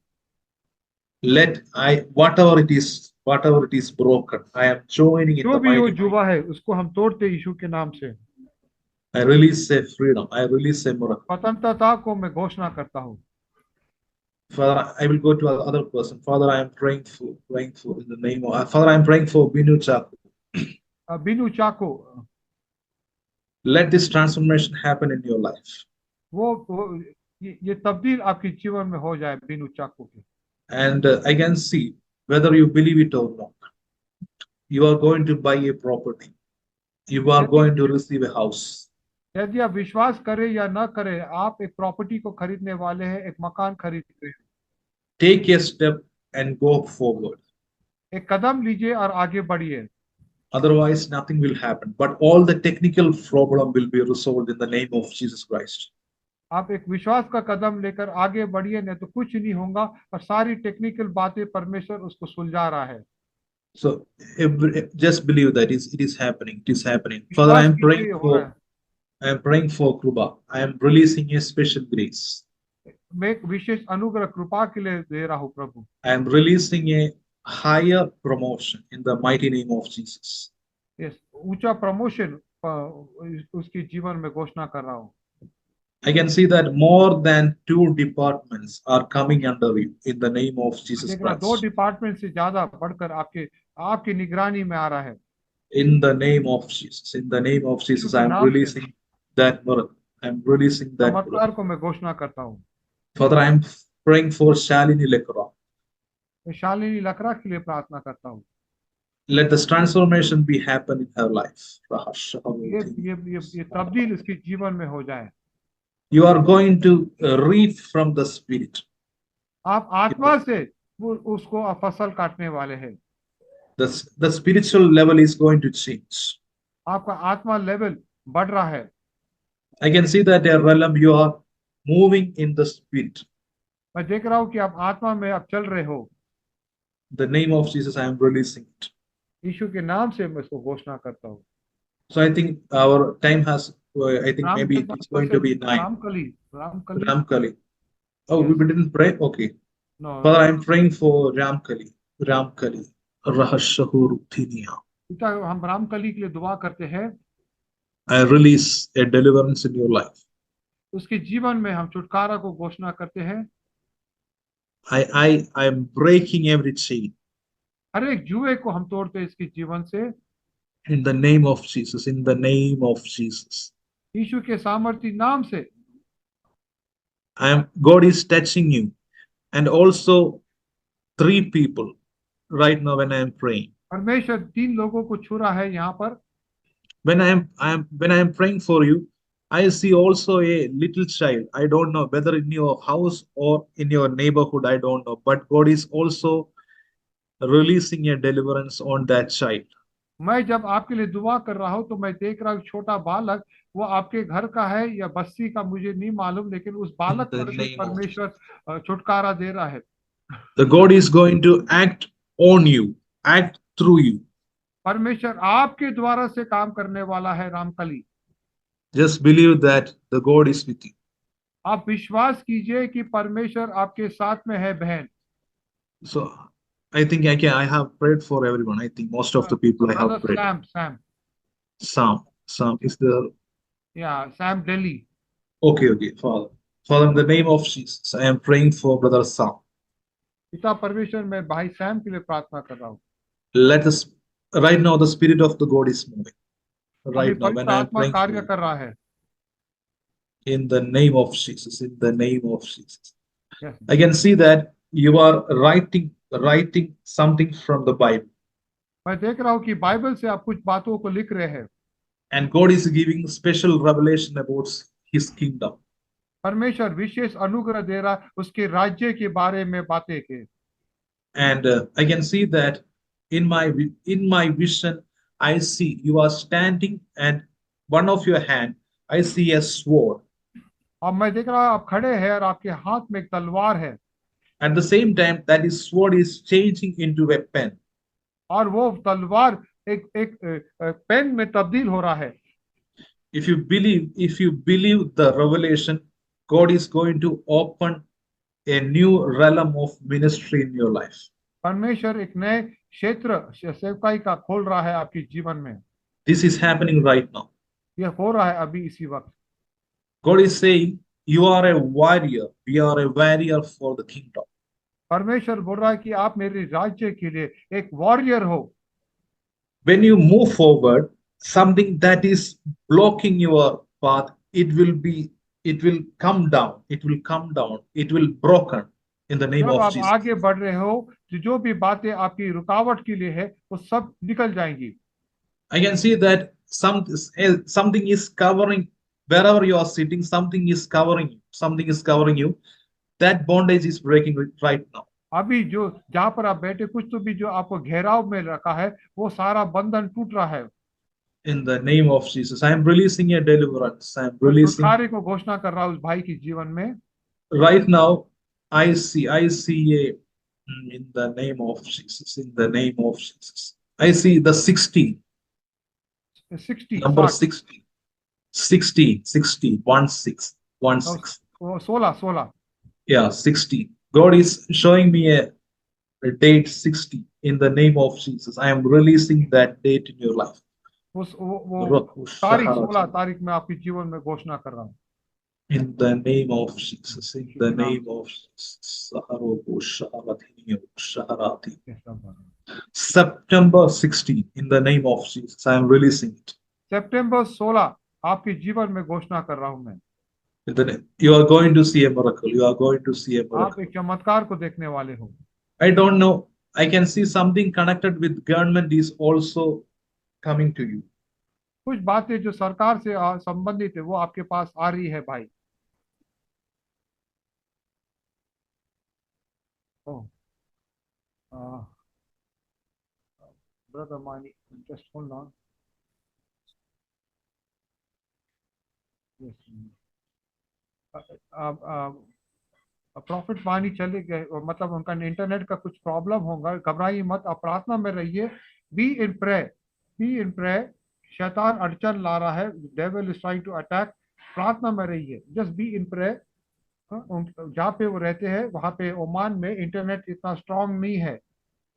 Whatever it is broken, I am joining in जो the भी वो mighty name. जुबा है उसको हम तोड़ते यीशु के नाम से। I release a freedom. I release a miracle. स्वतंत्रता को मैं घोषणा करता हूँ। Father, I will go to another person. Father, I am praying for in the name of Father. I am praying for Binu Chaku. बिनु चाको Let this transformation happen in your life. वो ये तब्दील आपके जीवन में हो जाए बिनु चाको के। And I can see whether you believe it or not. You are going to buy a property. You are going to receive a house. यदि आप विश्वास करें या ना करें, आप एक प्रॉपर्टी को खरीदने वाले हैं, एक मकान खरीद रहे हैं। Take a step and go forward. एक कदम लीजिए और आगे बढ़िए। Otherwise, nothing will happen. But all the technical problem will be resolved in the name of Jesus Christ. आप एक विश्वास का कदम लेकर आगे बढ़िए, नहीं तो कुछ नहीं होगा और सारी टेक्निकल बातें परमेश्वर उसको सुलझा रहा है। So just believe that it is happening. It is happening. Father, I am praying for Krupa. I am releasing a special grace. मैं एक विशेष अनुग्रह कृपा के लिए दे रहा हूँ प्रभु। I am releasing a higher promotion in the mighty name of Jesus. ये ऊंचा प्रमोशन उसके जीवन में घोषणा कर रहा हूँ। I can see that more than 2 departments are coming under you in the name of Jesus देख रहा 2 Christ. डिपार्टमेंट से ज्यादा बढ़कर आपकी निगरानी में आ रहा है। In the name of Jesus, in the name of Jesus, I am releasing that miracle. I am releasing that चमत्कार miracle. को मैं घोषणा करता हूँ। Father, I am praying for Shalini Lekra. मैं शालिनी लकड़ा के लिए प्रार्थना करता हूँ। Let this transformation be happen in her life. ये तब्दील इसके जीवन में हो जाए। You are going to reap from the Spirit. आप आत्मा से उसको फसल काटने वाले हैं। The spiritual level is going to change. आपका आत्मा लेवल बढ़ रहा है। I can see that there, realm you are moving in the Spirit. मैं देख रहा हूँ कि आप आत्मा में आप चल रहे हो। The name of Jesus, I am releasing it. यीशु के नाम से मैं इसको घोषणा करता हूँ। So I think our time has, I think maybe it's going to be 9. Ramkali. Oh, Yes. we didn't pray? Okay. No. Father, I'm praying for Ramkali. Rahashahuru Thinia. पिता हम रामकली के लिए दुआ करते हैं। I release a deliverance in your life. उसके जीवन में हम छुटकारा को घोषणा करते हैं। I am breaking every chain. हर एक जुए को हम तोड़ते हैं इसके जीवन से। In the name of Jesus, in the name of Jesus. यीशु के सामर्थी नाम से। God is touching you, and also 3 people right now when I am praying. परमेश्वर 3 लोगों को छू रहा है यहाँ पर। When I am praying for you, I see also a little child. I don't know whether in your house or in your neighborhood, I don't know, but God is also releasing a deliverance on that child. मैं जब आपके लिए दुआ कर रहा हूँ तो मैं देख रहा हूँ छोटा बालक, वो आपके घर का है या बस्ती का मुझे नहीं मालूम, लेकिन उस बालक पर भी परमेश्वर छुटकारा दे रहा है। The God is going to act on you, act through you. परमेश्वर आपके द्वारा से काम करने वाला है Ramkali. Just believe that the God is with you. आप विश्वास कीजिए कि परमेश्वर आपके साथ में है बहन। So I think I have prayed for everyone. I think most of the people I have prayed. Sam is there? Yeah, Sam Delhi. Okay, Father, in the name of Jesus, I am praying for brother Sam. पिता परमेश्वर, मैं भाई Sam के लिए प्रार्थना कर रहा हूँ। Let us right now the spirit of the God is moving. Right now when I am praying कार्य कर रहा है। In the name of Jesus, in the name of Jesus. Yes. I can see that you are writing something from the Bible. मैं देख रहा हूँ कि Bible से आप कुछ बातों को लिख रहे हैं। And God is giving special revelation about His kingdom. परमेश्वर विशेष अनुग्रह दे रहा है उसके राज्य के बारे में बातें के। And I can see that in my vision, I see you are standing, and one of your hand, I see a sword. अब मैं देख रहा हूँ आप खड़े हैं और आपके हाथ में एक तलवार है। At the same time, that is sword is changing into a pen. और वो तलवार एक पेन में तब्दील हो रहा है। If you believe the revelation, God is going to open a new realm of ministry in your life. परमेश्वर एक नए क्षेत्र सेवकाई का खोल रहा है आपके जीवन में। This is happening right now. ये हो रहा है अभी इसी वक्त। God is saying, you are a warrior. We are a warrior for the kingdom. परमेश्वर बोल रहा है कि आप मेरे राज्य के लिए एक वॉरियर हो। When you move forward, something that is blocking your path, it will come down. It will broken in the name of Jesus. जब आप आगे बढ़ रहे हो, जो भी बातें आपकी रुकावट के लिए है, वो सब निकल जाएंगी। I can see that something is covering wherever you are sitting. Something is covering you. That bondage is breaking right now. अभी जो जहाँ पर आप बैठे, कुछ तो भी जो आपको घेराव में रखा है, वो सारा बंधन टूट रहा है। In the name of Jesus, I am releasing a deliverance. I am releasing. छुटकारे को घोषणा कर रहा हूँ उस भाई के जीवन में। Right now, I see a in the name of Jesus. In the name of Jesus, I see the 60. 60 Number 60. 16. 16 Yeah, 60. God is showing me a date 60 in the name of Jesus. I am releasing that date in your life. वो तारीख 16 तारीख में आपके जीवन में घोषणा कर रहा हूँ। In the name of Jesus, in the name of Jesus. September 16, in the name of Jesus, I am releasing it. सितंबर 16 आपके जीवन में घोषणा कर रहा हूँ मैं। You are going to see a miracle. You are going to see a आप miracle. एक चमत्कार को देखने वाले हो। I don't know. I can see something connected with government is also coming to you. कुछ बातें जो सरकार से संबंधित है वो आपके पास आ रही है भाई। Brother Mani, just hold on. Yes. Profit मानी चले गए, मतलब उनका इंटरनेट का कुछ प्रॉब्लम होगा। घबराइए मत, आप प्रार्थना में रहिए। Be in pray. शैतान अड़चन ला रहा है, devil is trying to attack. प्रार्थना में रहिए, जस्ट बी इन प्रे। जहाँ पे वो रहते हैं वहाँ पे ओमान में इंटरनेट इतना स्ट्रांग नहीं है,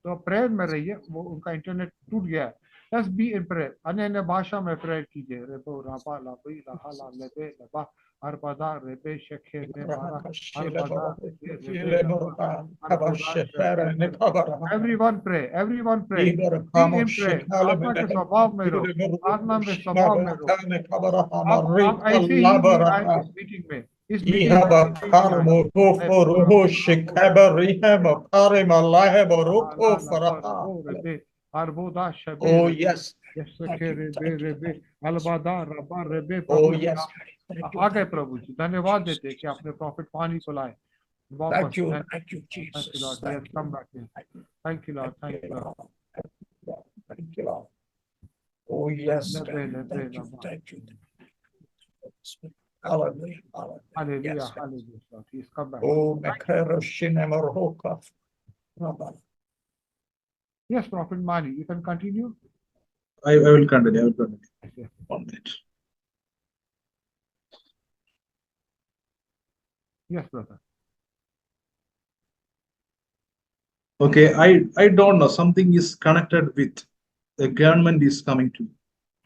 तो प्रेयर में रहिए। वो उनका इंटरनेट टूट गया है। जस्ट बी इन प्रेयर, अन्य भाषा में प्रेयर कीजिए। रेबो राबा लाबी लाहा लेबे लबा हरबदा रेबे शेखे रे बारा हरबदा everyone pray. Be in pray. आत्मा के स्वभाव में रहो, आत्मा में स्वभाव में रहो। आप ऐसे ही नहीं आए इस मीटिंग में। इस Oh yes. आ गए प्रभु जी, धन्यवाद देते कि आपने प्रॉफिट पानी को लाए वापस। Thank you, Jesus. Thank you, Lord. Thank you, Lord. Oh yes. Thank you. Hallelujah. Hallelujah. Lord. He's come back. Oh, Mekaroshine Maroka. Yes, Prophet Mani, you can continue. I will continue. Okay. 1 minute. Yes, brother. Okay, I don't know. Something is connected with the government is coming to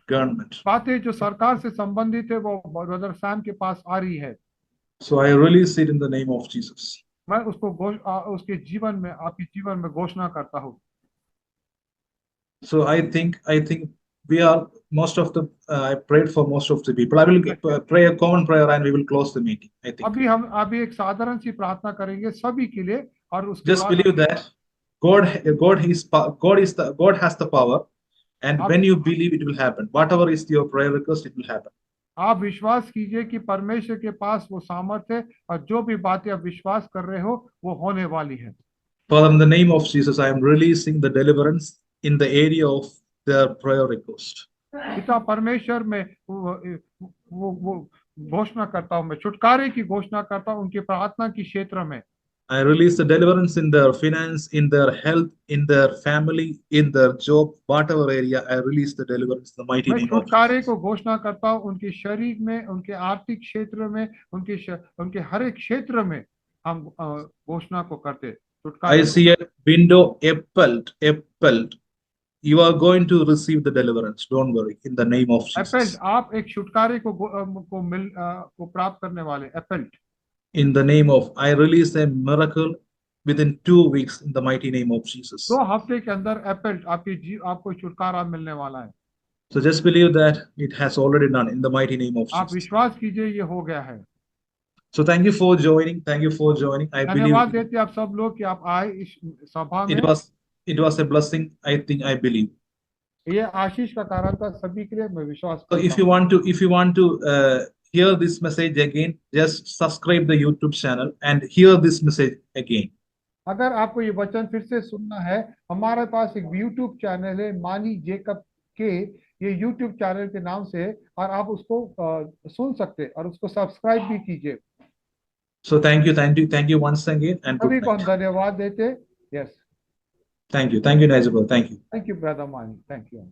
government. बातें जो सरकार से संबंधित है वो brother Sam के पास आ रही है। So I release it in the name of Jesus. मैं उसको उसके जीवन में, आपके जीवन में घोषणा करता हूँ। So I think we are most of the I prayed for most of the people. I will pray a common prayer and we will close the meeting. I think. अभी एक साधारण सी प्रार्थना करेंगे सभी के लिए, और उसके just believe that God has the power, and when you believe it will happen. Whatever is your prayer request, it will happen. आप विश्वास कीजिए कि परमेश्वर के पास वो सामर्थ्य है, और जो भी बातें आप विश्वास कर रहे हो वो होने वाली है। Father, in the name of Jesus, I am releasing the deliverance in the area of their prayer request. पिता परमेश्वर में वो घोषणा करता हूँ, मैं छुटकारे की घोषणा करता हूँ उनकी प्रार्थना की क्षेत्र में। I release the deliverance in their finance, in their health, in their family, in their job, whatever area. I release the deliverance in the mighty name of Jesus. छुटकारे को घोषणा करता हूँ उनके शरीर में, उनके आर्थिक क्षेत्र में, उनके हर एक क्षेत्र में हम घोषणा को करते। I see a window, Appelt. You are going to receive the deliverance. Don't worry. In the name of Jesus. आप एक छुटकारे को प्राप्त करने वाले। Appelt. In the name of, I release a miracle within 2 weeks in the mighty name of Jesus. 2 हफ्ते के अंदर Appelt आपको छुटकारा मिलने वाला है। So just believe that it has already done in the mighty name of Jesus. आप विश्वास कीजिए ये हो गया है। So thank you for joining. I believe धन्यवाद देते आप सब लोग कि आप आए इस सभा में। It was a blessing. I believe. ये आशीष का कारण था सभी के लिए, मैं विश्वास करता हूं। So if you want to hear this message again, just subscribe the YouTube channel and hear this message again. अगर आपको ये वचन फिर से सुनना है, हमारे पास एक YouTube चैनल है मानी जेकब के, ये YouTube चैनल के नाम से, और आप उसको सुन सकते और उसको सब्सक्राइब भी कीजिए। So thank you once again and good night. सभी को धन्यवाद देते। Yes. Thank you, Najib. Thank you. Thank you, brother Mani. Thank you.